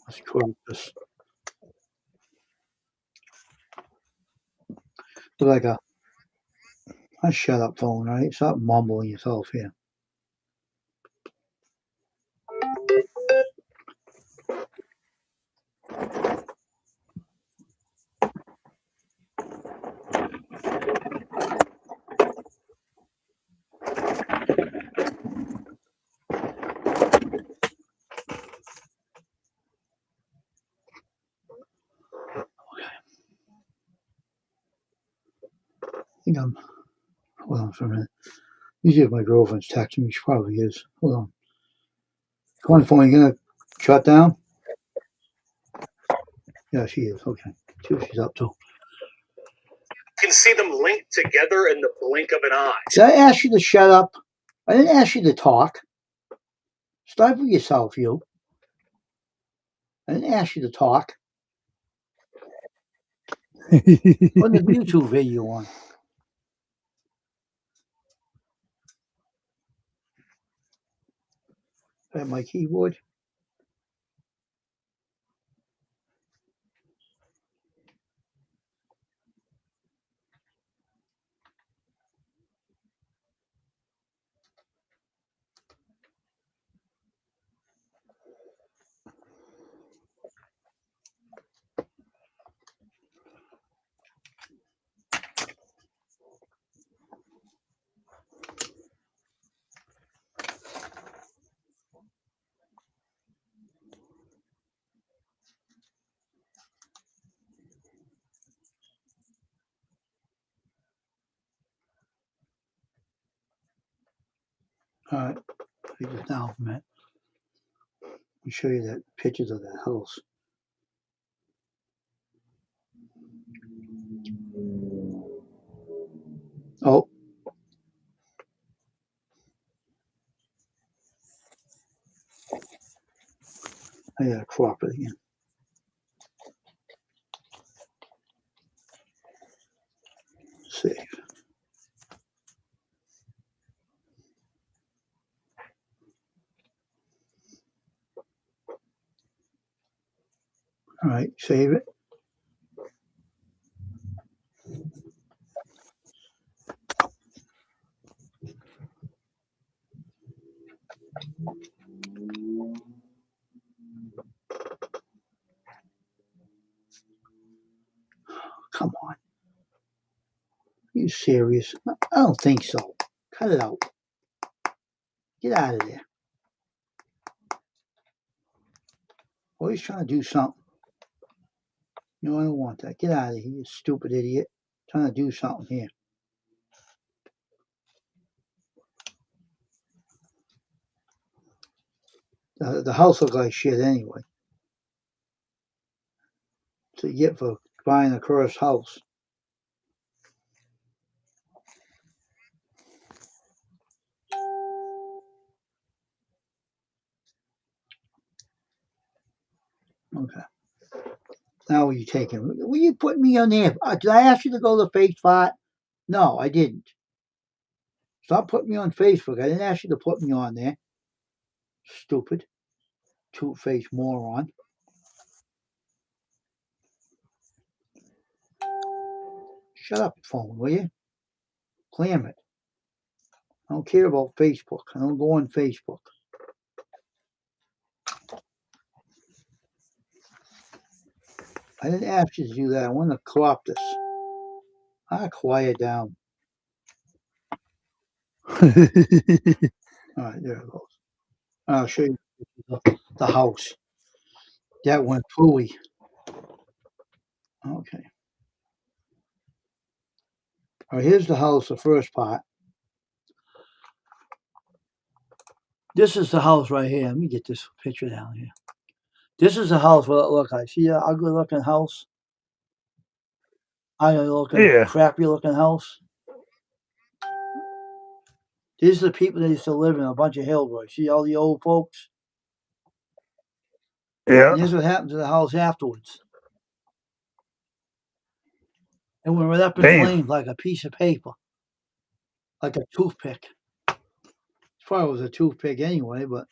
Let's close this. Look like a. Shut up, phone. Right? Stop mumbling yourself here. think I'm. Hold on for a minute. Usually if my girlfriend's texting me, she probably is. Hold on. Come on, phone. You gonna shut down? Yeah, she is. Okay. See what she's up to. Can see them linked together in the blink of an eye. Did I ask you to shut up? I didn't ask you to talk. Stop with yourself, you. I didn't ask you to talk. Put the YouTube video on. I have my keyboard. All right. Take this down for a minute. Let me show you that pictures of that house. Oh. I gotta crop it again. Save. All right, save it. Come on. Are you serious? I don't think so. Cut it out. Get out of there. Always trying to do something. No, I don't want that. Get out of here, you stupid idiot. Trying to do something here. The house looks like shit anyway. So you get for buying a cursed house. Okay. Now what are you taking? Were you putting me on there? Did I ask you to go to Facebook? No, I didn't. Stop putting me on Facebook. I didn't ask you to put me on there. Stupid. Two-faced moron. Shut up, phone, will you? Clam it. I don't care about Facebook. I don't go on Facebook. I didn't ask you to do that. I want to crop this. Quiet down. All right, there it goes. I'll show you the house. That went pooey. Okay. All right, here's the house, the first part. This is the house right here. Let me get this picture down here. This is the house. What it look like? See that ugly looking house? Ugly looking, Yeah. crappy looking house. These are the people that used to live in a bunch of hillbillies. See all the old folks? Yeah. And here's what happened to the house afterwards. It went right up in Damn. flames like a piece of paper, like a toothpick. It probably was a toothpick anyway, but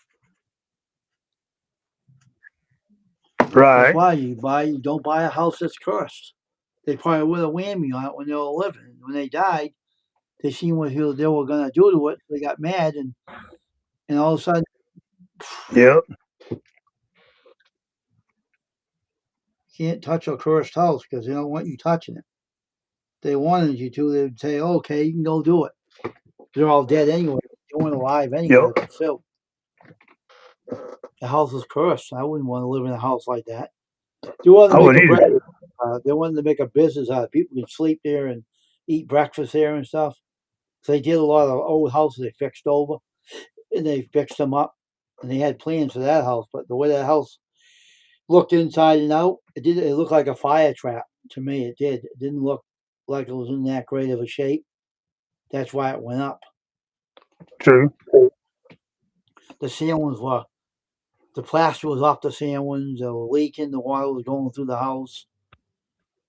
Right. that's why you don't buy a house that's cursed. They probably would have whammy on it when they were living. When they died, they seen what they were gonna do to it. They got mad and all of a sudden, Yep. you can't touch a cursed house because they don't want you touching it. If they wanted you to, they'd say, "Okay, you can go do it." They're all dead anyway. They weren't alive anyway. Yep. But still, the house was cursed. I wouldn't want to live in a house like that. They wanted I to wouldn't make either. they wanted to make a business out of it. People can sleep there and eat breakfast there and stuff. So they did a lot of old houses they fixed over, and they fixed them up, and they had plans for that house. But the way that house looked inside and out, it looked like a fire trap to me. It did. It didn't look like it was in that great of a shape. That's why it went up. True. The ceilings were, the plaster was off the ceilings. They were leaking. The water was going through the house,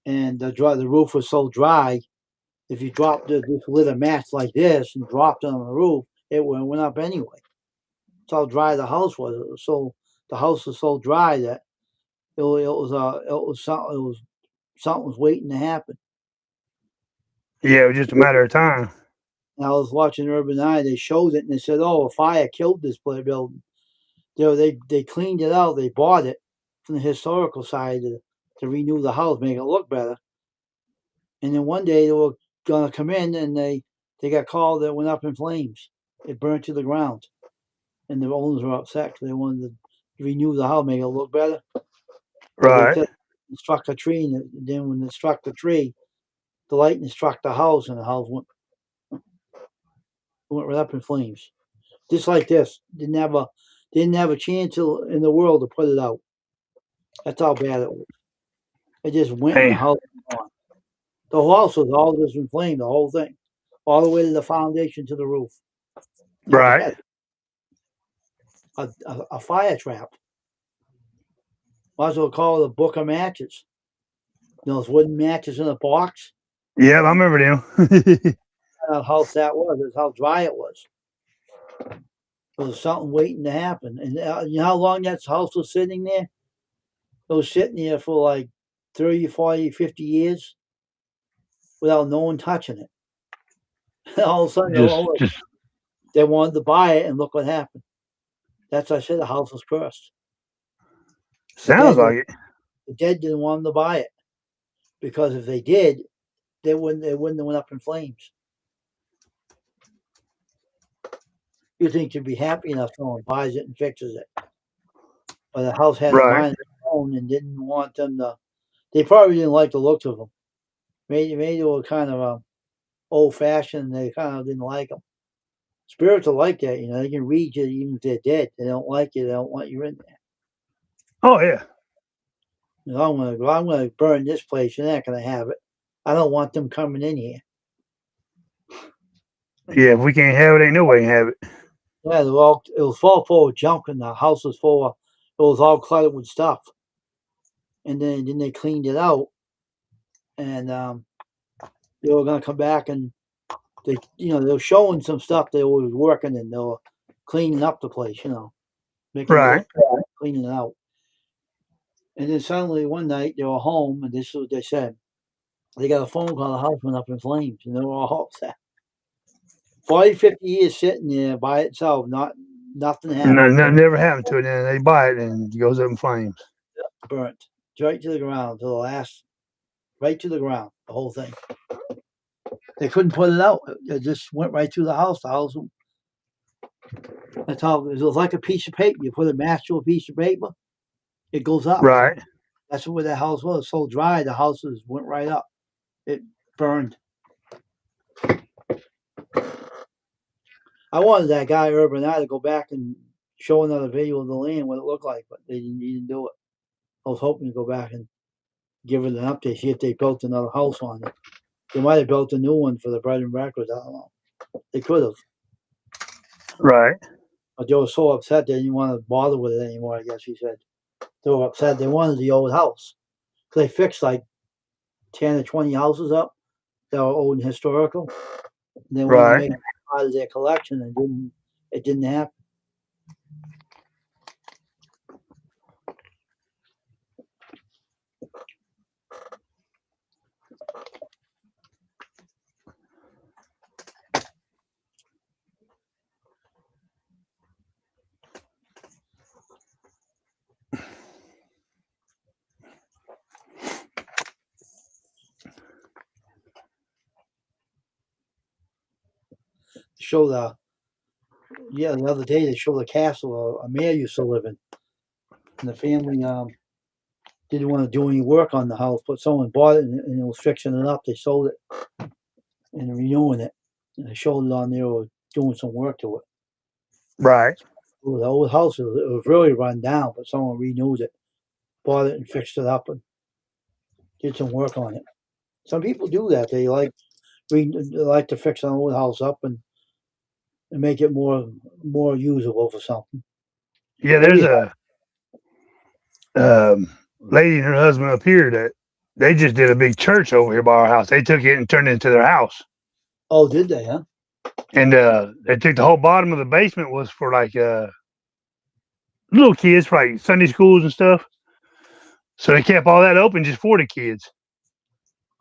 and the roof was so dry. If you dropped just lit a match like this and dropped it on the roof, it went up anyway. That's how dry the house was. The house was so dry that something was waiting to happen. Yeah, it was just a matter of time. And I was watching Urban Eye. They showed it and they said, "Oh, a fire killed this building." They cleaned it out. They bought it from the historical side to renew the house, make it look better. And then one day they were gonna come in and they got called that it went up in flames. It burned to the ground, and the owners were upset because they wanted to renew the house, make it look better. Right. It struck a tree, and then when it struck the tree, the lightning struck the house, and the house went right up in flames. Just like this, didn't have a chance in the world to put it out. That's how bad it was. It just went in the Hey, house and gone. The whole house was all just in flame, the whole thing, all the way to the foundation to the roof. How right. bad! A fire trap. Might as well call it a book of matches. Those wooden matches in a box. Yeah, I remember them. How house that was. That's how dry it was. There was something waiting to happen. And you know how long that house was sitting there? It was sitting there for like 30, 40, 50 years without no one touching it. And all of a sudden, just they wanted to buy it, and look what happened. That's why I said the house was cursed. sounds like it. The dead didn't want them to buy it because if they did, they wouldn't have went up in flames. You think you'd be happy enough someone buys it and fixes it. But the house had a Right. mind of its own and didn't want them to. They probably didn't like the looks of them. Maybe they were kind of old fashioned. They kind of didn't like them. Spirits are like that, you know. They can read you even if they're dead. They don't like you. They don't want you in there. Oh yeah. You know, I'm gonna burn this place. You're not gonna have it. I don't want them coming in here. Yeah, if we can't have it, ain't no way to have it. Yeah, it was all full of junk, and the house was full of. It was all cluttered with stuff. And then they cleaned it out, and they were gonna come back and they were showing some stuff they were working and they were cleaning up the place, making it Right. look, cleaning it out. And then suddenly one night they were home, and this is what they said. They got a phone call, the house went up in flames, and they were all upset. 40, 50 years sitting there by itself, nothing happened. No, never happened to it. And they buy it and it goes up in flames. Burnt right to the ground, right to the ground, the whole thing. They couldn't put it out. It just went right through the house. The house. That's how it was like a piece of paper. You put a match to a piece of paper, it goes up. Right. That's what that house was. So dry, the houses went right up. It burned. I wanted that guy Urban Eye to go back and show another video of the land, what it looked like, but he didn't do it. I was hoping to go back and give it an update, see if they built another house on it. They might have built a new one for the bread and breakfast. I don't know. They could have. Right. But they were so upset they didn't want to bother with it anymore, I guess he said. They were upset. They wanted the old house. So they fixed like 10 or 20 houses up that were old and historical. And they wanted to make it part of their collection, and it didn't happen. Show the other day they showed the castle a mayor used to live in, and the family didn't want to do any work on the house, but someone bought it and it was fixing it up. They sold it. and renewing it. And they showed it on there or doing some work to it. Right. Well, the old house, it was really run down, but someone renewed it, bought it and fixed it up and did some work on it. Some people do that. They like to fix an old house up and make it more usable for something. Yeah, there's a lady and her husband up here that they just did a big church over here by our house. They took it and turned it into their house. Oh, did they, huh? And they took the whole bottom of the basement was for like little kids, for like Sunday schools and stuff. So they kept all that open just for the kids.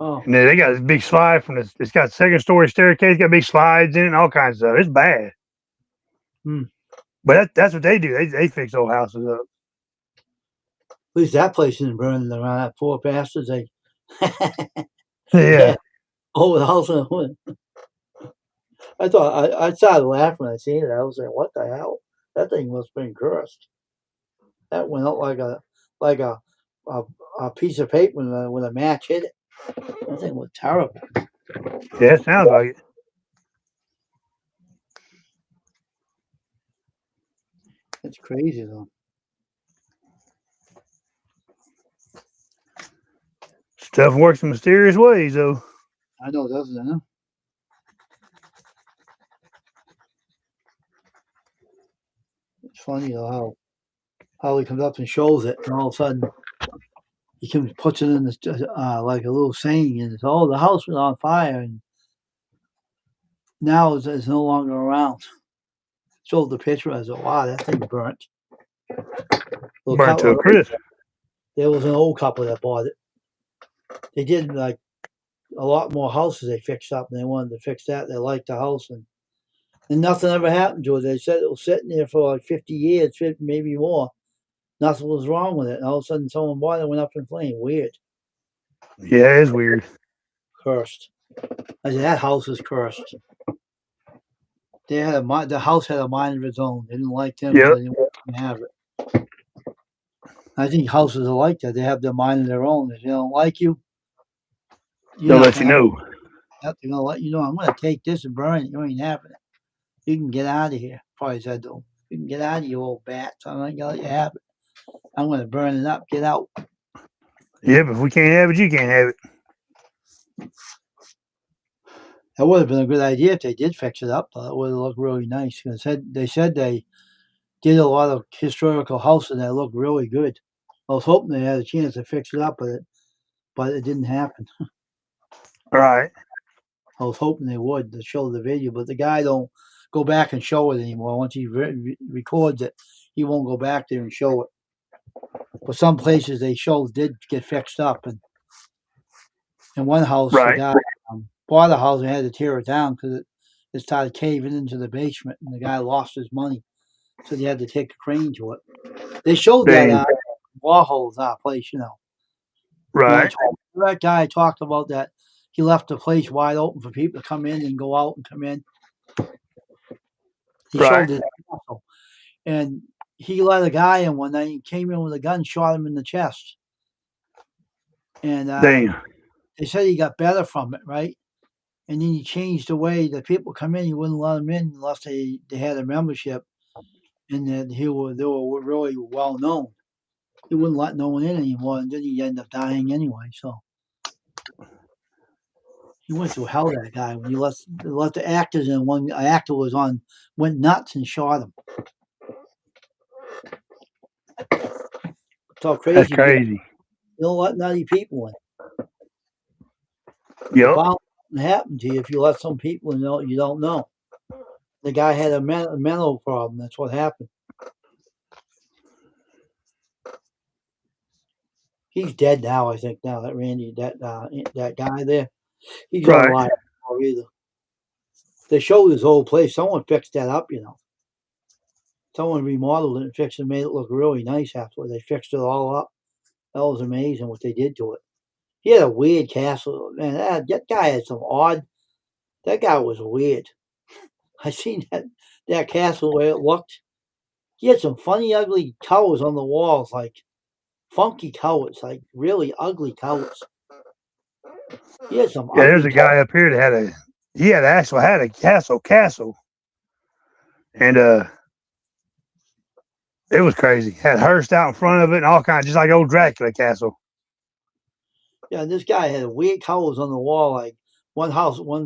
Oh, And then they got this big slide from this. It's got second story staircase, got big slides in it and all kinds of stuff. It's bad. But that's what they do. They fix old houses up. at least that place isn't burning around that poor bastards. They Yeah. old house. I thought I started laughing when I seen it. I was like, "What the hell? That thing must have been cursed." That went out like a piece of paper when a match hit it. That thing was terrible. Yeah, it sounds like it. It's crazy though. Stuff works in mysterious ways, though. I know, doesn't it? It's funny though how he comes up and shows it, and all of a sudden he comes puts it in this like a little saying, and it's the house was on fire, and now it's no longer around. Showed the picture as wow, that thing burnt. Burnt to a crisp. There was an old couple that bought it. They did like a lot more houses they fixed up, and they wanted to fix that. They liked the house, and nothing ever happened to it. They said it was sitting there for like 50 years, 50, maybe more. Nothing was wrong with it. And all of a sudden, someone bought it and went up in flames. Weird. Yeah, it's weird. Cursed. I said, that house is cursed. They had the house had a mind of its own. They didn't like them. Yep. So they didn't want them to have it. I think houses are like that. They have their mind of their own. If they don't like you, they'll let you know. They're going to let you know, I'm going to take this and burn it. You ain't having it. You can get out of here. Probably said to them, you can get out of here, you old bats. I'm not going to let you have it. I'm going to burn it up. Get out. Yeah, but if we can't have it, you can't have it. That would have been a good idea if they did fix it up. It would have looked really nice. They said they did a lot of historical houses that looked really good. I was hoping they had a chance to fix it up, but it didn't happen. Right. I was hoping they would to show the video, but the guy don't go back and show it anymore. Once he records it, he won't go back there and show it. But some places they did get fixed up, and in one house, right. The guy bought a house and had to tear it down because it started caving into the basement, and the guy lost his money, so they had to take a crane to it. They showed that Warhol's place, Right. That guy talked about that. He left the place wide open for people to come in and go out and come in. He showed it, and he let a guy in one night. He came in with a gun, shot him in the chest, and they said he got better from it, right? And then he changed the way that people come in. He wouldn't let them in unless they had a membership, and that they were really well known. He wouldn't let no one in anymore, and then he ended up dying anyway. So he went through hell. That guy, when he let the actors in, one actor went nuts and shot him. It's all crazy. That's crazy. You don't let nutty people in. Yep. What happened to you if you let some people in you don't know? The guy had a mental problem. That's what happened. He's dead now, I think. Now that Randy, that guy there, he's not alive anymore either. They showed his whole place. Someone fixed that up, Someone remodeled it and fixed it, made it look really nice afterward. They fixed it all up. That was amazing what they did to it. He had a weird castle, man. That guy had some odd. That guy was weird. I seen that castle where it looked. He had some funny, ugly towers on the walls, like funky towers, like really ugly towers. He had some. Yeah, there's a guy up here that had He had a castle. And it was crazy. Had Hearst out in front of it and all kinds, just like old Dracula castle. Yeah, and this guy had weird colors on the wall. Like one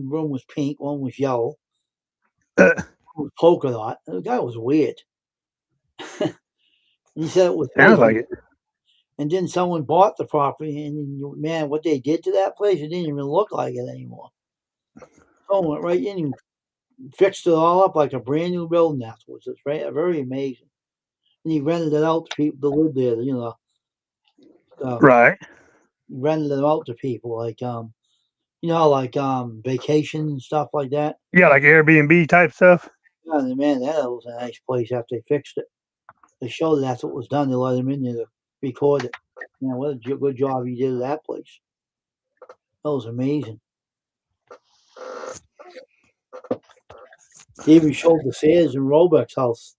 room was pink, one was yellow, one was polka dot. The guy was weird. He said it was Sounds his. like it. And then someone bought the property, and man, what they did to that place, it didn't even look like it anymore. Someone went right in and fixed it all up like a brand new building afterwards. It's very amazing. And he rented it out to people to live there. You know, Right. he rented it out to people like like vacation and stuff like that. Yeah, like Airbnb type stuff. Yeah, and man, that was a nice place after they fixed it. They showed that's what was done. They let him in there to record it. Man, what a good job he did at that place. That was amazing. They even showed the Sears and Roebuck's house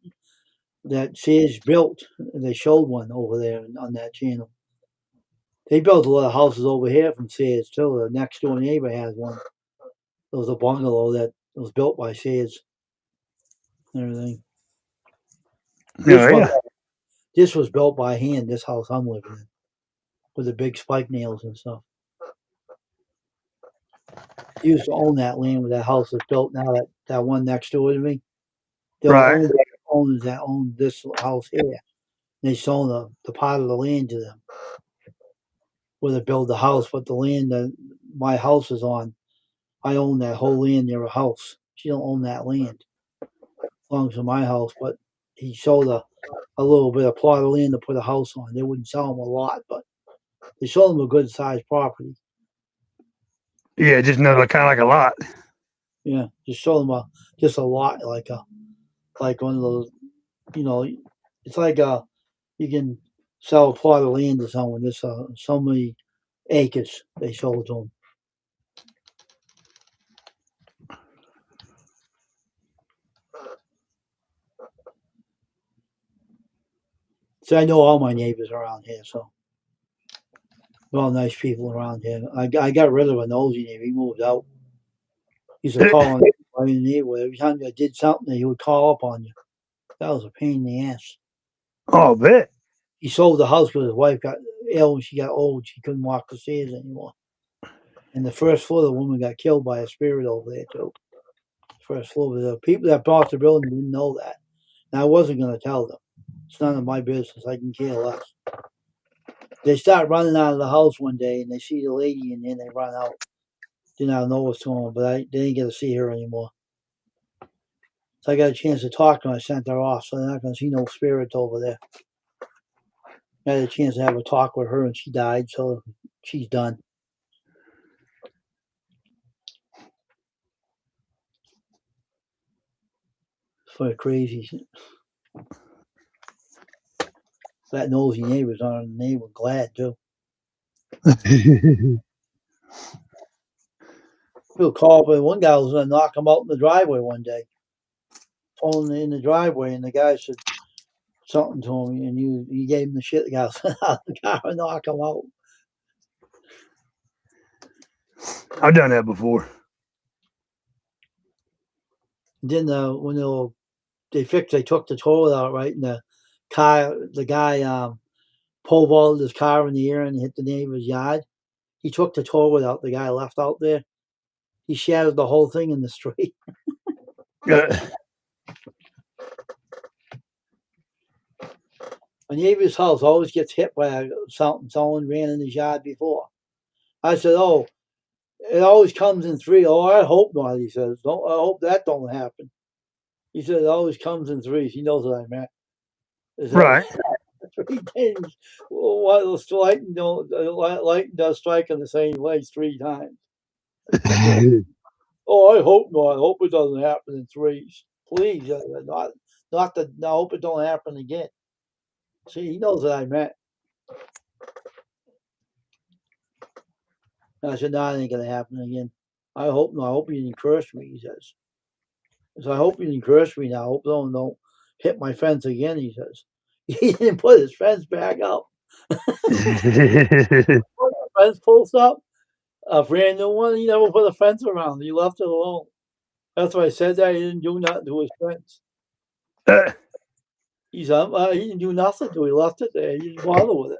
that Sears built. They showed one over there on that channel. They built a lot of houses over here from Sears too. The next door neighbor has one. It was a bungalow that was built by Sears and everything. This was built by hand, this house I'm living in, with the big spike nails and stuff. He used to own that land where that house is built now, that one next door to me. There were owners that owned this house here. They sold the part of the land to them where they build the house, but the land that my house is on, I own that whole land near a house. She don't own that land. It belongs to my house, but he sold a little bit of plot of land to put a house on. They wouldn't sell him a lot, but they sold him a good sized property. Yeah, just kind of like a lot. Yeah, just sold him just a lot, like one of those, it's like you can sell a plot of land to someone. This so many acres they sold to him. So I know all my neighbors around here, so they're all nice people around here. I got rid of a nosy neighbor. He moved out. He used to call on every neighbor. Every time you did something, he would call up on you. That was a pain in the ass. Oh, I bet. He sold the house because his wife got ill when she got old. She couldn't walk the stairs anymore. And the first floor, the woman got killed by a spirit over there too. First floor, but the people that bought the building didn't know that. And I wasn't going to tell them. It's none of my business. I can care less. They start running out of the house one day, and they see the lady, and then they run out. Did not know what's going on, but they didn't get to see her anymore. So I got a chance to talk to her. I sent her off, so they're not going to see no spirits over there. I had a chance to have a talk with her, and she died, so she's done. For crazy. That nosy neighbors on the neighbor glad too. He'll call, but one guy was going to knock him out in the driveway one day. Pulling in the driveway, and the guy said something to him, and he gave him the shit. The guy was out of the car and knock him out. I've done that before. Then when they took the toilet out, right, and the guy pole vaulted his car in the air and hit the neighbor's yard. He took the toilet out. The guy left out there. He shattered the whole thing in the street. My neighbor's house always gets hit by something. Someone ran in his yard before. I said, "Oh, it always comes in three." "Oh, I hope not," he says. I hope that don't happen. He said, "It always comes in threes." He knows what I meant. Right. 3 things. Lightning does strike in the same place 3 times. "Oh, I hope not. I hope it doesn't happen in threes. Please, not I hope it don't happen again." See, he knows what I meant. I said, "No, it ain't gonna happen again. I hope not. I hope you didn't curse me," he says. So I hope you didn't curse me now. I hope someone don't hit my fence again, he says. He didn't put his fence back up. The fence post up, A brand new one. He never put a fence around. He left it alone. That's why I said that. He didn't do nothing to his fence. He didn't do nothing to it. He left it there. He didn't bother with it.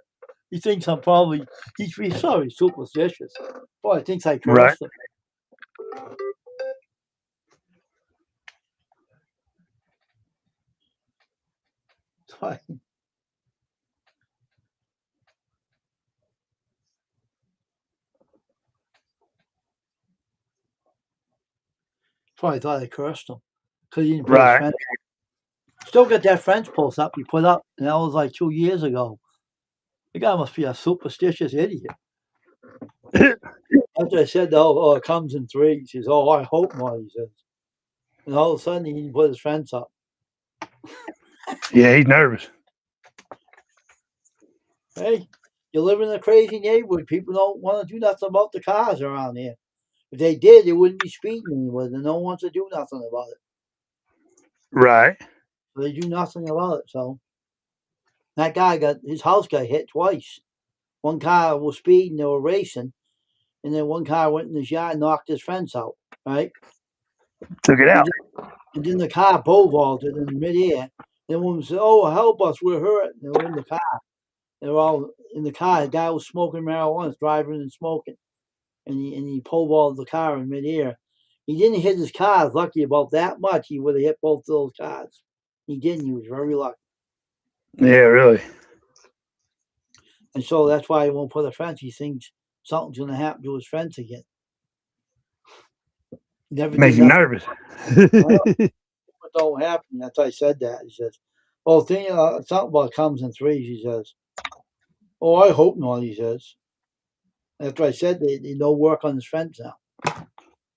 He thinks I'm probably, he's sorry, superstitious. Boy, he thinks I Right. cursed him. Probably thought I cursed him because he didn't put his Right. fence up. Still got that fence post up he put up, and that was like 2 years ago. The guy must be a superstitious idiot. After I said, oh, it comes in threes. He says, oh, I hope not, he says. And all of a sudden, he didn't put his fence up. Yeah, he's nervous. Hey, you live in a crazy neighborhood. People don't want to do nothing about the cars around here. If they did, they wouldn't be speeding anymore. And no one wants to do nothing about it. Right. So they do nothing about it. So that guy his house got hit twice. One car was speeding, they were racing, and then one car went in his yard and knocked his fence out, right? Took it out. And then the car pole-vaulted in midair. And woman said, oh, help us, we're hurt. And they were in the car. They were all in the car. The guy was smoking marijuana, driving and smoking. And he pole-vaulted the car in midair. He didn't hit his cars, lucky about that much. He would have hit both of those cars. He didn't. He was very lucky. Yeah, really. And so that's why he won't put a fence. He thinks something's going to happen to his fence again. He never Makes did him nothing. nervous. It don't happen. That's why I said that. He says, "Oh, something about comes in threes." He says, "Oh, I hope not." He says. After I said they no work on his fence now.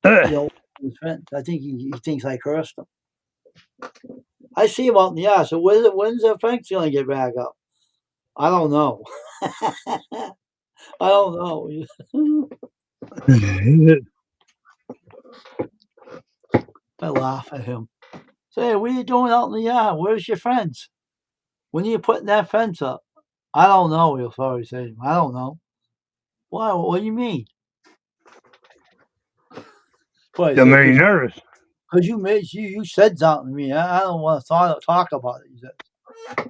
His fence. I think he thinks I cursed him. I see him out in the yard. So when's the fence going to get back up? I don't know. I don't know. I laugh at him. Say, what are you doing out in the yard? Where's your fence? When are you putting that fence up? I don't know, he'll probably say. I don't know. Why? What do you mean? That made you nervous. Because you said something to me. I don't want to talk about it. He said.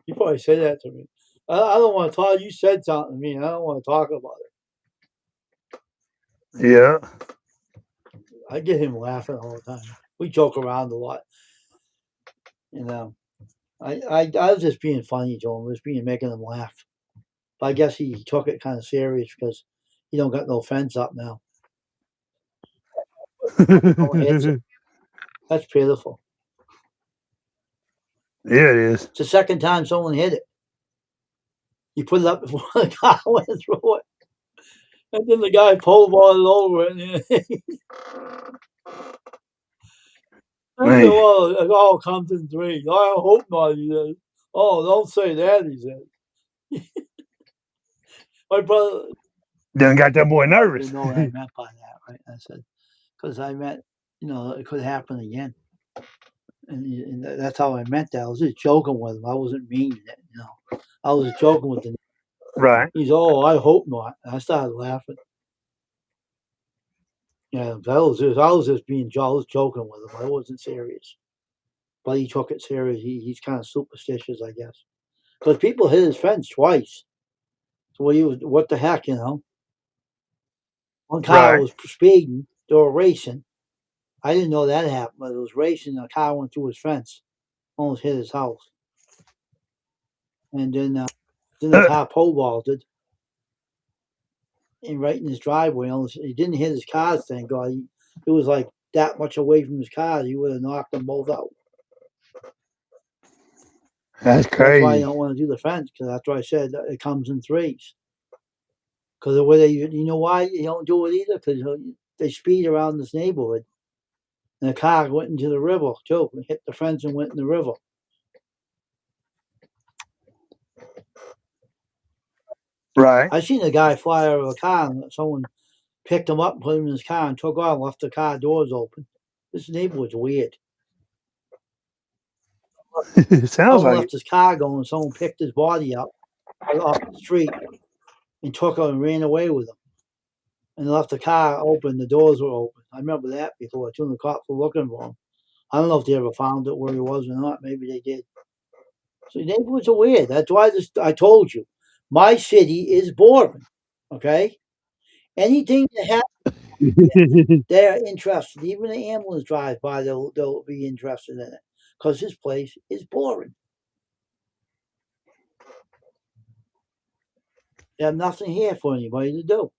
You probably said that to me. I don't want to talk. You said something to me. I don't want to talk about it. Yeah. I get him laughing all the time. We joke around a lot. You know, I was just being funny to him. I was making him laugh. But I guess he took it kind of serious because he don't got no fence up now. That's pitiful. Yeah, it is. It's the second time someone hit it. You put it up before the car went through it. And then the guy pole vaulted over it. I said, well, it all comes in threes. I hope not, he said. Oh, don't say that, he said. My brother done got that boy nervous. You know what I meant by that, right? I said, because I meant, it could happen again. And that's how I meant that. I was just joking with him. I wasn't meaning it, I was joking with him. Right. He's, oh, I hope not. And I started laughing. Yeah, I was just being joking with him. I wasn't serious. But he took it serious. He's kind of superstitious, I guess. Because people hit his fence twice. So what the heck, One car was speeding. They were racing. I didn't know that happened, but it was racing. A car went through his fence. Almost hit his house. And then the car pole vaulted. And right in his driveway. He didn't hit his cars, thank God. It was like that much away from his cars. He would have knocked them both out. That's crazy. That's why I don't want to do the fence, because after I said it comes in threes. Because the way you know why you don't do it either? Because they speed around this neighborhood. And the car went into the river, too. And hit the fence and went in the river. Right. I seen a guy fly out of a car and someone picked him up and put him in his car and took off and left the car doors open. This neighborhood's weird. It sounds Someone like left his car going and someone picked his body up off the street and took him and ran away with him. and left the car open. The doors were open. I remember that before. Too, the cops were looking for him. I don't know if they ever found it where he was or not. Maybe they did. So the neighborhoods are weird. That's why I told you, my city is boring. Okay, anything that happens, they're interested. Even the ambulance drives by, they'll be interested in it because this place is boring. They have nothing here for anybody to do.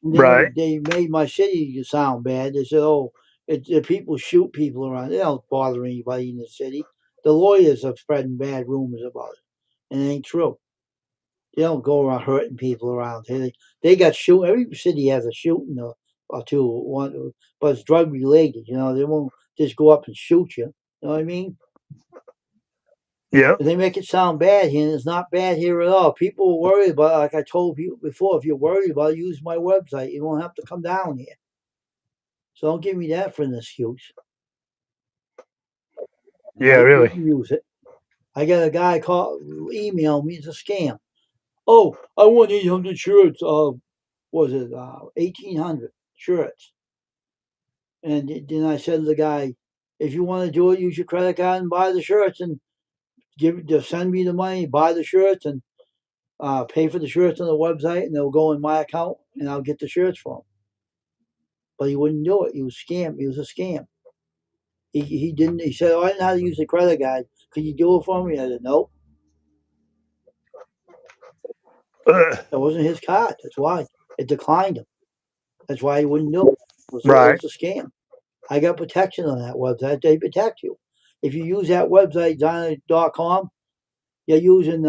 And then Right. they made my city sound bad. They said, "Oh, people shoot people around. They don't bother anybody in the city." The lawyers are spreading bad rumors about it, and it ain't true. They don't go around hurting people around here. They got shoot. Every city has a shooting or two, one, but it's drug related. You know, they won't just go up and shoot you. You know what I mean? Yep. But they make it sound bad here, and it's not bad here at all. People worry about it, like I told you before. If you're worried about it, use my website. You won't have to come down here. So don't give me that for an excuse. Yeah, You really. can use it. I got a guy email me. It's a scam. Oh, I want 800 shirts. Was it 1,800 shirts? And then I said to the guy, if you want to do it, use your credit card and buy the shirts and just send me the money, buy the shirts and pay for the shirts on the website, and they'll go in my account and I'll get the shirts for him. But he wouldn't do it. He was scam. He was a scam. He didn't. He said, "Oh, I didn't know how to use the credit card. Could you do it for me?" I said, "Nope, that wasn't his card. That's why it declined him. That's why he wouldn't do it. It Right. was a scam. I got protection on that website. They protect you. If you use that website, Dynamite.com, you're using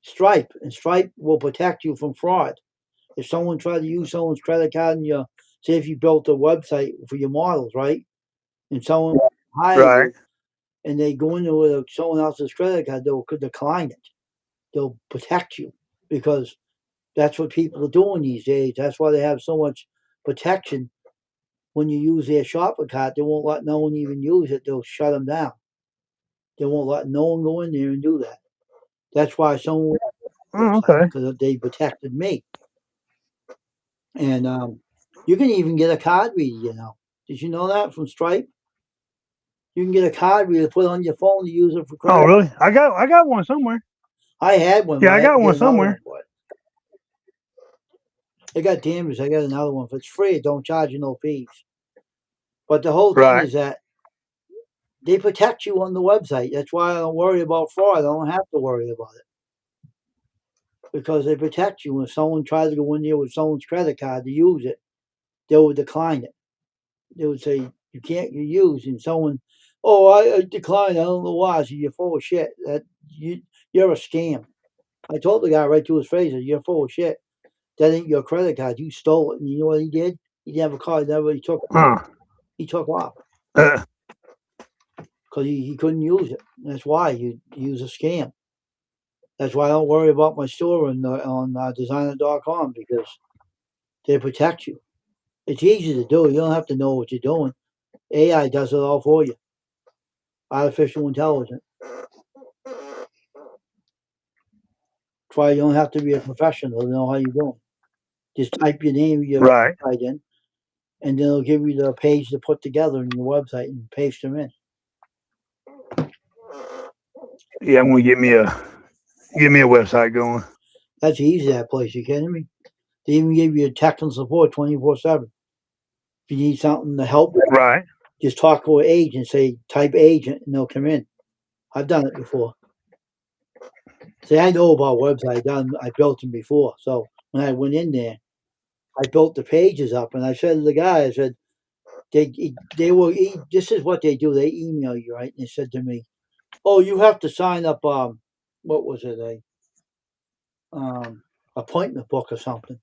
Stripe, and Stripe will protect you from fraud. If someone tried to use someone's credit card and say if you built a website for your models, right, and someone hire Right. you, and they go into with someone else's credit card, they'll decline it. They'll protect you because that's what people are doing these days. That's why they have so much protection. When you use their shopper card, they won't let no one even use it. They'll shut them down. They won't let no one go in there and do that. That's why someone Oh, okay. because they protected me. And you can even get a card reader. You know, did you know that from Stripe? You can get a card reader, put it on your phone to use it for Oh, credit. really? I got one somewhere. I had one, Yeah, but I I had got to one get another somewhere. one for it. It got damaged. I got another one. If it's free, it don't charge you no fees. But the whole thing Right. is that they protect you on the website. That's why I don't worry about fraud. I don't have to worry about it because they protect you. If someone tries to go in there with someone's credit card to use it, they will decline it. They would say you can't use, and someone, oh, I decline. I don't know why. So you're full of shit. That you're a scam. I told the guy right to his face, "You're full of shit. That ain't your credit card. You stole it." And you know what he did? He didn't have a card. Never. He took off Uh, because he couldn't use it. That's why he was a scam. That's why I don't worry about my store on designer.com because they protect you. It's easy to do. You don't have to know what you're doing. AI does it all for you. Artificial intelligence. That's why you don't have to be a professional to know how you're doing. Just type your name, your right. website in, and then it'll give you the page to put together in your website and paste them in. Yeah, I'm gonna get me a website going. That's easy, that place. You kidding me? They even give you technical support 24/7. If you need something to help, Right. just talk to an agent, say type agent, and they'll come in. I've done it before. See, I know about websites. I built them before. So when I went in there, I built the pages up, and I said to the guy, I said, they will. This is what they do. They email you, right? And they said to me, "Oh, you have to sign up. What was it? Appointment book or something."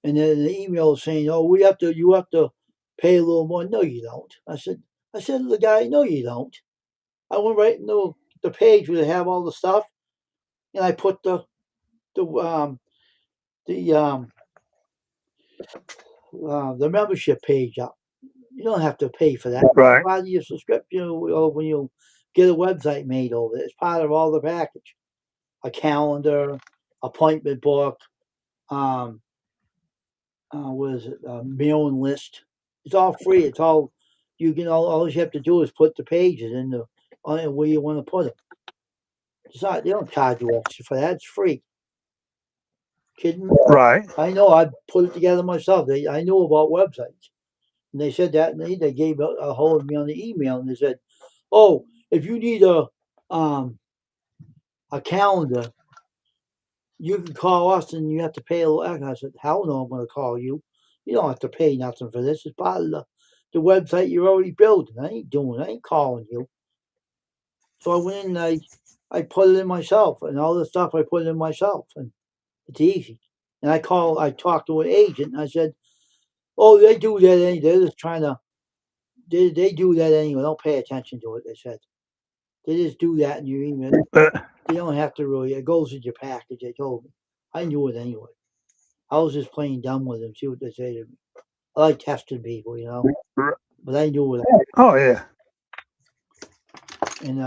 And then the email was saying, "Oh, you have to pay a little more." No, you don't. I said to the guy, "No, you don't." I went right into the page where they have all the stuff, and I put the membership page up. You don't have to pay for that. Right. It's part of your subscription or when you get a website made over it. It's part of all the package. A calendar, appointment book, what is it? Mailing list. It's all free. It's all you can. All you have to do is put the pages in the where you want to put them. It's not. They don't charge you extra for that. It's free. Kidding me? Right. I know. I put it together myself. I knew about websites, and they said that, and they gave a hold of me on the email, and they said, "Oh, if you need a calendar, you can call us, and you have to pay a little extra." I said, "Hell no, I'm going to call you. You don't have to pay nothing for this. It's part of the website you're already building. I ain't calling you." So I went in and I put it in myself, and all the stuff I put it in myself, and it's easy. And I talked to an agent, and I said, "Oh, they do that anyway. They're just trying to, they do that anyway. Don't pay attention to it," they said. "They just do that in your email. They don't have to really, it goes with your package," they told me. I knew it anyway. I was just playing dumb with them, see what they say to me. I like testing people, but I knew it. Oh yeah. And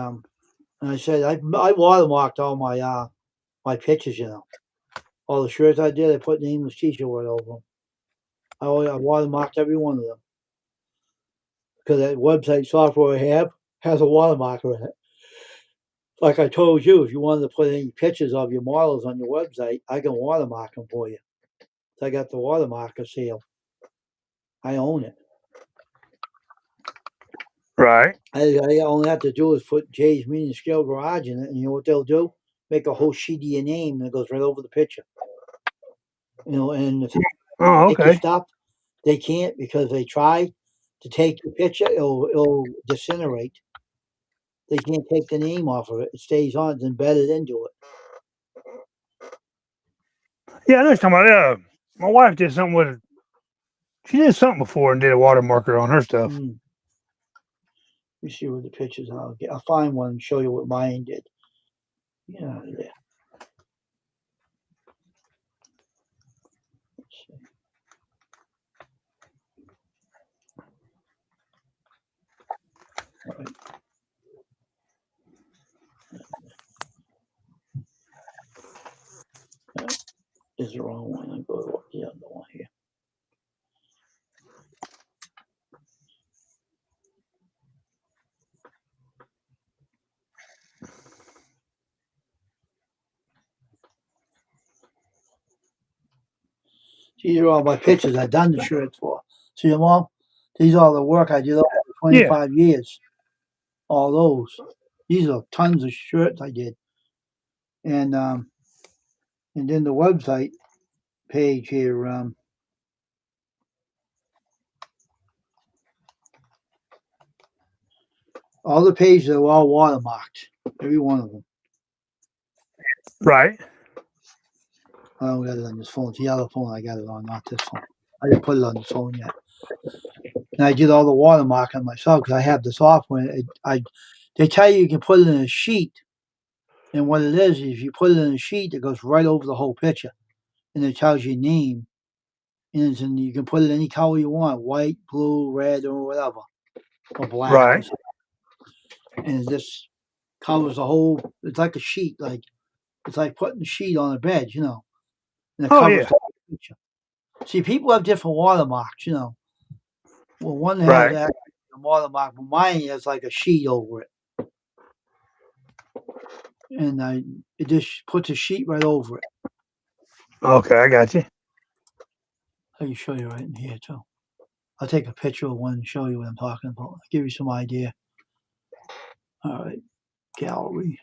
I said, I watermarked all my pictures, all the shirts I did. I put the English T-shirt over them. I watermarked every one of them because that website software I have has a watermarker in it. Like I told you, if you wanted to put any pictures of your models on your website, I can watermark them for you. So I got the watermarker seal. I own it. Right. I only have to do is put Jay's Medium Scale Garage in it, and you know what they'll do? Make a whole sheet of your name, and it goes right over the picture. And if Oh, they can okay. stop, they can't, because they try to take the picture, it'll disintegrate. They can't take the name off of it. It stays on, it's embedded into it. Yeah, I know what you're talking about. My wife did something with. She did something before and did a watermarker on her stuff. Let me see what the pictures are. I'll find one and show you what mine did. Yeah, there. Let's see. All right. This is the wrong one. I'll go to the other one here. These are all my pictures I've done the shirts for. See them all? These are all the work I did over 25 years. All those. These are tons of shirts I did. And then the website page here, all the pages are all watermarked. Every one of them. Right. I don't got it on this phone. It's the other phone I got it on, not this phone. I didn't put it on this phone yet. And I did all the watermarking myself because I have the software. They tell you can put it in a sheet. And what it is, if you put it in a sheet, it goes right over the whole picture. And it tells your name. And you can put it any color you want, white, blue, red, or whatever. Or black. Right. And it just covers the whole, it's like a sheet. It's like putting a sheet on a bed, And it covers the whole picture. See, people have different watermarks, Well, one has a watermark, but mine has like a sheet over it. And it just puts a sheet right over it. Okay, I got you. I can show you right in here too. I'll take a picture of one and show you what I'm talking about. I'll give you some idea. All right, gallery.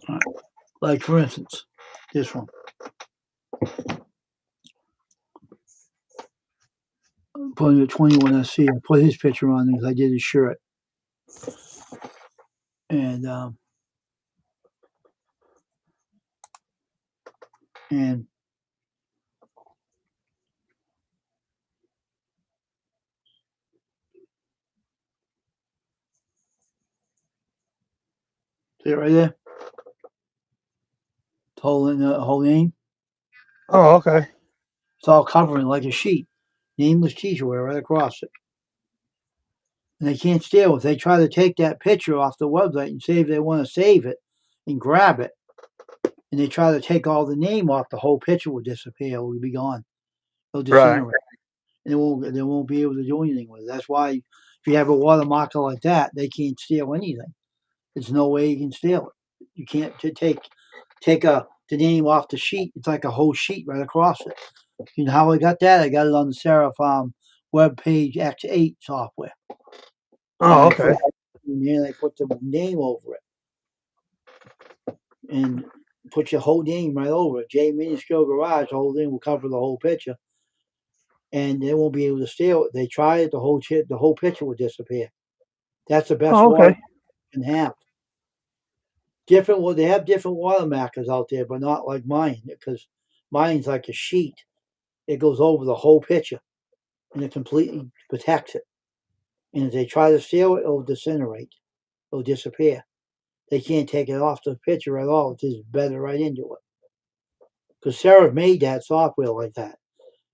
All right. Like for instance, this one. Putting the 21 SC. I put his picture on because I did his shirt. And see it right there? The whole name. Oh, okay. It's all covering like a sheet. Nameless T-shirt right across it. and they can't steal it. If they try to take that picture off the website and say if they want to save it and grab it, and they try to take all the name off, the whole picture will disappear. It will be gone. It'll disintegrate, and they won't be able to do anything with it. That's why if you have a watermarker like that, they can't steal anything. There's no way you can steal it. You can't take the name off the sheet. It's like a whole sheet right across it. You know how I got that? I got it on the Seraph Web Page X8 software. Oh, And okay. I put the name over it, and put your whole name right over it. J Minuscule Garage. The whole thing will cover the whole picture, and they won't be able to steal it. They try it, the whole picture will disappear. That's the best Oh, water okay. you can have. They have different watermarkers out there, but not like mine, because mine's like a sheet. It goes over the whole picture, and it completely protects it. And if they try to steal it, it'll disintegrate. It'll disappear. They can't take it off the picture at all. It just better right into it. Because Seraph made that software like that.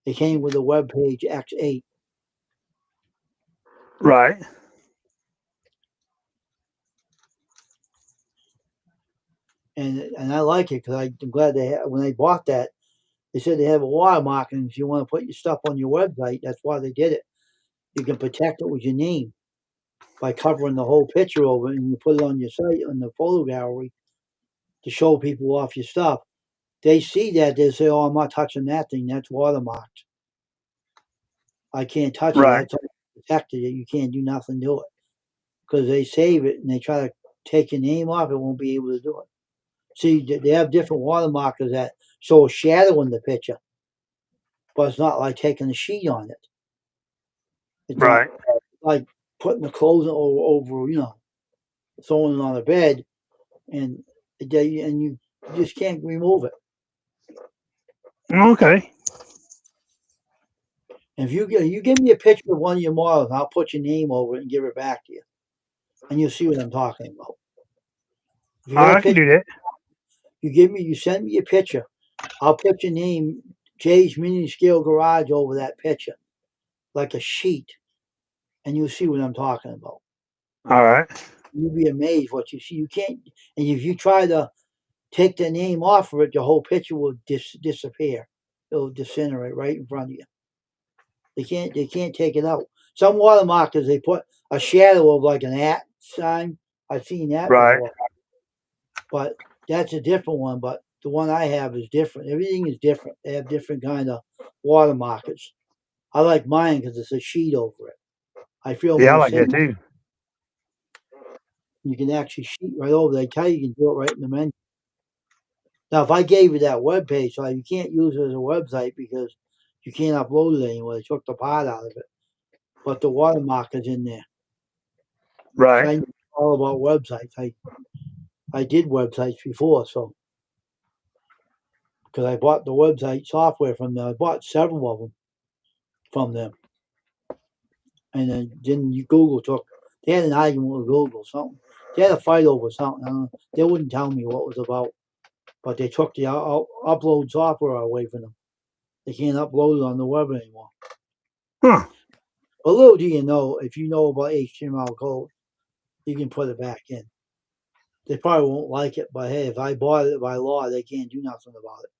It came with the Web Page X8. Right. And I like it because I'm glad when they bought that, they said they have a watermark, and if you want to put your stuff on your website, that's why they did it. You can protect it with your name by covering the whole picture over it, and you put it on your site on the photo gallery to show people off your stuff. They see that, they say, "Oh, I'm not touching that thing. That's watermarked. I can't touch it. Right. That's protected. You can't do nothing to it." Because they save it and they try to take your name off, it won't be able to do it. See, they have different watermarkers that show a shadow in the picture, but it's not like taking a sheet on it. It's not Right. like putting the clothes over, throwing it on a bed, and you just can't remove it. Okay. And if you give me a picture of one of your models, I'll put your name over it and give it back to you, and you'll see what I'm talking about. If you got a I can picture, do that. you send me a picture. I'll put your name, Jay's Minuscule Garage, over that picture, like a sheet, and you'll see what I'm talking about. All right. You'll be amazed what you see. You can't, and if you try to take the name off of it, the whole picture will disappear. It'll disintegrate right in front of you. They can't take it out. Some watermarkers they put a shadow of like an at sign. I've seen that Right. before, but that's a different one. But the one I have is different. Everything is different. They have different kind of watermarkers. I like mine because it's a sheet over it. I feel Yeah, I more like safe. that too. You can actually sheet right over. They tell you can do it right in the menu. Now, if I gave you that web page, so you can't use it as a website because you can't upload it anymore. They took the part out of it, but the watermark is in there. So I Right. know all about websites. I did websites before, so because I bought the website software from them. I bought several of them from them, and then Google took. They had an argument with Google, something. They had a fight over something. I don't know. They wouldn't tell me what it was about, but they took the upload software away from them. They can't upload it on the web anymore. Huh. But little do you know, if you know about HTML code, you can put it back in. They probably won't like it, but hey, if I bought it by law, they can't do nothing about it.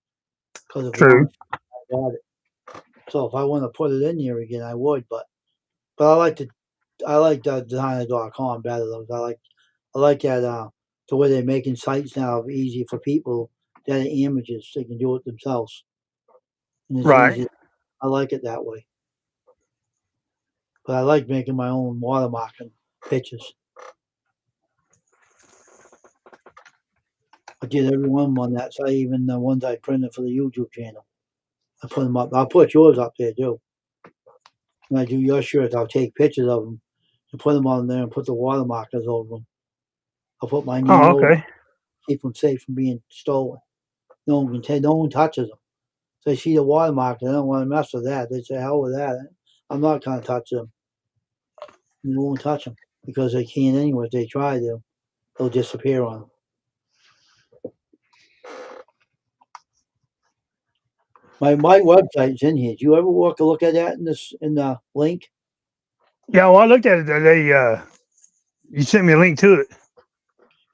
Because of True. law, I bought it. So if I want to put it in there again, I would. But I like the designer.com better though. I like that the way they're making sites now easy for people that are amateurs. They can do it themselves. And it's Right. easy. I like it that way. But I like making my own watermarking pictures. I did every one on that site, even the ones I printed for the YouTube channel. I put them up. I'll put yours up there too. When I do your shirts, I'll take pictures of them and put them on there and put the watermarkers over them. I'll put my name Oh, over, okay. keep them safe from being stolen. No one can take, no one touches them. So they see the watermark, they don't want to mess with that. They say, hell with that. I'm not going to touch them. And they won't touch them because they can't anyway. If they try, they'll disappear on them. My website's in here. Do you ever look at that in the link? Yeah, well, I looked at it. You sent me a link to it.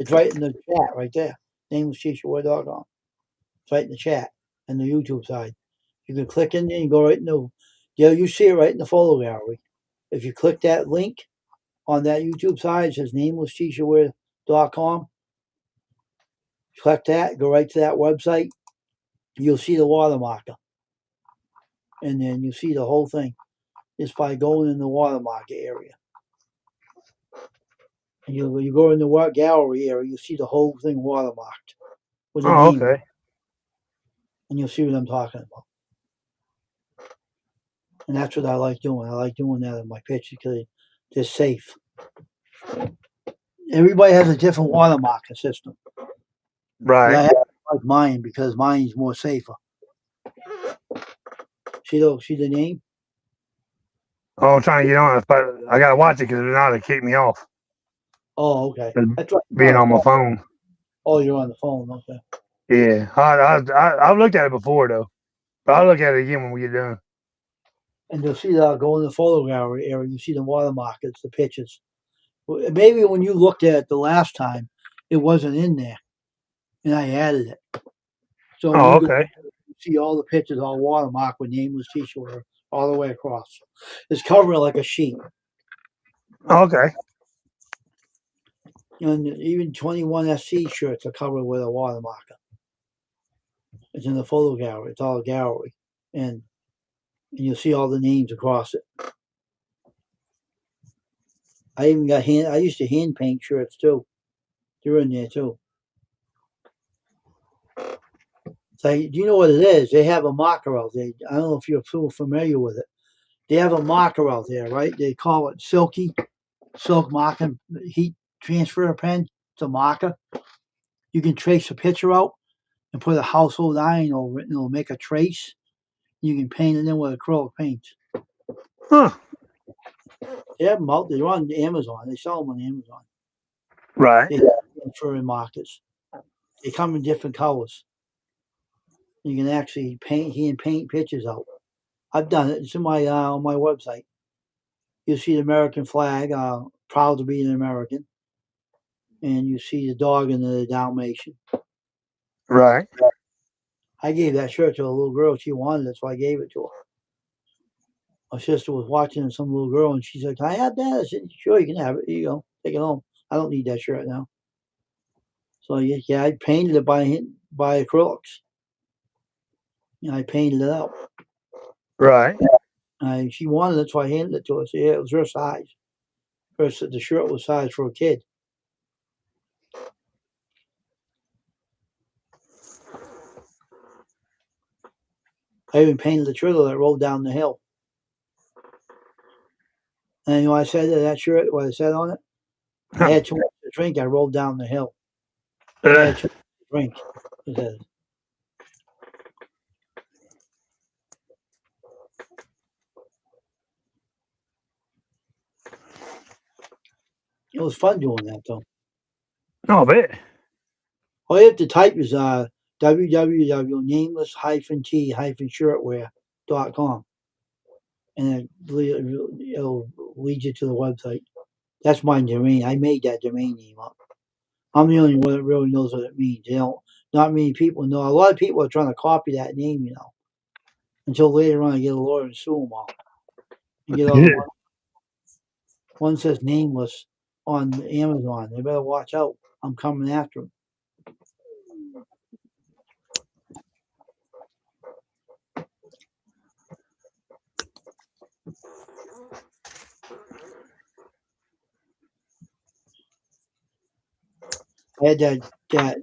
It's right in the chat right there. NamelessTeacherWare.com. It's right in the chat and the YouTube side. You can click in there and go right in the. Yeah, you see it right in the photo gallery. If you click that link on that YouTube side, it says NamelessTeacherWare.com. Click that, go right to that website. You'll see the watermarker, and then you see the whole thing just by going in the watermarker area. And you go in the gallery area, you see the whole thing watermarked with the Oh, name, okay. and you'll see what I'm talking about. And that's what I like doing. I like doing that in my pictures because they're safe. Everybody has a different watermarking system. But Right. I like mine because mine's more safer. See the name? Oh, I'm trying to get on it, but I gotta watch it because if not, it kick me off. Oh, okay. That's right. Being on my phone. Oh, you're on the phone. Okay. Yeah, I've looked at it before though, but I'll look at it again when we get done. And you'll see that go in the photo gallery area. You see the watermarkers, the pictures. Maybe when you looked at it the last time, it wasn't in there, and I added it. So when Oh, you go, okay. you see all the pictures all watermarked with Nameless Teacher all the way across. It's covering like a sheet. Okay. And even 21SC shirts are covered with a watermarker. It's in the photo gallery. It's all a gallery, and you'll see all the names across it. I even got I used to hand paint shirts too. They're in there too. So, do you know what it is? They have a marker out there. I don't know if you're familiar with it. They have a marker out there, right? They call it silk marker, heat transfer pen. It's a marker. You can trace a picture out and put a household iron over it, and it'll make a trace. You can paint it in with acrylic paint. Huh. They have them out there. They're on Amazon. They sell them on Amazon. Right. They have transfer markers. They come in different colors. You can actually hand paint pictures out. I've done it. It's in my on my website. You see the American flag, proud to be an American, and you see the dog and the Dalmatian. Right. I gave that shirt to a little girl. She wanted it, so I gave it to her. My sister was watching some little girl, and she said, "Can I have that?" I said, "Sure, you can have it. Here you go. Take it home. I don't need that shirt now." So yeah, I painted it by acrylics. I painted it out. Right. She wanted it, so I handed it to her. So yeah, it was her size. The shirt was size for a kid. I even painted the trailer that rolled down the hill. And you know what I said to that shirt? What I said on it? I had too much to drink. I rolled down the hill. I had too much to drink. It says. It was fun doing that though. No, I bet. All you have to type is www.nameless-t-shirtwear.com, and it'll lead you to the website. That's my domain. I made that domain name up. I'm the only one that really knows what it means. Not many people know. A lot of people are trying to copy that name, until later on I get a lawyer and sue them all. And get all the money. One says Nameless on Amazon. They better watch out. I'm coming after them. I had that name